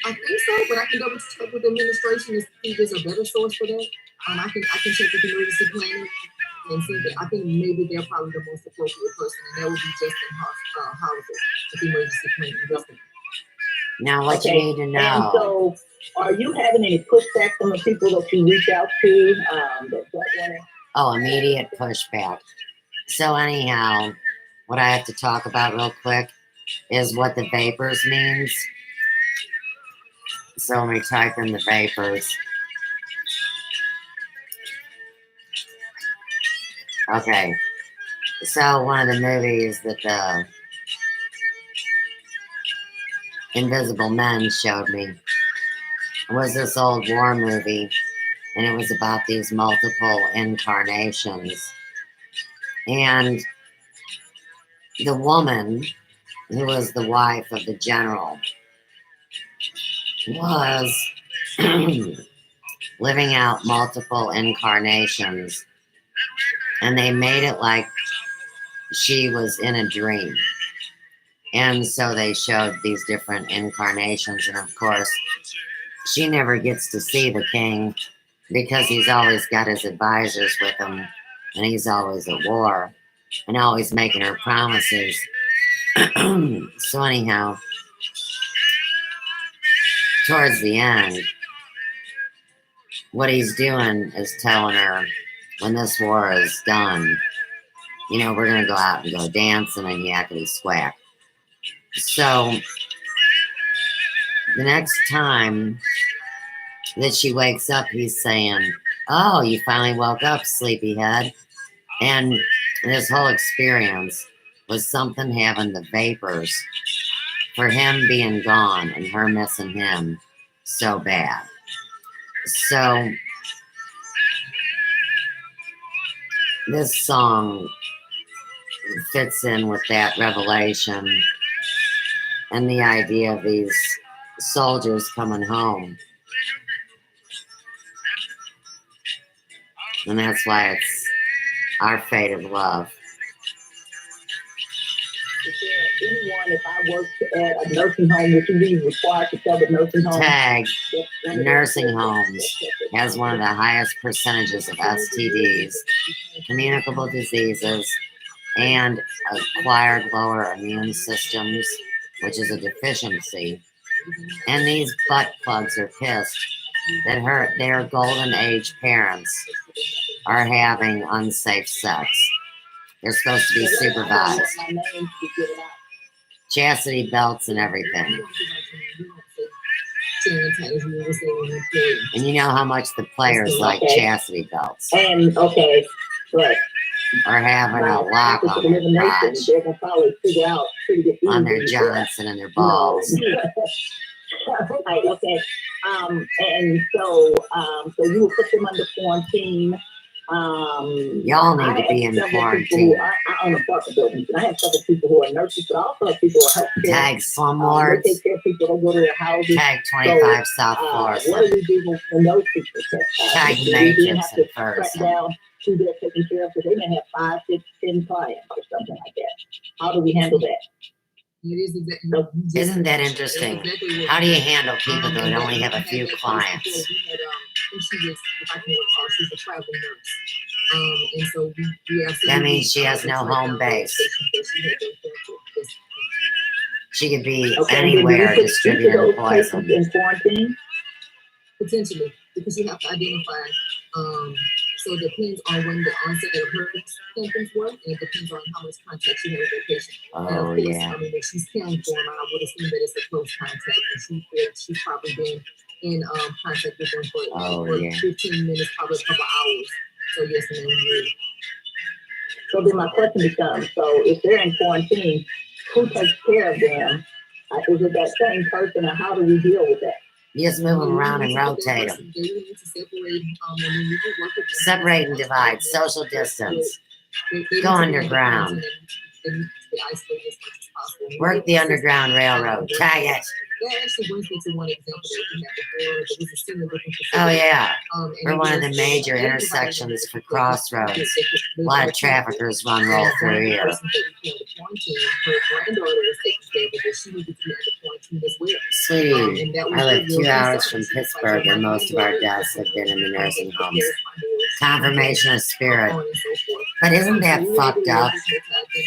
I think so, but I can double check with the administration to see if there's a better source for that. I can check with emergency planning and see that I think maybe they're probably the most appropriate person, and that would be Justin Hauser with emergency planning. Justin. Now, what you need to And know. so, are you having any pushback from the people that you reach out to? That don't wanna... Oh, immediate pushback. So anyhow, what I have to talk about real quick is what the vapors means. So let me type in the vapors. Okay. So one of the movies that the Invisible Men showed me was this old war movie, and it was about these multiple incarnations. And the woman who was the wife of the general was living out multiple incarnations, and they made it like she was in a dream. And so they showed these different incarnations, and of course she never gets to see the king because he's always got his advisors with him, and he's always at war and always making her promises. So anyhow, towards the end, what he's doing is telling her, when this war is done, you know, we're going to go out and go dancing and yakety squack. So the next time that she wakes up, he's saying, oh, you finally woke up, sleepyhead. And this whole experience was something having the vapors for him being gone and her missing him so bad. So this song fits in with that revelation and the idea of these soldiers coming home. And that's why it's our fate of love. Is there anyone, if I worked at a nursing home, would you be required to tell the nursing home? Tag nursing homes has one of the highest percentages of STDs, communicable diseases, and acquired lower immune systems, which is a deficiency. And these butt plugs are pissed that their golden age parents are having unsafe sex. They're supposed to be supervised. chastity belts and everything. And you know how much the players like chastity belts. And okay, but or having a lock on their crotch, they're gonna probably figure out on their Johnson and their balls. Right, okay. And so you will put them under quarantine. Y'all need to be in quarantine. I own apartment buildings, and I have several people who are nurses, but also have people who are healthcare. Tag slumlords. They take care of people that go to their houses. Tag 25 South Florida. What do we do when those people tag Matrix and Ferguson. Down who they're taking care of, because they may have 5, 6, 10 clients or something like that. How do we handle that? Isn't that interesting? How do you handle people that only have a few clients? That means she has no home base. She could be anywhere distributing poison. In quarantine? Potentially, because you have to identify. So it depends on when the onset of her symptoms were, and it depends on how much contact she had with the patient. Oh, and of course, yeah. I mean, if she's caring for him, I would assume that it's a close contact, and she's probably been in contact with them for 15 minutes, probably a couple hours. So yes, and then so then my question becomes: so if they're in quarantine, who takes care of them? Is it that same person, or how do we deal with that? You just move them around and rotate them. Separate and divide. Social distance. Go underground. Work the Underground Railroad. Tag it. That actually brings me to one example that we had before. There was a senior living facility. Oh, yeah. We're one of the major intersections for crossroads. A lot of traffickers roll through here. Her granddaughter was taken care of, but she needed to be under quarantine as well. Sweetie, I live 2 hours from Pittsburgh, and most of our deaths have been in the nursing homes. Confirmation of spirit. But isn't that fucked up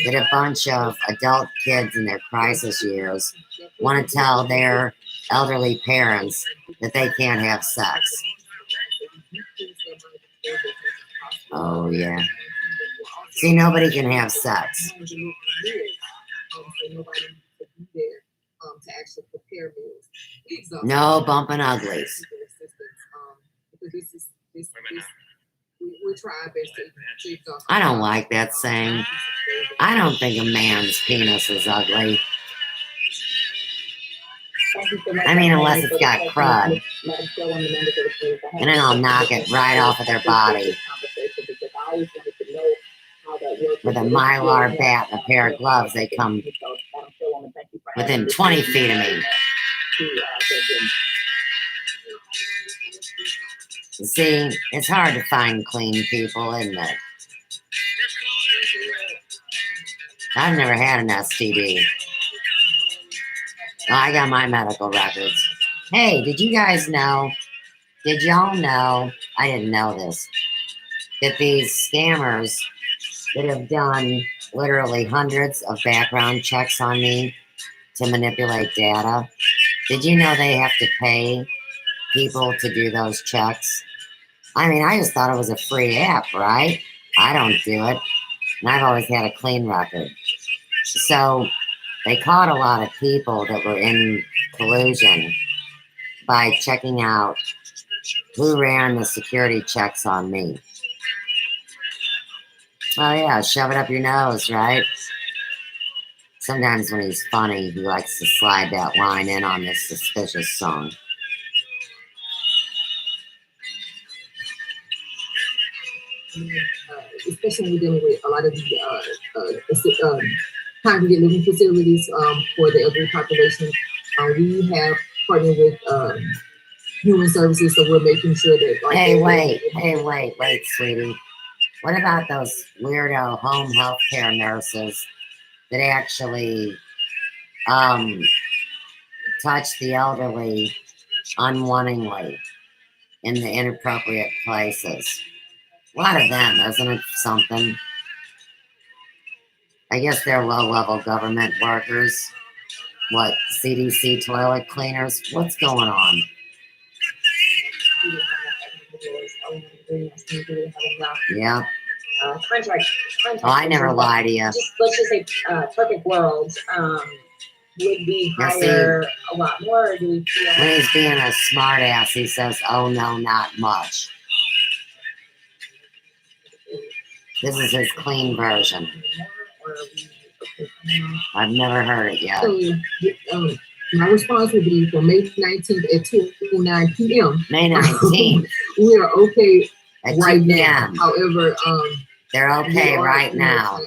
that a bunch of adult kids in their crisis years want to tell their elderly parents that they can't have sex? Oh, yeah. See, nobody can have sex. No bumping uglies. I don't like that saying. I don't think a man's penis is ugly. I mean, unless it's got crud. And then I'll knock it right off of their body. With a Mylar bat and a pair of gloves, they come within 20 feet of me. See, it's hard to find clean people, isn't it? I've never had an STD. Oh, I got my medical records. Hey, did you guys know? Did y'all know? I didn't know this. That these scammers that have done literally hundreds of background checks on me to manipulate data. Did you know they have to pay people to do those checks? I mean, I just thought it was a free app, right? I don't do it. And I've always had a clean record. So they caught a lot of people that were in collusion by checking out who ran the security checks on me. Oh yeah, shove it up your nose, right? Sometimes when he's funny, he likes to slide that line in on this suspicious song. Especially when we're dealing with a lot of the congregate living facilities for the elderly population. We have partnered with human services, so we're making sure that. Hey, wait, sweetie. What about those weirdo home health care nurses that actually touch the elderly unwantingly in the inappropriate places? A lot of them, isn't it something? I guess they're low-level government workers. What, CDC toilet cleaners? What's going on? Yeah. Contract. Oh, I never lie to you. Let's just say perfect world. would we Yes, hire a lot more, or do we feel? When he's being a smart ass, he says, "Oh no, not much." This is his clean version. I've never heard it yet. So, my response would be for May 19th at 2:09 p.m. May 19th We are okay at 2 right now. p.m. However, They're okay right you know, now.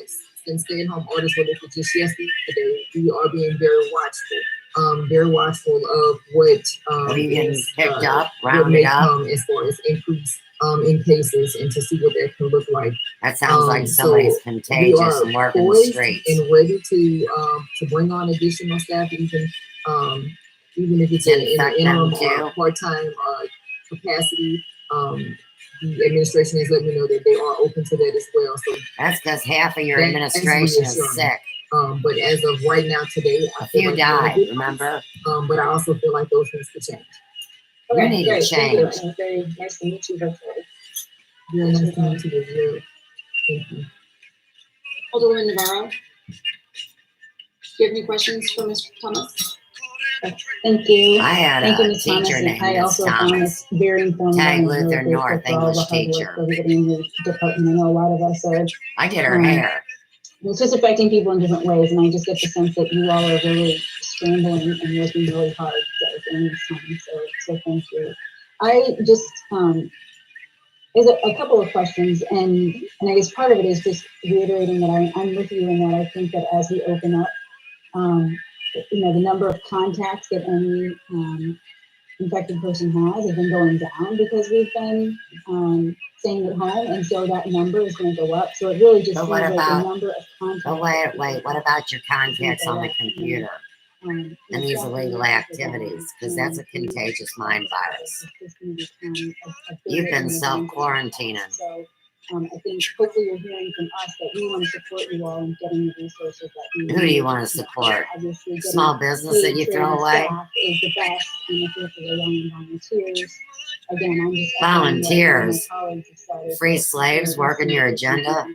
Since stay-at-home orders were lifted just yesterday, we are being very watchful of what Are you getting picked up, what rounded may up? come as far as increase in cases, and to see what that can look like. That sounds like So somebody's we contagious are and working the poised streets. and ready to bring on additional staff, even if it's in an interim or part-time capacity. The administration has let me know that they are open to that as well. So that's because half of your administration is sick. But as of right now, today, a few died, remember? But I also feel like those things could change. You need to change. Very nice to meet you virtually. Very nice to meet you as well. Thank you. Alderwoman Navarro, do you have any questions for Mr. Thomas? Thank you. I had Thank you, a Ms. teacher Thomas. named I Miss also found Thomas. this very informative. Tag and Luther really North grateful for all English the hard work teacher. for everybody in your department. I know a lot of us are. I did her hair. It's just affecting people in different ways, and I just get the sense that you all are really scrambling and working really hard in this time. So thank you. I just there's a couple of questions, and I guess part of it is just reiterating that I'm with you in that I think that as we open up, you know, the number of contacts that any infected person has been going down because we've been staying at home, and so that number is going to go up. So it really just But seems what like about- the number of contacts. But wait, what about your contacts on the computer and these illegal activities? Because that's a contagious mind virus. You've been self-quarantining. So I think hopefully you're hearing from us that we want to support you all in getting the resources that we need. Who do you want to support? Obviously, getting Small business that you paid throw trained away? staff is the best, and if we have to rely on volunteers, again, I'm just Volunteers? my colleagues have said, Free slaves working your agenda?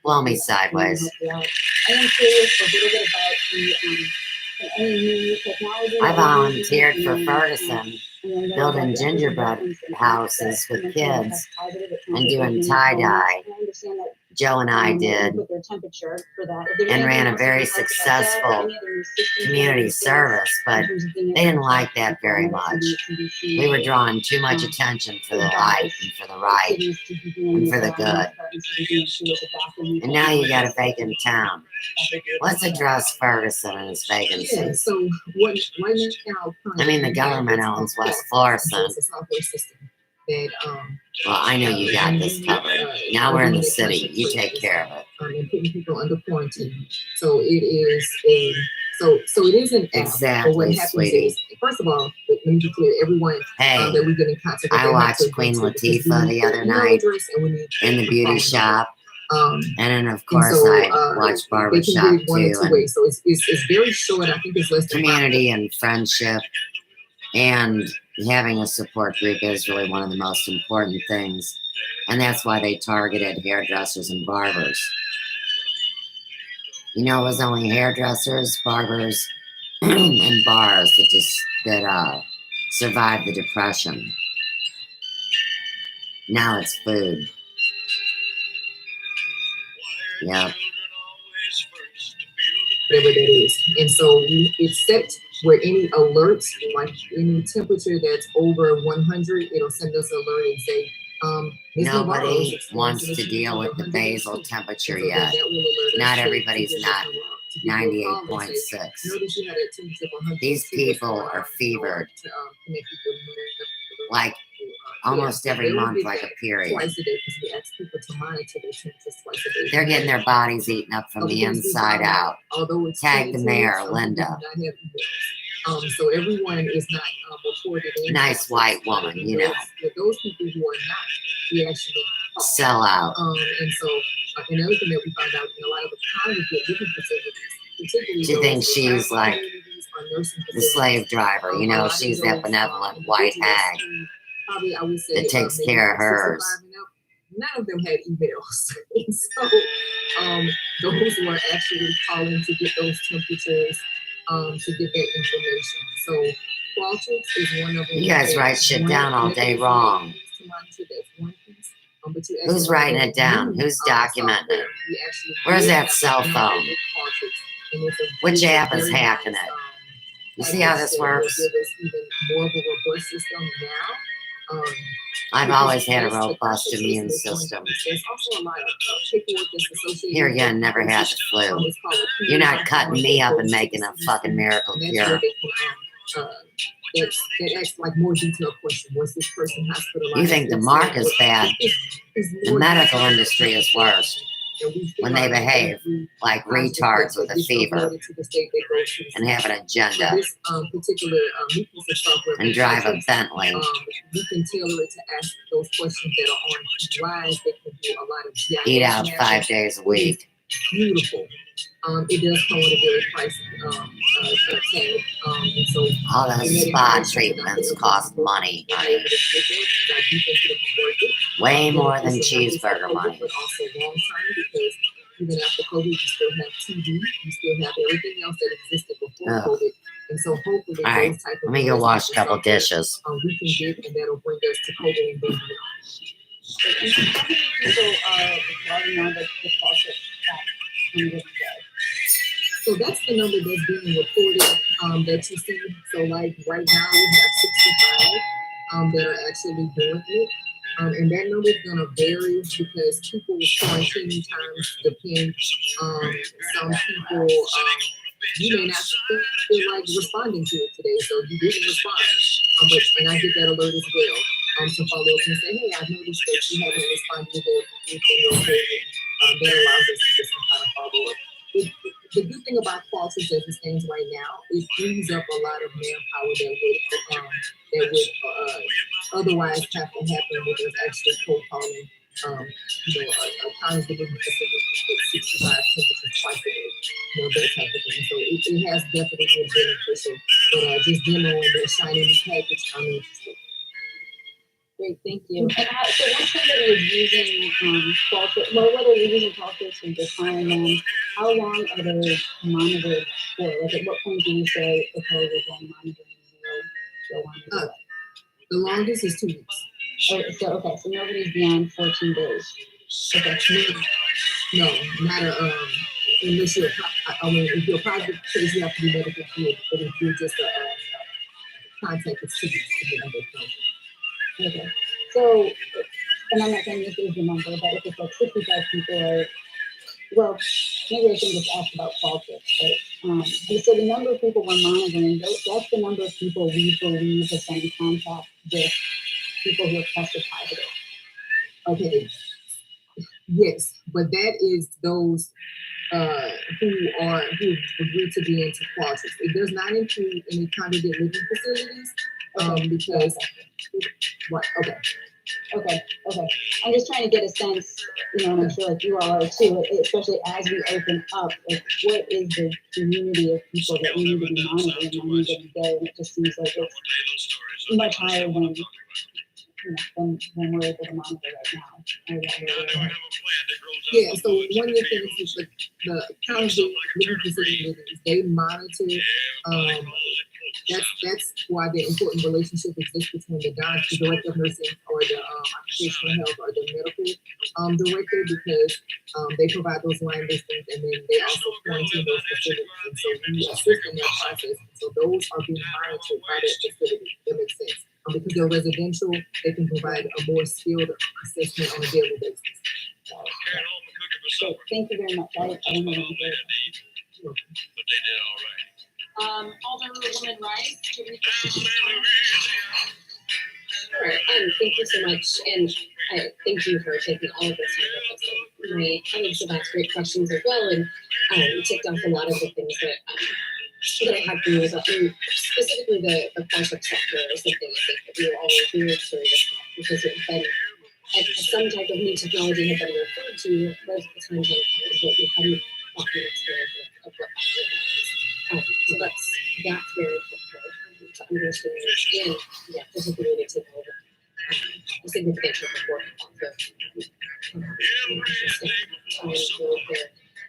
Blow me sideways. I am curious a little bit about the any new technology. I volunteered for and, Ferguson, and building gingerbread houses with kids and doing tie-dye. Joe and I did, and ran a very successful community service, but they didn't like that very much. We were drawing too much attention for the light and for the right and for the good. And now you got a vacant town. Let's address Ferguson and its vacancy. Yeah, so what right now? I mean, the government owns West Florissant. Well, I know you got this covered. Now we're in the city. You take care of it. And putting people under quarantine. So it is it is an app. Exactly, But what happens sweetie. is, first of all, let me be clear, everyone Hey, that we get in contact with. I watched Queen Latifah the other night in the beauty shop. And then, of course, I watched Barbershop too. And so it's very short. I think it's less than community and friendship and having a support group is really one of the most important things. And that's why they targeted hairdressers and barbers. You know, it was only hairdressers, barbers, and bars that survived the Depression. Now it's food. Yep. Whatever that is. And so it's set where any alerts, like any temperature that's over 100, it'll send us an alert and say, nobody wants to deal with the basal temperature yet. Not everybody's not 98.6. These people are fevered like almost every month, like a period. Twice a day, because we ask people to monitor their temperatures twice a day. They're getting their bodies eaten up from the inside out. Tag the mayor, Linda. So everyone is not reported in. Nice white woman, you know. Those people who are not, we actually sell out. And so another thing that we found out in a lot of the congregate living facilities, particularly she thinks she's like the slave driver, you know, she's that benevolent white hag probably, I would say, that takes care of hers. None of them had emails. And so those who are actually calling to get those temperatures to get that information. So Qualtrics is one of them. You guys write shit down all day wrong. To monitor, that's one piece. But you Who's actually writing have it down? new, Who's documenting software. it? We actually Where's did that have cell one phone? with Qualtrics, and it's a Which very, app is very hacking nice, it? You see how this package that will works? give us even more of a robust system now. I've Because always had a that's the robust concept immune is one system. piece. There's also a lot of paperwork that's associated Here with again, that never had the because, flu. it's called a You're not PAI cutting form me that up and goes to making the a fucking CDC, miracle and that's where cure. they can that asks like more detailed question. Was this person hospitalized? You think the mark is bad? The medical industry is worse when they behave like retards with a fever and have an agenda this particular new piece of software and drive a Bentley. we can tailor it to ask those questions that are on whys. They can do a lot of GIS Eat out mapping. 5 days a week. Beautiful. It does come with a very pricey tag. And so All those spa treatments cost money, honey. Way more than cheeseburger money. But also long term because even after COVID, you still have TV, you still have everything else that existed before Ugh. COVID. And so hopefully All right, those type of let me go wash a couple software, dishes. we can get, and that'll bring us to COVID and then beyond. And how many people are logging on the Qualtrics app on a given day? So that's the number that's being reported that you see. So like right now we have 65 that are actually doing it. And that number is gonna vary because people's quarantine times depend. Some people you may not feel like responding to it today, so you didn't respond. But and I get that alert as well. To follow up and say, hey, I've noticed that you haven't responded to anything okay. That allows us to get some kind of follow up. The good thing about Qualtrics as it stands right now, it frees up a lot of manpower that would otherwise have to happen with us actually cold calling. A county delivery facility with 65 temperatures twice a day, that type of thing. So it has definitely been beneficial. But just demoing that shiny new package, I'm interested. Great, thank you. And so once somebody is using Qualtrics, well, whether you're using Qualtrics or just hiring them, how long are they monitored for? Like at what point do you say, okay, we're going monitoring and we'll go on with it? The longest is 2 weeks. Oh, so nobody's beyond 14 days. Okay. No, not unless you're if you're a positive case, you have to be medical field. But if you're just a contact, it's 2 weeks to get under contact. Okay. So, and I'm not saying this is the number, but if it's like 65 people are, well, maybe I shouldn't just ask about Qualtrics, but so the number of people we're monitoring, that's the number of people we believe have been in contact with people who have tested positive. Okay. Yes, but that is those who agreed to be into Qualtrics. It does not include any congregate living facilities because what? Okay. I'm just trying to get a sense, and I'm sure like you all are too, especially as we open up, like what is the community of people that we need to be monitoring on any given day? And it just seems like it's much higher than we're able to monitor right now. Yeah, so one of the things is the county living facilities, they monitor. That's why the important relationship exists between the director of nursing or the occupational health or the medical director because they provide those line listings and then they also quarantine those facilities. And so we assist in that process. So those are being monitored by that facility. That makes sense. Because they're residential, they can provide a more skilled assessment on a daily basis. So thank you very much. I don't know. But they did all right. Alderwoman Rice, do you Sure. Thank you so much, and thank you for taking all of this time with us. And my colleagues have asked great questions as well, and ticked off a lot of the things that I have for you as well. And specifically the Qualtrics software is something I think that we were all very curious about because it's been some type of new technology had been referred to most of the times on college, but we hadn't gotten an experience of what that really is. So that's very helpful to understand and particularly to know the significance of the work of the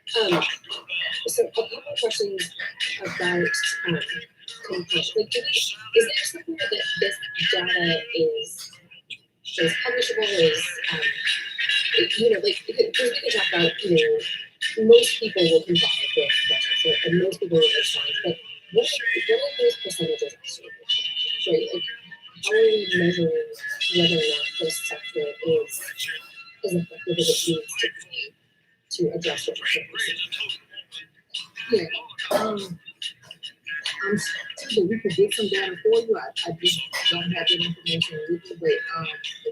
So a couple of questions about is publishable, is you know, like because we can talk about, you know, most people will comply with culture, and most people will respond, but what are those percentages actually? Right? Like, how are we measuring whether or not this sector is effective as it needs to be to address what you're saying? Yeah. I'm sure that we could get some data for you. I just don't have that information with me, but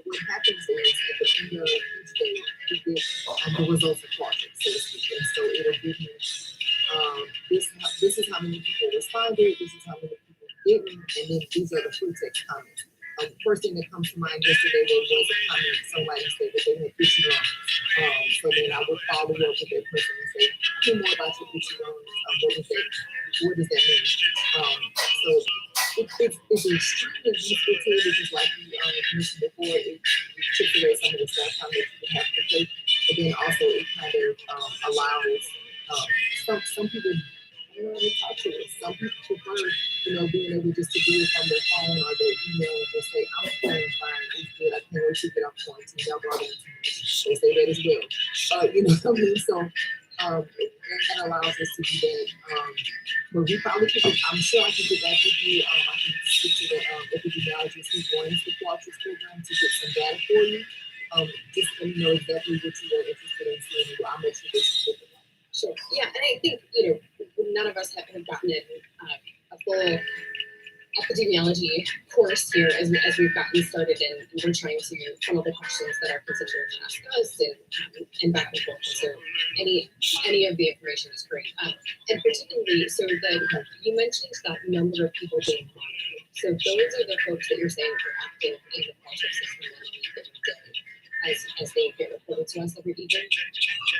what happens is at the end of each day, we get the results of projects, so to speak. And so it'll give me this is how many people responded, this is how many people didn't, and then these are the free text comments. First thing that comes to mind yesterday was a comment somebody said that they had pitchy loans. So then I would follow up with that person and say, tell me more about your pitchy loans. What does that mean? So it's extremely useful tool because, like you mentioned before, it chips away some of the stuff how much you have to take. But then also it kind of allows some people don't want to talk to us. Some people prefer, you know, being able just to do it from their phone or their email and just say, I'm feeling fine, it's good, I can't wait to get off quarantine. Y'all brought it to me. They say that as well. You know what I mean? So that allows us to do that. But we probably could, I'm sure I can get back with you. I can speak to the epidemiologist who runs the Qualtrics program to get some data for you. Just so you know exactly what you are interested in seeing. I'll make sure that you get it. Sure. Yeah, and I think, you know, none of us have gotten in a full epidemiology course here as we've gotten started, and we're trying to funnel the questions that our constituents ask us and back and forth. So any of the information is great. And particularly, so you mentioned that number of people being monitored. So those are the folks that you're saying are active in the Qualtrics system on a weekly day. As they get reported to us every evening.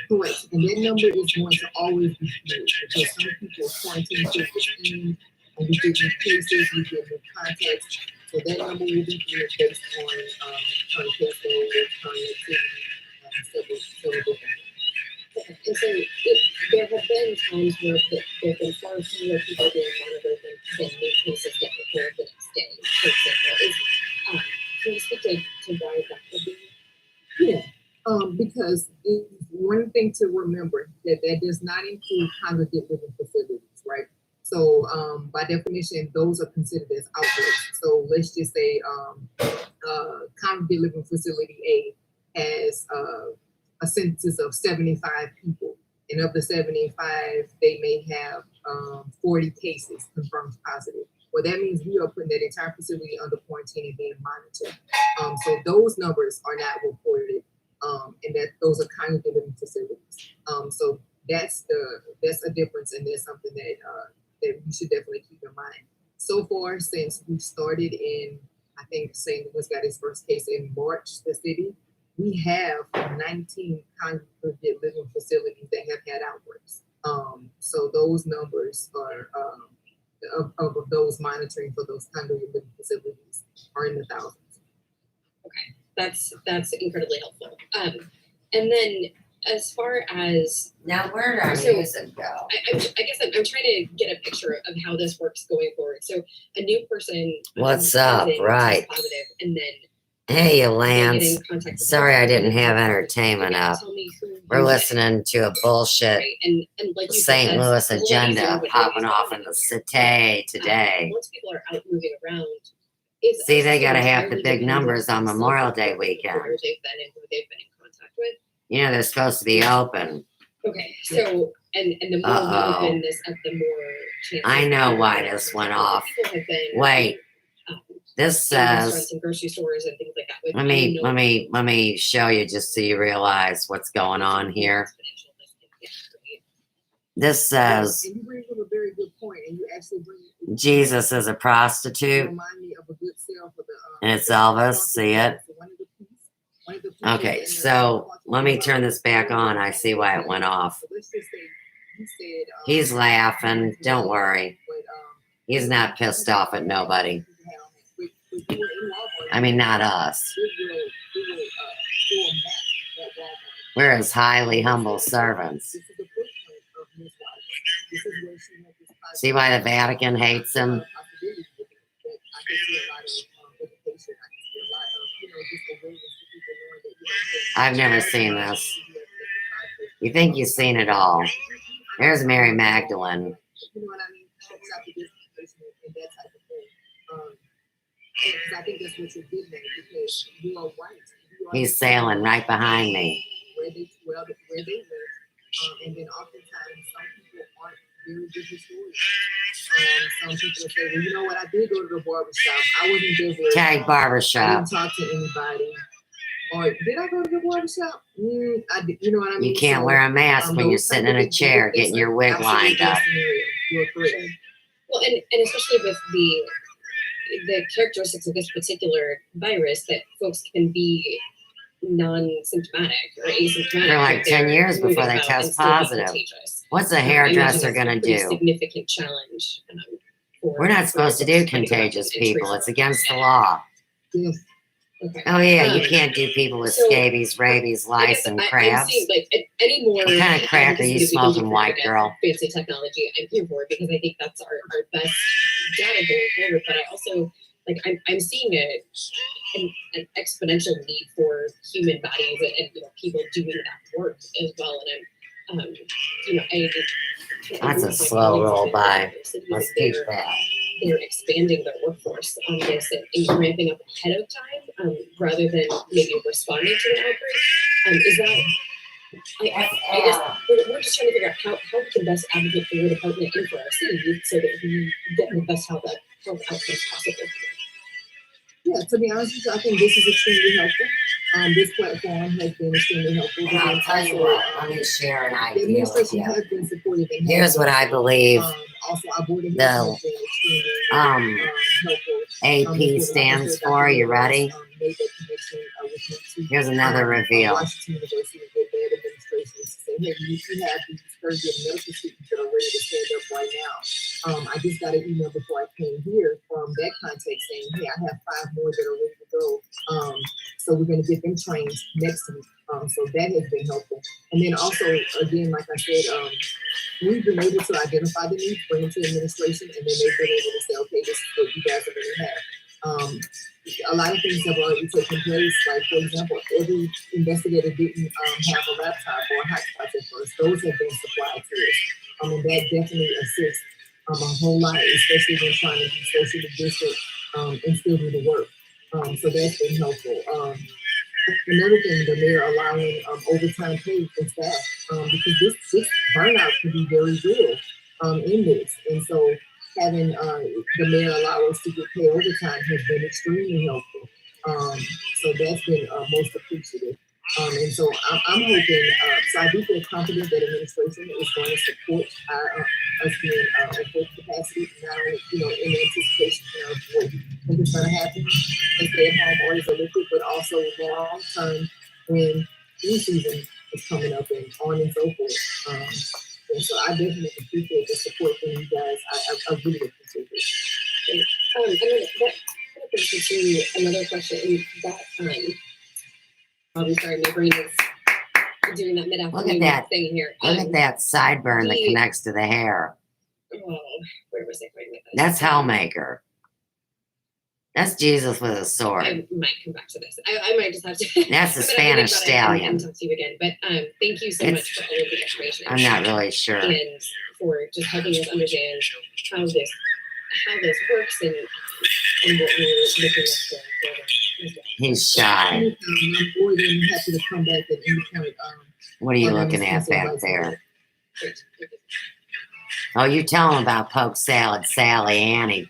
Correct. And that number is going to always be fluid because some people quarantine to the end, and we get new cases, we get new contacts. So that number will be fluid based on current case load, current activity, several different things. Okay. And so there have been times where there have been far fewer people being monitored than new cases get reported the next day, for example. Can you speak to why that could be? Yeah, because one thing to remember that does not include congregate living facilities, right? So by definition, those are considered as outbreaks. So let's just say congregate living facility A has a census of 75 people, and of the 75, they may have 40 cases confirmed positive. Well, that means we are putting that entire facility under quarantine and being monitored. So those numbers are not reported, and that those are congregate living facilities. So that's a difference, and that's something that we should definitely keep in mind. So far, since we started in, I think St. Louis got its first case in March, the city, we have 19 congregate living facilities that have had outbreaks. So those numbers are of those monitoring for those congregate living facilities are in the thousands. Okay, that's incredibly helpful. And then as far as Now, where did our So- music go? I guess I'm trying to get a picture of how this works going forward. So a new person What's comes up? in, Right. tests positive, and then Hey, you they get Lance. in contact with Sorry I us. didn't have entertainment Again, up. tell me who We're you listening to a bullshit right? And like you St. said, Louis that's a lot easier agenda with popping ladies off in the going city today. Once people are out moving around, is See, our they gotta system have the entirely big dependent numbers on on Memorial Day who weekend. they've been and who they've been in contact with? You know, they're supposed to be open. Okay, so and the more Uh-oh. we open this up, the more chances I know that why people this went have off. people have been, Wait, this in restaurants says, and grocery stores and things like that. With let me show you just so you realize what's going on here. This says, And you bring up a very good point, and you actually bring Jesus is a prostitute, remind me of a good sale for the and it's Elvis. See it? Okay, so let me turn this back on. I see why it went off. So let's just say you said He's laughing. Don't worry. He's not pissed off at nobody. I mean, not us. We're his highly humble servants. See why the Vatican hates him? I've never seen this. You think you've seen it all. There's Mary Magdalene. You know what I mean? Stop the discrimination and that type of thing. Because I think that's what you're getting at, because you are white. He's sailing right behind me. Where they live. And then oftentimes some people aren't very good historians. Some people say, well, you know what, I did go to the barbershop. I wasn't there very Tag long. I barbershop. didn't talk to anybody. Or did I go to the barbershop? I did, you know what I mean? You can't So, wear a mask when you're those sitting type in of a things, chair that's getting your an wig absolute lined up. scenario. You're correct. Well, and especially with the characteristics of this particular virus, that folks can be non-symptomatic or asymptomatic For like 10 years moving before they about test and still be positive. contagious. What's a I imagine hairdresser it's going a to pretty do? significant challenge. We're not supposed to do contagious people. It's against the law. Yes. Okay. Oh, yeah, you can't do people with so, scabies, rabies, lice, and I'm crabs. seeing, like, any more. What kind of crack are you smoking, white girl? Fancy technology, I'm here for it because I think that's our best data going forward. But I also, like, I'm seeing an exponential need for human bodies and people doing that work as well. And That's a slow roll by. Let's keep that. They're expanding their workforce on this and ramping up ahead of time rather than maybe responding to an outbreak. Is that? I guess we're just trying to figure out how we can best advocate for your department and for our city so that we get the best health outcomes possible. Yeah, to be honest with you, I think this is extremely helpful. This platform has been extremely helpful. Well, I'll tell you what, let me share an The idea with administration you. has been supportive. And Here's what I believe also, our board of the health has been extremely helpful. AP stands for. You ready? Made that connection with me too. Here's another reveal. Washington University with their administration to say, hey, you have these 30 medical students that are ready to stand up right now. I just got an email before I came here from that context saying, hey, I have 5 more that are ready to go. So we're going to get them trained next week. So that has been helpful. And then also, again, like I said, we've been able to identify the needs, bring them to administration, and then they've been able to say, okay, this is what you guys are going to have. A lot of things have already taken place. Like, for example, every investigator didn't have a laptop or a hotspot at first. Those have been supplied to us. And that definitely assists a whole lot, especially when trying to be socially distant and still do the work. So that's been helpful. Another thing, the mayor allowing overtime pay for staff because this burnout can be very real in this. And so having the mayor allow us to get paid overtime has been extremely helpful. So that's been most appreciative. And so I'm hoping, so I do feel confident that administration is going to support us being at full capacity, not only, in anticipation of what we think is going to happen, and stay at home orders are lifted, but also long term when flu season is coming up and on and so forth. And so I definitely appreciate the support from you guys. I really appreciate it. And then that brings me to another question. I'm sorry, my brain is doing that mid-afternoon thing here. Look at that sideburn that connects to the hair. Oh, where was I going with this? That's Hellmaker. That's Jesus with a sword. I might come back to this. I might just have to. That's the Spanish stallion. And talk to you again. But thank you so much for all of the information. I'm not really sure. And for just helping us understand how this works and what we're looking at for. He's shy. I'm more than happy to come back at any point. What are you looking at back there? Oh, you tell him about poke salad, Sally Annie.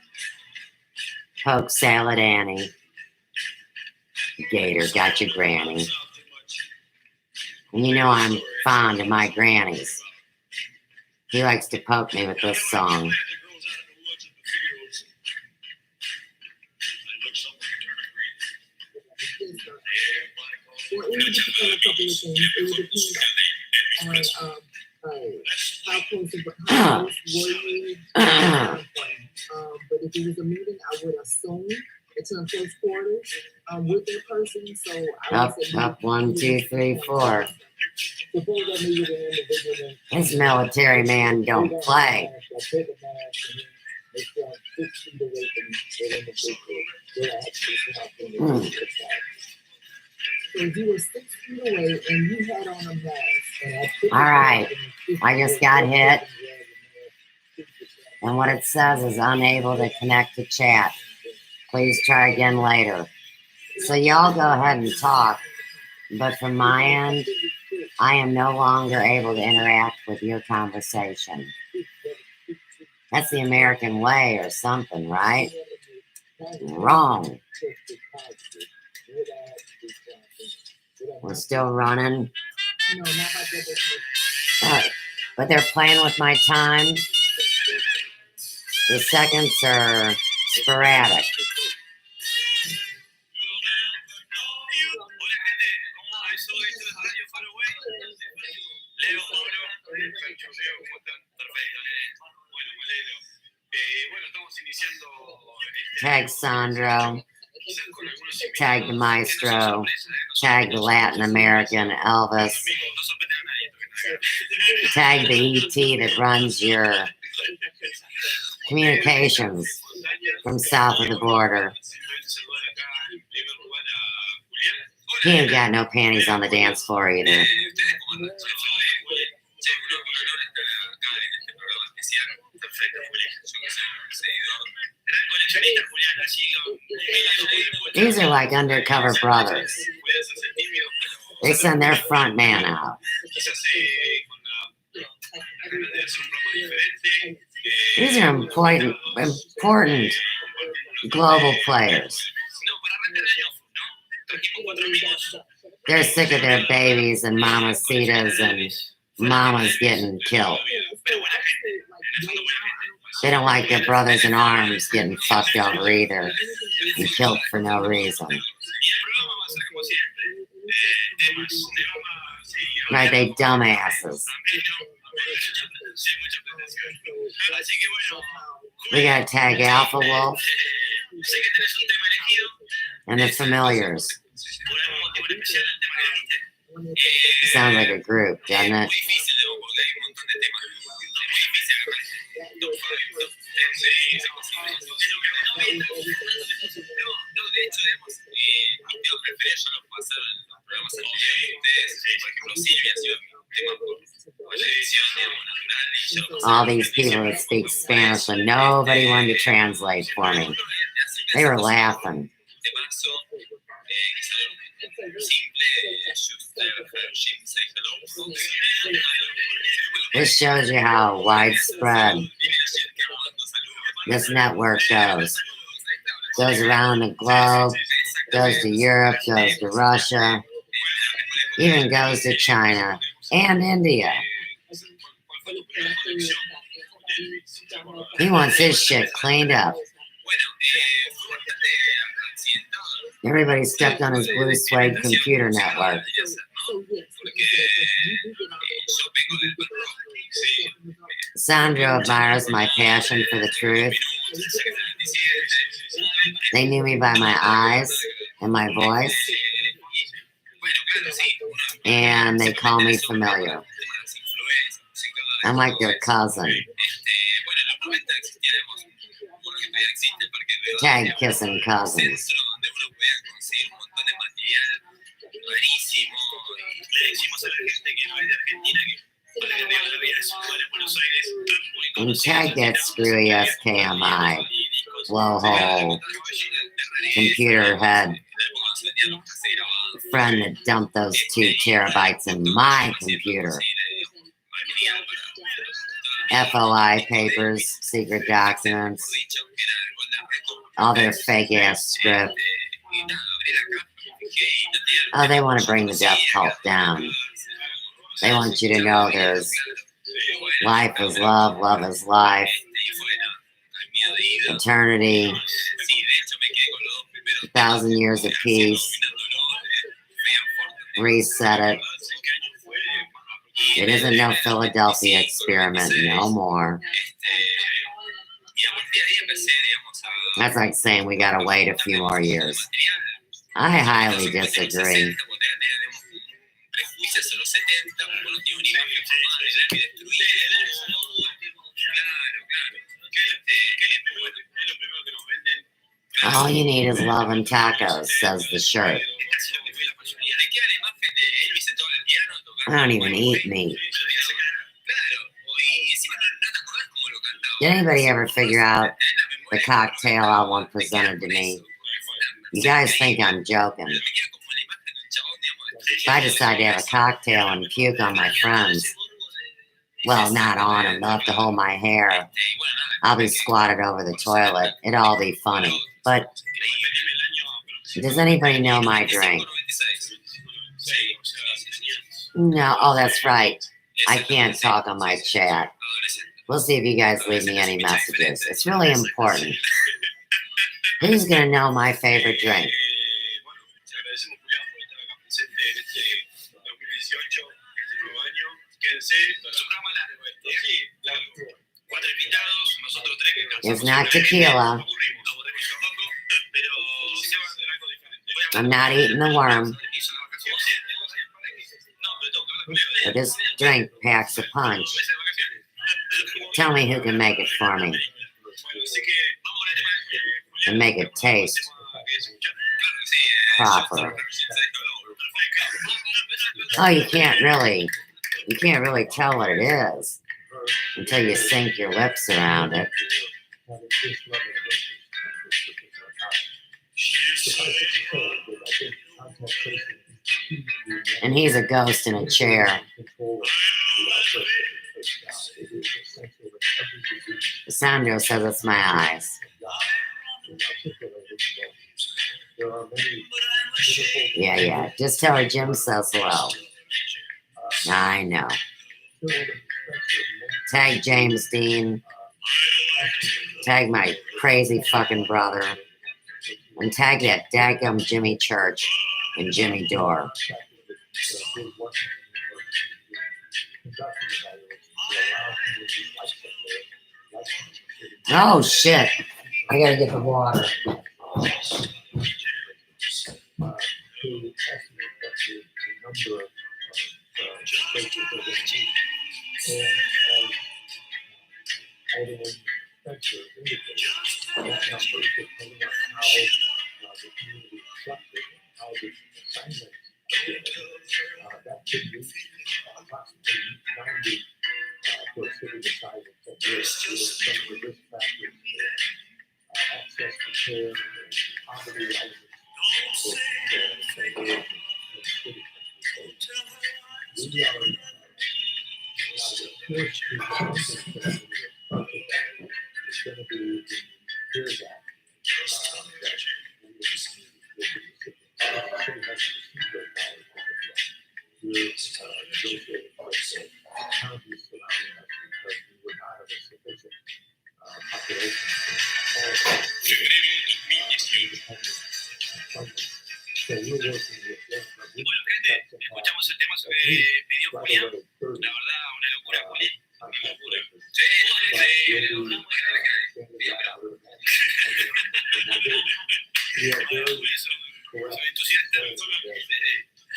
Poke salad Annie. Gator, got your granny. And you know I'm fond of my grannies. He likes to poke me with this song. Well, it would depend on a couple of things. It would depend on how close were you. But if it was a meeting, I would assume it's in close quarters with that person. So I would say up 1, 2, 3, 4. This military man don't play. So you were 6 feet away and you had on a mask. All right. I just got hit. And what it says is unable to connect to chat. Please try again later. So y'all go ahead and talk. But from my end, I am no longer able to interact with your conversation. That's the American way or something, right? Wrong. We're still running. But they're playing with my time. The seconds are sporadic. Tag Sandro. Tag the Maestro. Tag the Latin American Elvis. Tag the ET that runs your communications from south of the border. He ain't got no panties on the dance floor either. These are like undercover brothers. They send their front man out. These are important global players. They're sick of their babies and mamacitas and mamas getting killed. They don't like their brothers in arms getting fucked over either and killed for no reason. Right, they dumbasses. We gotta tag Alpha Wolf and the Familiars. Sounds like a group, doesn't it? All these people that speak Spanish and nobody wanted to translate for me. They were laughing. This shows you how widespread this network goes. Goes around the globe, goes to Europe, goes to Russia, even goes to China and India. He wants his shit cleaned up. Everybody stepped on his blue suede computer network. Sandro admires my passion for the truth. They knew me by my eyes and my voice, and they call me familiar. I'm like their cousin. Tag kissing cousins. And tag that screwy SKMI, blowhole, computer head friend that dumped those 2 terabytes in my computer. FOI papers, secret documents, all their fake ass script. Oh, they want to bring the death cult down. They want you to know there's life is love, love is life, eternity, 1,000 years of peace, reset it. It isn't no Philadelphia experiment, no more. That's like saying we gotta wait a few more years. I highly disagree. All you need is love and tacos, says the shirt. I don't even eat meat. Did anybody ever figure out the cocktail I want presented to me? You guys think I'm joking. If I decide to have a cocktail and puke on my friends, well, not on them, they'll have to hold my hair. I'll be squatted over the toilet. It'll all be funny. But does anybody know my drink? No. Oh, that's right. I can't talk on my chat. We'll see if you guys leave me any messages. It's really important. Who's going to know my favorite drink? It's not tequila. I'm not eating the worm. But this drink packs a punch. Tell me who can make it for me. And make it taste proper. Oh, you can't really tell what it is until you sink your lips around it. And he's a ghost in a chair. Sandro says it's my eyes. Yeah. Just tell her Jim says hello. I know. Tag James Dean. Tag my crazy fucking brother. And tag that daggum Jimmy Church and Jimmy Dore. Oh shit. I gotta get the water.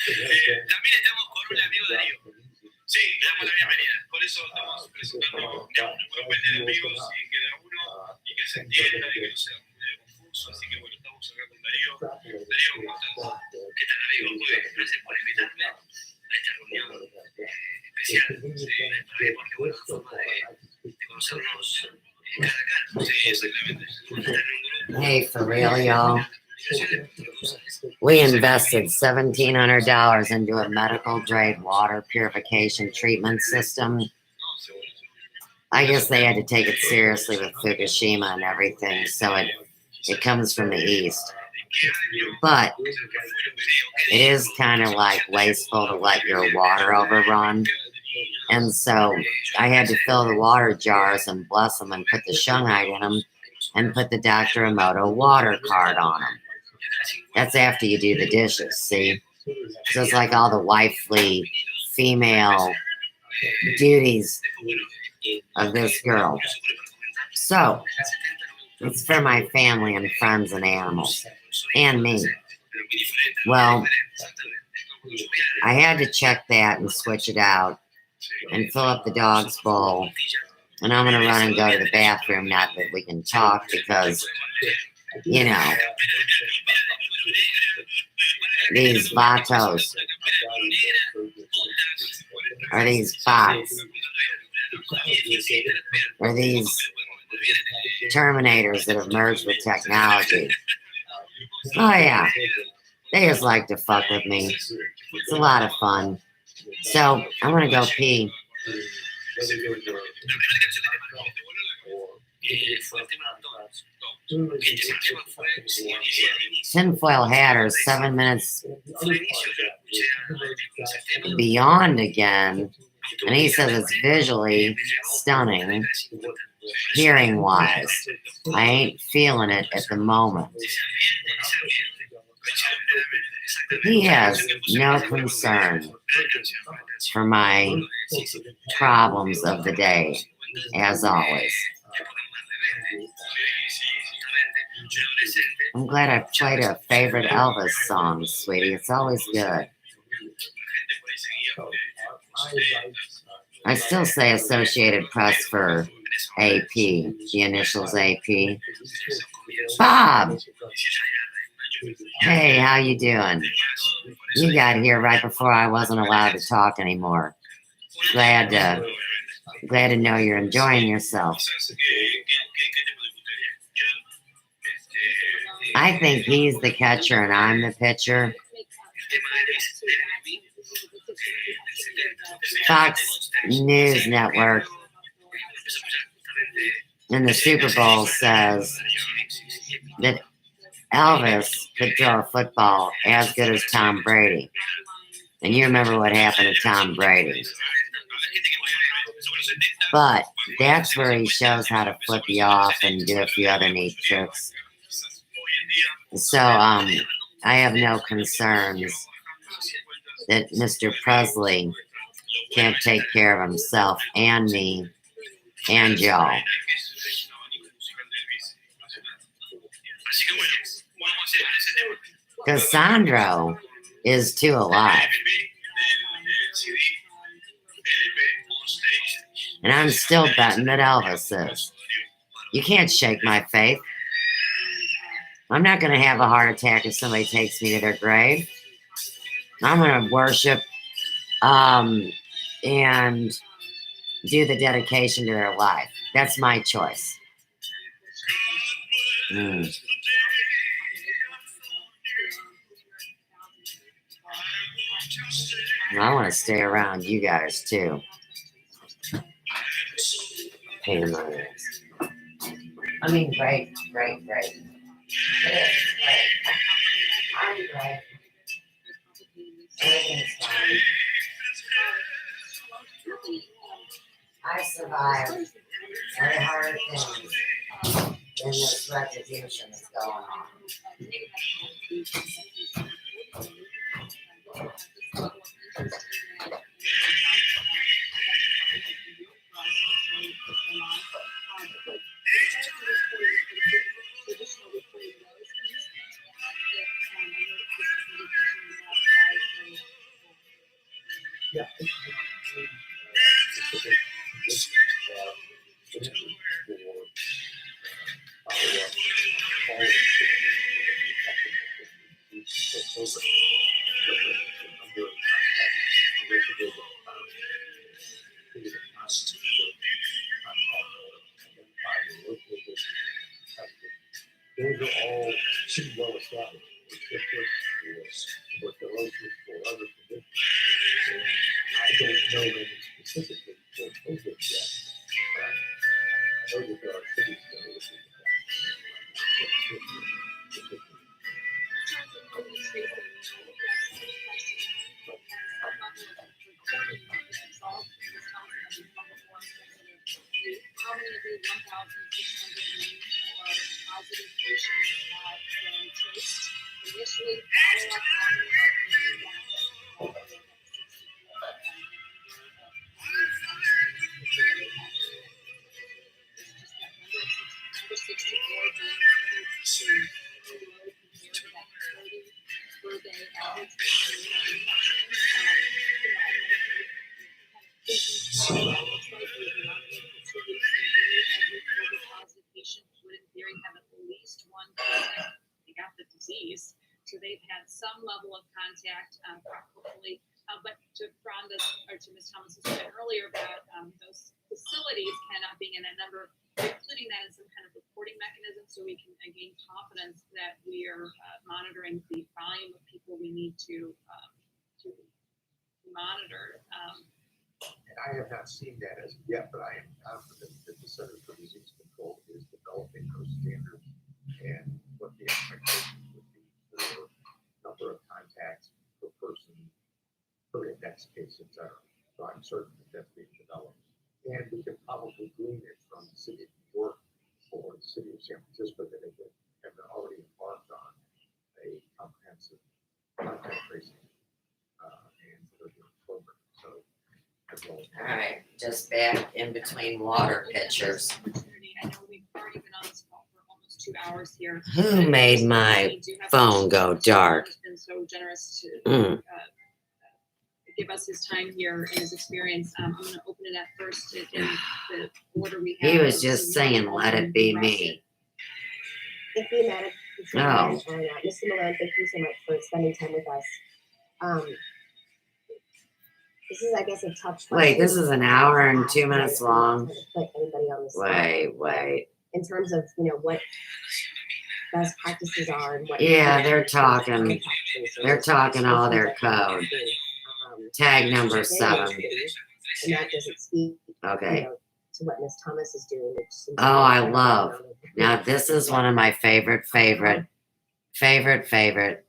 También estamos con un amigo Darío. Sí, le damos la bienvenida. Por eso estamos presentando un grupo de amigos y que da uno y que se entienda y que no sea muy confuso. Así que bueno, estamos acá con Darío. Darío, ¿cómo estás? ¿Qué tal, amigo? Muy bien, gracias por invitarme a esta reunión especial. Sí, porque bueno, forma de conocernos cara a cara. Sí, exactamente. Estar en un grupo. Hey, for real, y'all. We invested $1,700 into a medical grade water purification treatment system. I guess they had to take it seriously with Fukushima and everything, so it comes from the east. But it is kind of like wasteful to let your water overrun. And so I had to fill the water jars and bless them and put the shungite in them and put the Dr. Emoto water card on them. That's after you do the dishes, see? So it's like all the wifely female duties of this girl. So it's for my family and friends and animals and me. Well, I had to check that and switch it out and fill up the dog's bowl. And I'm going to run and go to the bathroom, not that we can talk because, you know, these vatos. are these bots, or these Terminators that have merged with technology. Oh yeah, they just like to fuck with me. It's a lot of fun. So I'm gonna go pee. Tinfoil Hatter, 7 minutes beyond again, and he says it's visually stunning, hearing wise. I ain't feeling it at the moment. He has no concern for my problems of the day, as always. I'm glad I played a favorite Elvis song, sweetie. It's always good. I still say Associated Press for AP, the initials AP. Bob! Hey, how you doing? You got here right before I wasn't allowed to talk anymore. Glad to know you're enjoying yourself. I think he's the catcher and I'm the pitcher. Fox News Network in the Super Bowl says that Elvis could throw a football as good as Tom Brady. And you remember what happened to Tom Brady. But that's where he shows how to flip you off and do a few other neat tricks. So I have no concerns that Mr. Presley can't take care of himself and me and y'all. Cassandro is too alive. And I'm still betting that Elvis is. You can't shake my faith. I'm not going to have a heart attack if somebody takes me to their grave. I'm going to worship and do the dedication to their life. That's my choice. I want to stay around you guys too. Pain in my ass. I mean, great. It is great. I'm great. Everything's fine. I survived very hard things in this retribution that's going on. Those are all pretty well established. Tuberculosis or other conditions. And I don't know them specifically for COVID yet. I know that there are cities that are looking at that. So they've had some level of contact, hopefully But to Ms. Thomas's point earlier about those facilities cannot being in that number, including that in some kind of reporting mechanism so we can gain confidence that we are monitoring the volume of people we need to monitor. And I have not seen that as of yet, but I am confident that the Center for Disease Control is developing those standards and what the expectations would be for number of contacts per person, per index case, et cetera. So I'm certain that that's being developed. And we can probably glean it from the city of New York or the city of San Francisco that have already embarked on a comprehensive contact tracing and program. So, as well as All right, just back in between water pitchers. I know we've already been on this call for almost 2 hours here. Who made my phone go dark? He's been so generous to give us his time here and his experience. I'm going to open it up first in the order we have. He was just saying, let it be me. Thank you, Madam. Oh. And Mr. Malone, thank you so much for spending time with us. This is, I guess, a tough question. Wait, this is an hour and 2 minutes long. Put anybody on the spot. Wait. In terms of, what best practices are and what. Yeah, they're talking all their code. Tag number 7. And that doesn't speak, Okay. to what Ms. Thomas is doing. Oh, I love. Now, this is one of my favorite, super favorite,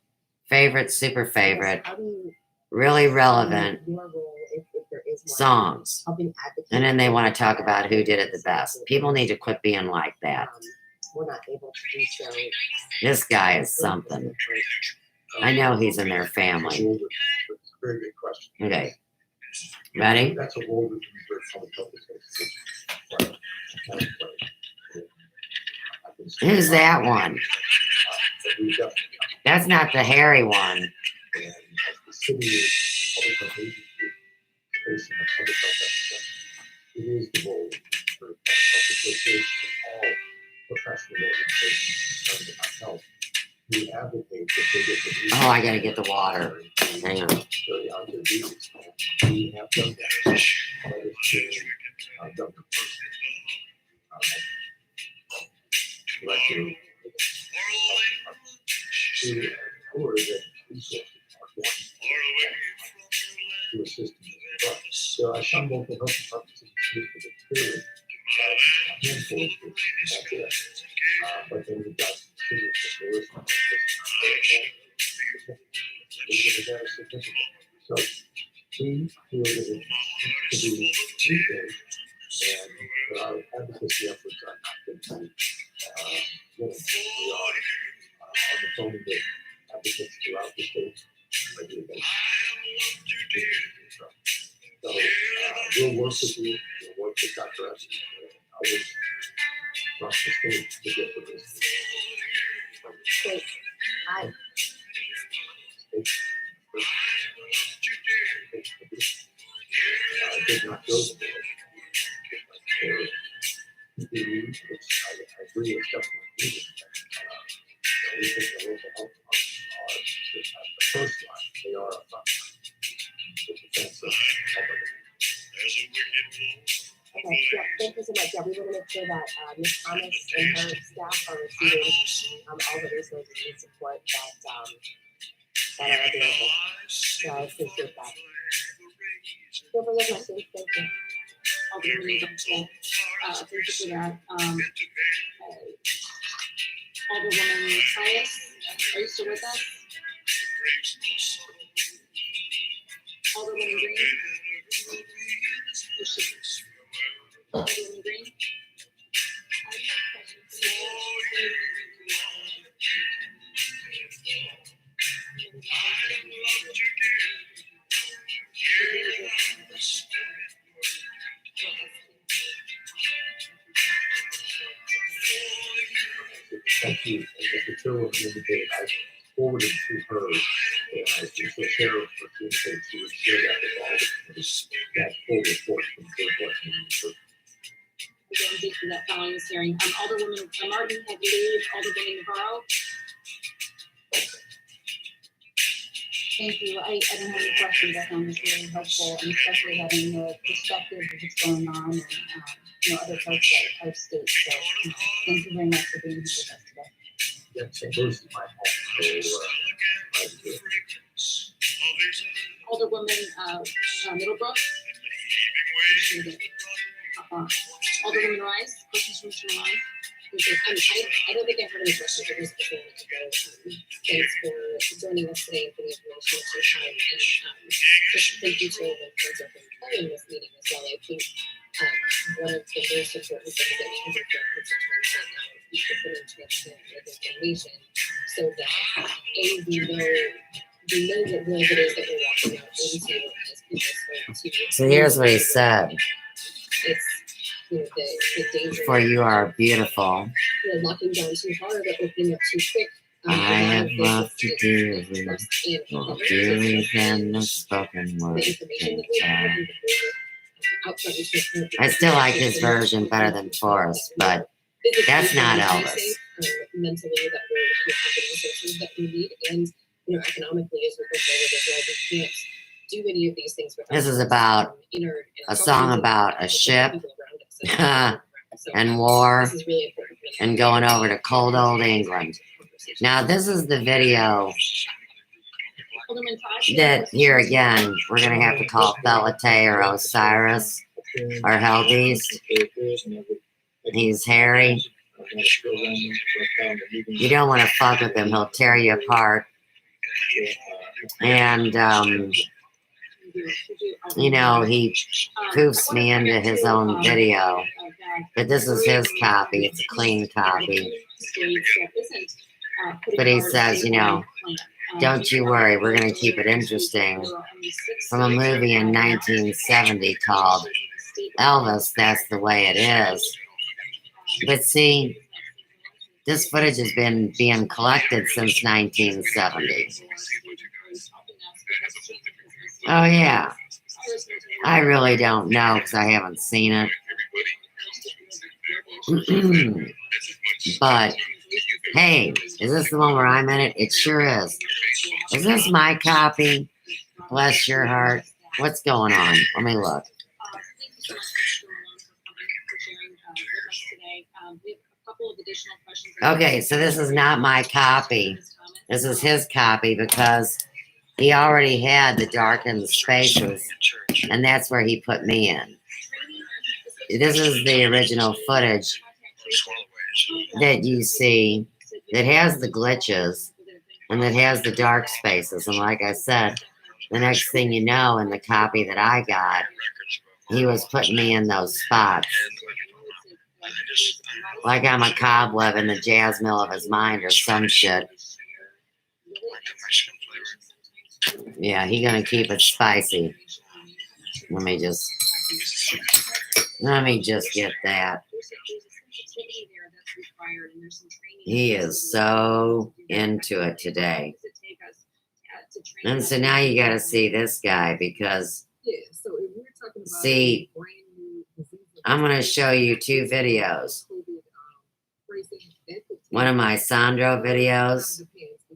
How do you really relevant your role if there is one, songs. helping advocate And then they for want to talk about who did it the best. People need to quit being like that. We're not able to do so. This guy is something. I know he's in their family. That's a very good question. Okay. Ready? That's a role that the public health is Who's that one? That's not the hairy one. And as the city is public health agency facing a public health epidemic, it is the role for public health associations and all professional organizations concerned about health. We advocate that they get the Oh, I gotta get the water. Hang on. Very out there duties. We have done that. That is Governor Director to ensure that resources are going to assist in this. But there are some local health departments in the period, a handful of groups, that's it. But then we've got cities that so we feel that it needs to be engaged and our advocacy efforts are not going to be we are on the phone with advocates throughout the state regularly. So we'll work with you, we'll work with Dr. S and others across the state to get to this. Great. I did not go to which I agree is definitely needed. We think the local health departments are the first line. They are a front line. The defense of public. Okay, yeah, thank you so much. Yeah, we want to make sure that Ms. Thomas and her staff are receiving all the resources and support that are available. So I appreciate that. No further questions. Thank you. Alderman Johnson, thank you for that. Alderwoman Tyus, are you still with us? Alderwoman Green? Alderwoman Green? Thank you. And Mr. Chairman indicated I forwarded to her and I think the sheriff indicated she would share that with all the committees, that full report from the Washington. Again, thank you for that following this hearing. Alderwoman Martin, have you leave? Alderwoman Navarro? Thank you. I don't have any questions. I found this really helpful, and especially having the perspective of what's going on in other parts of our state. So thank you very much for being here with us today. Yeah, so those are my home. Alderwoman Middlebrook. Alderwoman Rice. Questions from Mr. Line? I don't think I've heard any questions. It was before thanks for joining us today and for the information at your time. And just thank you to all the friends for calling this meeting as well. I think one of the most important things that we can do for our constituents right now is to put in transparent information so that we know what world it is that we're walking out into as people. So here's what he said. It's the danger. For you are beautiful. Locking down too hard or opening up too quick. I have love to do more dearly than the spoken word can tell. I still like his version better than Forrest, but that's not Elvis. Mentally, that we're having the resources that we need, and economically as we go forward as well, we can't do any of these things without. This is about a song about a ship and war and going over to cold old England. Now this is the video that here again we're gonna have to call Felate or Osiris or Hellbeast. He's hairy. You don't want to fuck with him, he'll tear you apart. And he poofs me into his own video, but this is his copy. It's a clean copy. But he says, don't you worry, we're going to keep it interesting. From a movie in 1970 called Elvis, That's the Way It Is. But see, this footage has been being collected since 1970. Oh yeah, I really don't know because I haven't seen it. But hey, is this the one where I'm in it? It sure is. Is this my copy? Bless your heart. What's going on? Let me look. Okay, so this is not my copy. This is his copy because he already had the darkened spaces, and that's where he put me in. This is the original footage that you see that has the glitches and that has the dark spaces. And like I said, the next thing you know, in the copy that I got, he was putting me in those spots. Like I'm a cobweb in the jazz mill of his mind or some shit. Yeah, he gonna keep it spicy. Let me just get that. He is so into it today. And so now you gotta see this guy because see, I'm gonna show you two videos. One of my Sandro videos,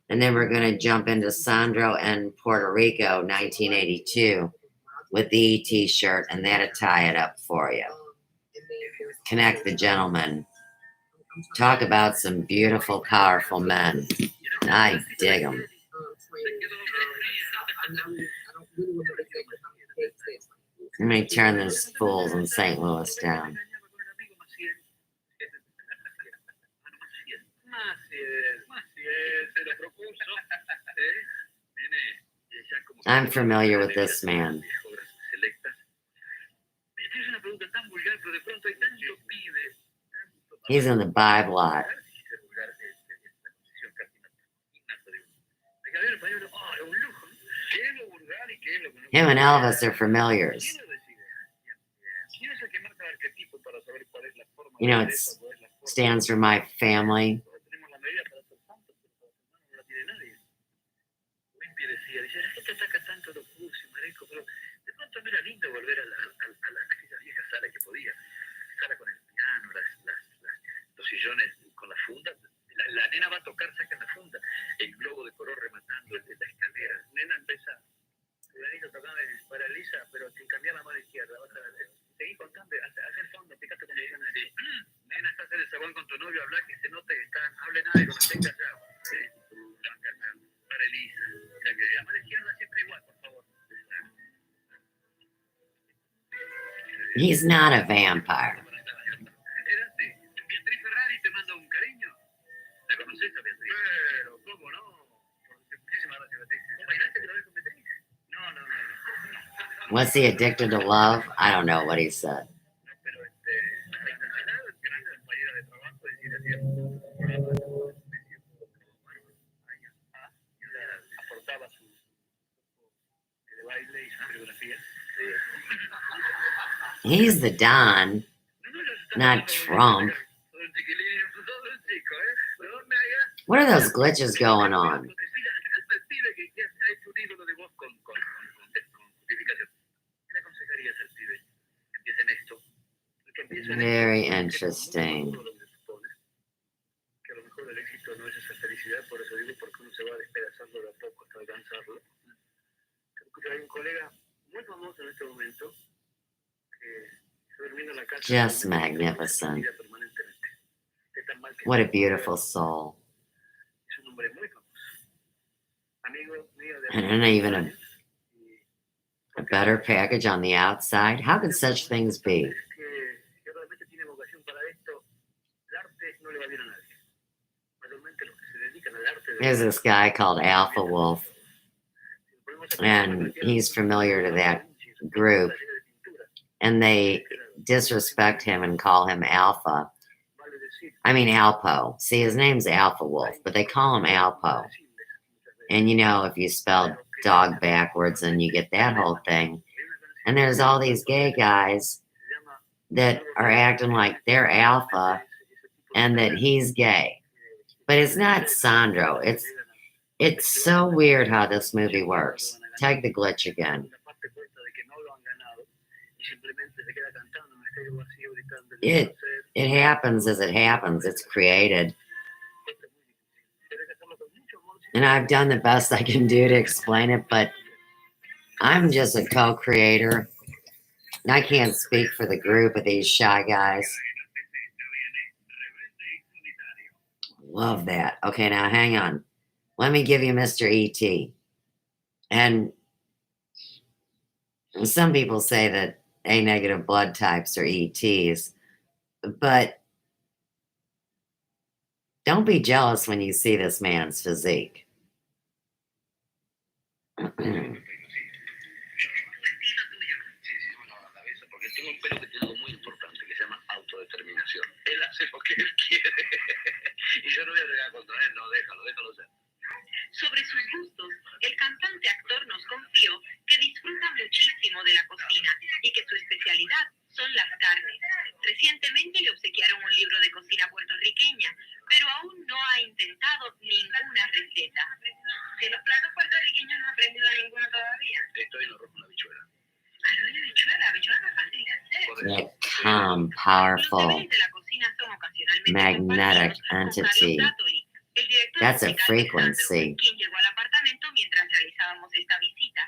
and then we're gonna jump into Sandro and Puerto Rico 1982 with the ET shirt, and that'll tie it up for you. Connect the gentleman. Talk about some beautiful, powerful men. I dig them. Let me turn this Fools in St. Louis down. I'm familiar with this man. He's in the Bible lot. Him and Elvis are familiars. It stands for my family. La nena va a tocar, saca la funda, el globo de color rematando la escalera. Nena, en vez He's not a vampire. Beatriz Ferrari te manda un cariño. ¿La conoces a Beatriz? Pero, ¿cómo no? Muchísimas gracias, Beatriz. ¿Vos bailaste otra vez con Beatriz? No. Was he addicted to love? I don't know what he said. No, pero la gran compañera de trabajo, es decir, hacíamos programas años aportaba su de baile y su coreografía. He's the Don, not Trump. What are those glitches going on? Very interesting. Que a lo mejor el éxito no es esa felicidad, por eso digo, porque uno se va despedazando de a poco hasta alcanzarlo. Creo que hay un colega muy famoso en este momento que está durmiendo en la casa. Just magnificent. What a beautiful soul. Es un hombre muy famoso. Amigo mío de And even a better package on the outside. How could such things be? que realmente tiene vocación para esto. El arte no le va bien a nadie. Mayormente los que se dedican al arte. There's this guy called Alpha Wolf, and he's familiar to that group, and they disrespect him and call him Alpha. I mean Alpo. See, his name's Alpha Wolf, but they call him Alpo. And you know, if you spell dog backwards, then you get that whole thing. And there's all these gay guys that are acting like they're alpha and that he's gay. But it's not Sandro. It's so weird how this movie works. Tag the glitch again. It happens as it happens. It's created. And I've done the best I can do to explain it, but I'm just a co-creator. And I can't speak for the group of these shy guys. Love that. Okay, now hang on. Let me give you Mr. E.T. And some people say that A-negative blood types are ETs, but don't be jealous when you see this man's physique. Él hace lo que él quiere. Y yo no voy a llegar contra él, no, déjalo ser. Sobre sus gustos, el cantante actor nos confió que disfruta muchísimo de la cocina y que su especialidad son las carnes. Recientemente le obsequiaron un libro de cocina puertorriqueña, pero aún no ha intentado ninguna receta. De los platos puertorriqueños no ha aprendido ninguna todavía. Estoy en arroz con habichuela. Arroz y habichuela no es fácil de hacer. That calm, powerful, Los deberes de la cocina son ocasionalmente magnetic compartidos con entity. Carlos Dáttoli, el director That's a musical de frequency. Sandro, quien llegó al apartamento mientras realizábamos esta visita.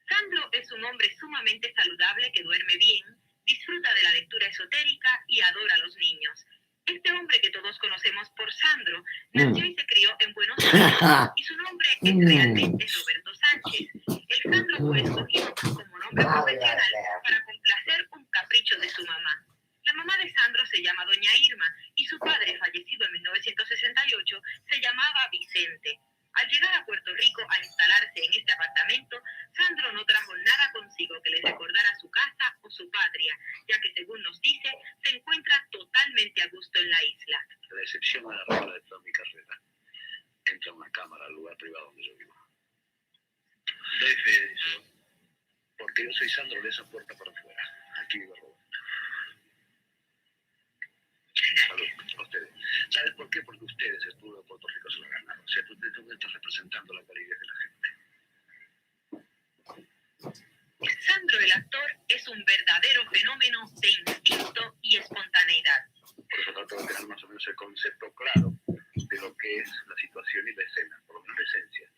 Sandro es un hombre sumamente saludable que duerme bien, disfruta de la lectura esotérica y adora a los niños. Este hombre que todos conocemos por Sandro nació y se crió en Buenos Aires y su nombre es realmente Roberto Sánchez. El Sandro fue escogido como nombre profesional para complacer un capricho de su mamá. La mamá de Sandro se llama Doña Irma y su padre, fallecido en 1968, se llamaba Vicente. Al llegar a Puerto Rico a instalarse en este apartamento, Sandro no trajo nada consigo que le recordara su casa o su patria, ya que según nos dice, se encuentra totalmente a gusto en la isla. La excepción a la regla de toda mi carrera. Entra una cámara al lugar privado donde yo vivo. Doy fe de eso, porque yo soy Sandro de esa puerta para afuera. Aquí vivo Roberto. Salud a ustedes. ¿Sabes por qué? Porque ustedes, el pueblo de Puerto Rico, se lo ganaron. O sea, tú estás representando la calidez de la gente. Sandro, el actor, es un verdadero fenómeno de instinto y espontaneidad. Por eso trato de tener más o menos el concepto claro de lo que es la situación y la escena, por lo menos la esencia.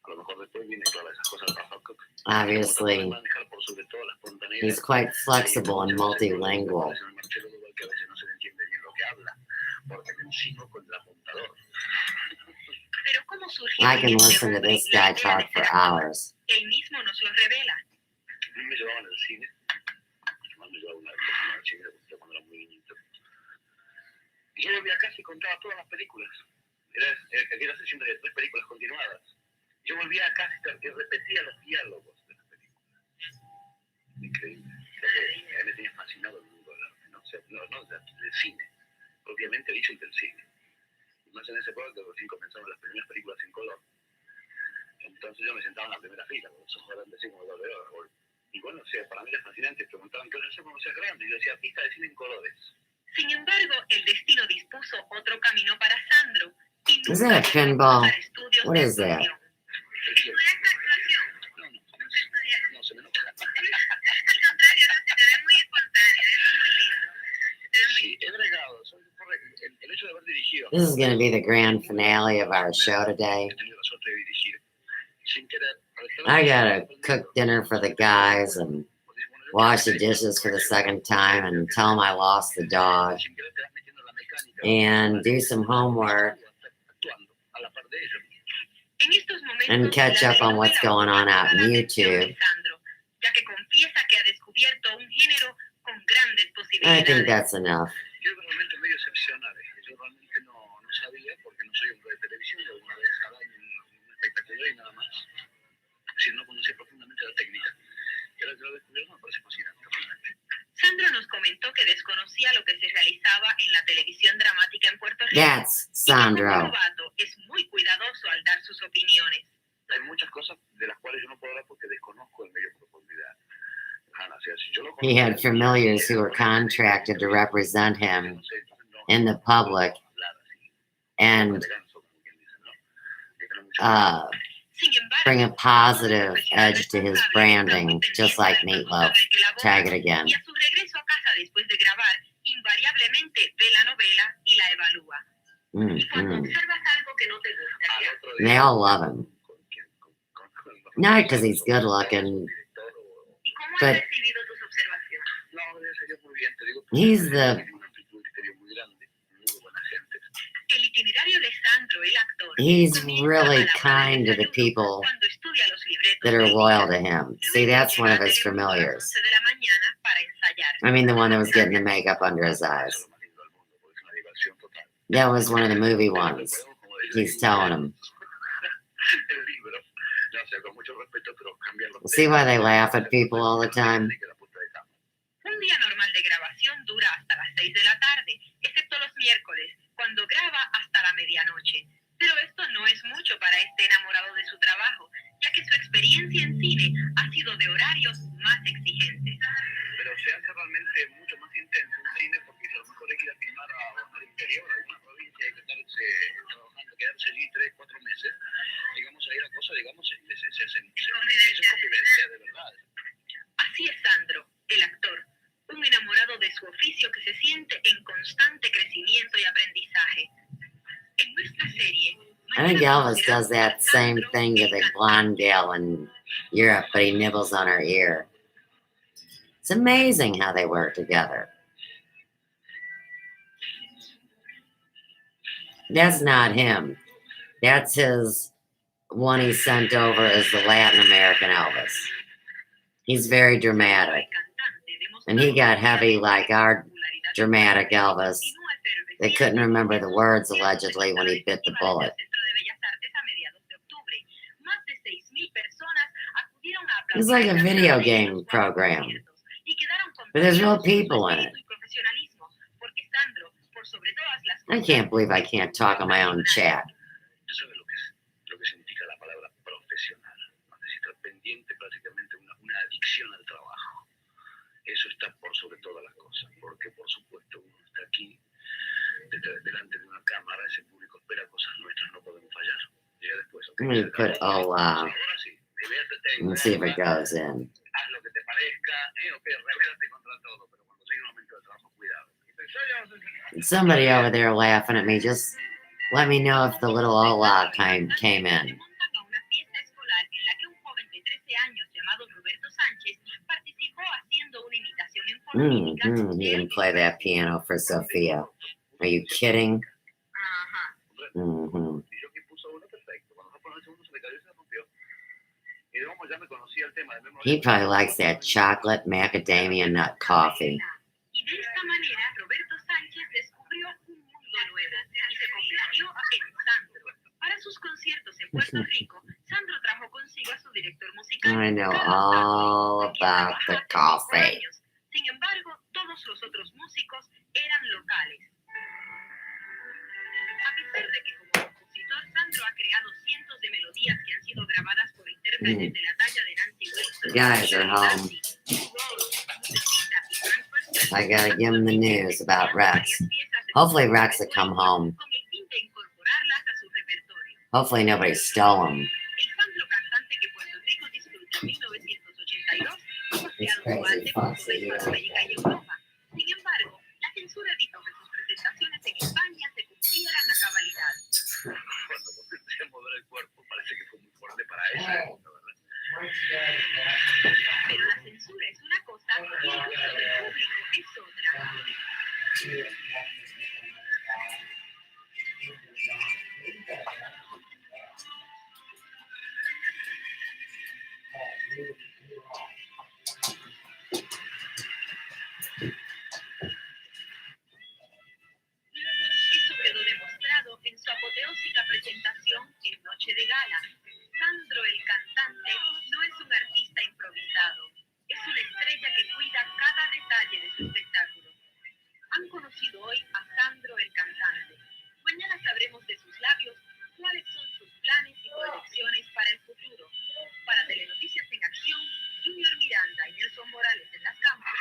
A lo mejor después viene todas esas cosas para Hancock. Obviously, he's quite flexible and multilingual. Que a veces no se le entiende bien lo que habla, porque me encimo con el apuntador. Pero ¿cómo surgió I can en este listen to hombre this la guy idea de talk for ser actor? hours. Él mismo nos lo revela. A mí me llevaban al cine, me llevaba una vez chiquita, cuando era muy niñito. Y yo volvía a casa y contaba todas las películas. Era sesión de 3 películas continuadas. Yo volvía a casa y repetía los diálogos de las películas. Increíble. A mí me tenía fascinado el mundo del arte, ¿no? O sea, no del cine, propiamente dicho, del cine. Y más en ese época que recién comenzaron las primeras películas en color. Entonces yo me sentaba en la primera fila, con los ojos grandes así como los de oro. Y bueno, o sea, para mí era fascinante. Preguntaban qué hacer cuando seas grande. Y yo decía, pista de cine en colores. Sin embargo, el destino dispuso otro camino para Sandro. Y Is nunca that a llegó a pinball? cursar estudios What de is that? actuación. ¿Estudiaste actuación? No, se me nota. Al contrario, no, se te ve muy espontáneo, eso es muy lindo. Se te ve muy Sí, he bregado. El hecho de haber dirigido. This is going to be the grand finale of our show today. He tenido la suerte de dirigir. Sin querer. I gotta cook dinner for the guys and wash the dishes for the second time and tell them I lost the dog and do some homework En estos momentos, and catch la up on what's going on out in YouTube. Sandro, ya que confiesa que ha descubierto un género con grandes I posibilidades. think that's enough. Yo realmente medio excepcional. Yo realmente no sabía, porque no soy hombre de televisión, yo una vez cada año un espectáculo y nada más. Es decir, no conocía profundamente la técnica. Y ahora que lo he descubierto me parece fascinante, realmente. Sandro nos comentó que desconocía lo que se realizaba en la televisión dramática en Puerto Rico. That's Y que como Sandro. novato es muy cuidadoso al dar sus opiniones. Hay muchas cosas de las cuales yo no puedo hablar porque desconozco en medio profundidad. Ana, o sea, si yo lo He had familiars who were contracted to represent him in the public and Sin embargo, bring a positive edge to his branding, just like Meatloaf. Tag it again. y a su regreso a casa después de grabar, invariablemente ve la novela y la evalúa. Y cuando observas algo que no te gusta, ¿qué haces? And they all love him. Not because he's good looking, ¿Y cómo but has recibido tus observaciones? No, sería muy bien, te digo. he's the Tiene un criterio muy grande, muy buena gente. El itinerario de Sandro, el actor, he's comienza really a la hora kind to del the desayuno, people cuando estudia los libretos that are del loyal día. to him. Luego See, that's one of llega his a Telemundo a las familiars. 11 de la mañana para ensayar. I mean, the one that was getting the makeup under his eyes. Eso es lo más lindo del mundo, porque es una diversión total. That was one of the movie ones. He's telling him. El libro, no sé, con mucho respeto, pero cambiar los See why they laugh at people all the time? Un día normal de grabación dura hasta las 6 de la tarde, excepto los miércoles, cuando graba hasta la medianoche. Pero esto no es mucho para este enamorado de su trabajo, ya que su experiencia en cine ha sido de horarios más exigentes. Pero se hace realmente mucho más intenso en cine porque si a lo mejor hay que ir a filmar al interior, a alguna provincia, hay que estarse trabajando, quedarse allí 3, 4 meses, digamos, ahí la cosa, digamos, se hacen. Eso es convivencia de verdad. Así es Sandro, el actor, un enamorado de su oficio que se siente en constante crecimiento y aprendizaje. En nuestra serie, I think Elvis does that same thing to the blonde gal in Europe, but he nibbles on her ear. It's amazing how they work together. That's not him. That's his one he sent over as the Latin American Elvis. He's very dramatic. And he got heavy like our dramatic Elvis. They couldn't remember the words allegedly when he bit the bullet. It's like a video game program. But there's real people in it. I can't believe I can't talk on my own chat. Tú sabes lo que significa la palabra profesional. Necesitas pendiente prácticamente una adicción al trabajo. Eso está por sobre todas las cosas, porque por supuesto uno está aquí delante de una cámara, ese público espera cosas nuestras, no podemos fallar. Llega después. I'm going to put Hola. Ahora sí, diviértete. Let's see if it goes in. Haz lo que te parezca, rebélate contra todo, pero cuando llegue un momento de trabajo, cuidado. Somebody over there laughing at me. Just let me know if the little hola came in. You can play that piano for Sophia. Are you kidding? Mm-hmm. ya me conocía el tema de memoria. He probably likes that chocolate macadamia nut coffee. Y de esta manera, Roberto Sánchez descubrió un mundo nuevo y se convirtió en Sandro. Para sus conciertos en Puerto Rico, Sandro trajo consigo a su director musical. I know Carlos all Tapia, con quien about trabajó the hace 5 coffee. años. Sin embargo, todos los otros músicos eran locales. A pesar de que como compositor, Sandro ha creado cientos de melodías que han sido grabadas por intérpretes de la talla de Nancy Wilson, Guys are home. I gotta give him the news about Rex. Hopefully Rex will come home. con el fin de incorporarlas a su repertorio. Hopefully nobody stole him. El Sandro cantante que Puerto Rico disfruta en 1982 fue He's paseado crazy por foxy, toda yeah. Hispanoamérica y Europa. Sin embargo, la censura evitó que sus presentaciones en España se cumplieran a cabalidad. Cuando comencé a mover el cuerpo, parece que fue muy fuerte para esa época, ¿verdad? Pero la censura es una cosa y el gusto del público es otra. Eso quedó demostrado en su apoteósica presentación en Noche de Gala. Sandro el cantante no es un artista improvisado, es una estrella que cuida cada detalle de su espectáculo. Han conocido hoy a Sandro el cantante. Mañana sabremos de sus labios cuáles son sus planes y proyecciones para el futuro. Para Telenoticias en Acción, Junior Miranda y Nelson Morales en las cámaras.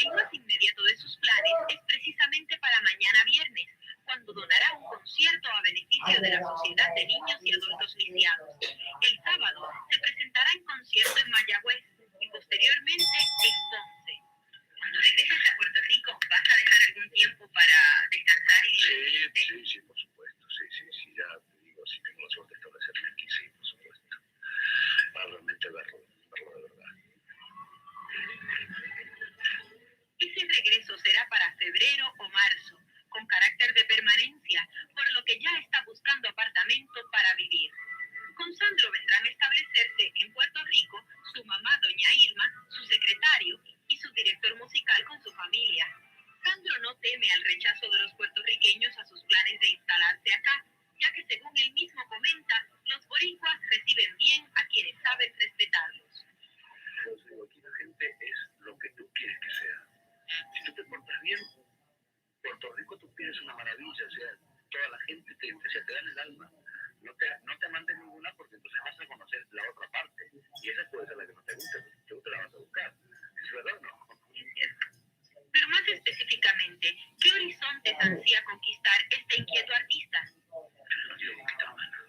El más inmediato de sus planes es precisamente para mañana viernes, cuando donará un concierto a beneficio de la Sociedad de Niños y Adultos Lisiados. El sábado se presentará en concierto en Mayagüez y posteriormente en Ponce. Cuando regreses a Puerto Rico, ¿vas a dejar algún tiempo para descansar y divertirte? Sí, por supuesto. Sí, ya te digo, si tengo la suerte de establecerme aquí, sí, por supuesto. Para realmente verlo de verdad. Ese regreso será para febrero o marzo, con carácter de permanencia, por lo que ya está buscando apartamento para vivir. Con Sandro vendrán a establecerse en Puerto Rico su mamá, doña Irma, su secretario y su director musical con su familia. Sandro no teme al rechazo de los puertorriqueños a sus planes de instalarse acá, ya que según él mismo comenta, los boricuas reciben bien a quienes saben respetarlos. Yo digo, aquí la gente es lo que tú quieres que sea. Si tú te portas bien, Puerto Rico tú tienes una maravilla, o sea, toda la gente te da en el alma. No te mandes ninguna porque entonces vas a conocer la otra parte. Y esa puede ser la que no te gusta, porque tú te la vas a buscar. ¿Es verdad o no? Pero más específicamente, ¿qué horizontes ansía conquistar este inquieto artista? No quiero conquistar más nada.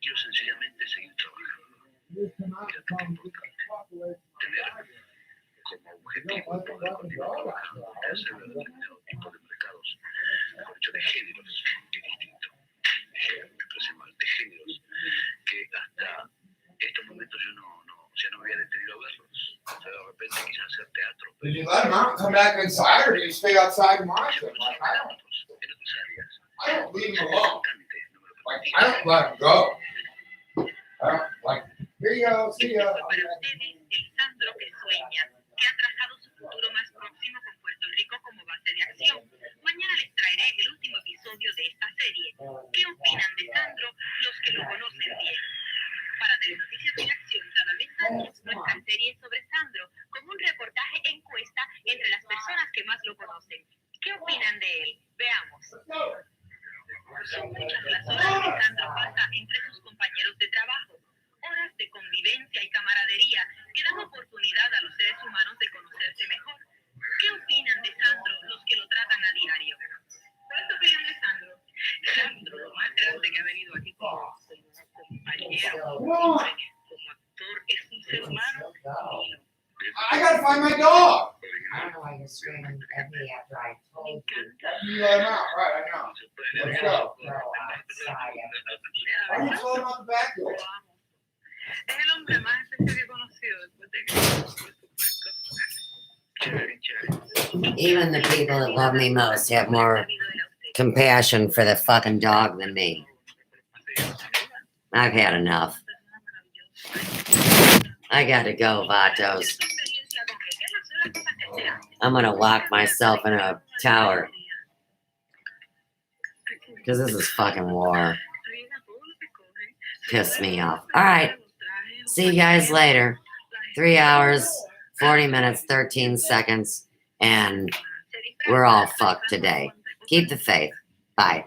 Quiero sencillamente seguir trabajando. Mira qué importante. Tener como objetivo poder continuar trabajando, hacer determinados tipos de mercados, por hecho de géneros, que es distinto. Me expresé mal, de géneros, que hasta estos momentos yo no me había detenido a verlos. O sea, de repente quise hacer teatro. Did you let him out and come back inside, or did you stay outside and watch him? Like, I don't leave him alone. Like, I don't let him go. Like, here you go, see ya. Para ustedes, el Sandro que sueña, que ha trazado su futuro más próximo con Puerto Rico como base de acción. Mañana les traeré el último episodio de esta serie. ¿Qué opinan de Sandro los que lo conocen bien? Para Telenoticias en Acción, cada mes años, nuestra serie sobre Sandro, con un reportaje encuesta entre las personas que más lo conocen. ¿Qué opinan de él? Veamos. Son muchas las horas que Sandro pasa entre sus compañeros de trabajo. Horas de convivencia y camaradería que dan oportunidad a los seres humanos de conocerse mejor. ¿Qué opinan de Sandro los que lo tratan a diario? ¿Cuál es tu opinión de Sandro? Sandro, lo más grande que ha venido aquí como compañero, como actor, es un ser humano divino. I gotta find my dog. I don't know why you're screaming at me after I told you. You let him out, right? I know. Let's go. Go outside. Why don't you throw him out the back door? Es el hombre más especial que he conocido después de que, por supuesto. Even the people that love me most have more compassion for the fucking dog than me. I've had enough. I gotta go, Vatos. I'm gonna lock myself in a tower. Because this is fucking war. Piss me off. Alright. See you guys later. 3 hours, 40 minutes, 13 seconds. And we're all fucked today. Keep the faith. Bye.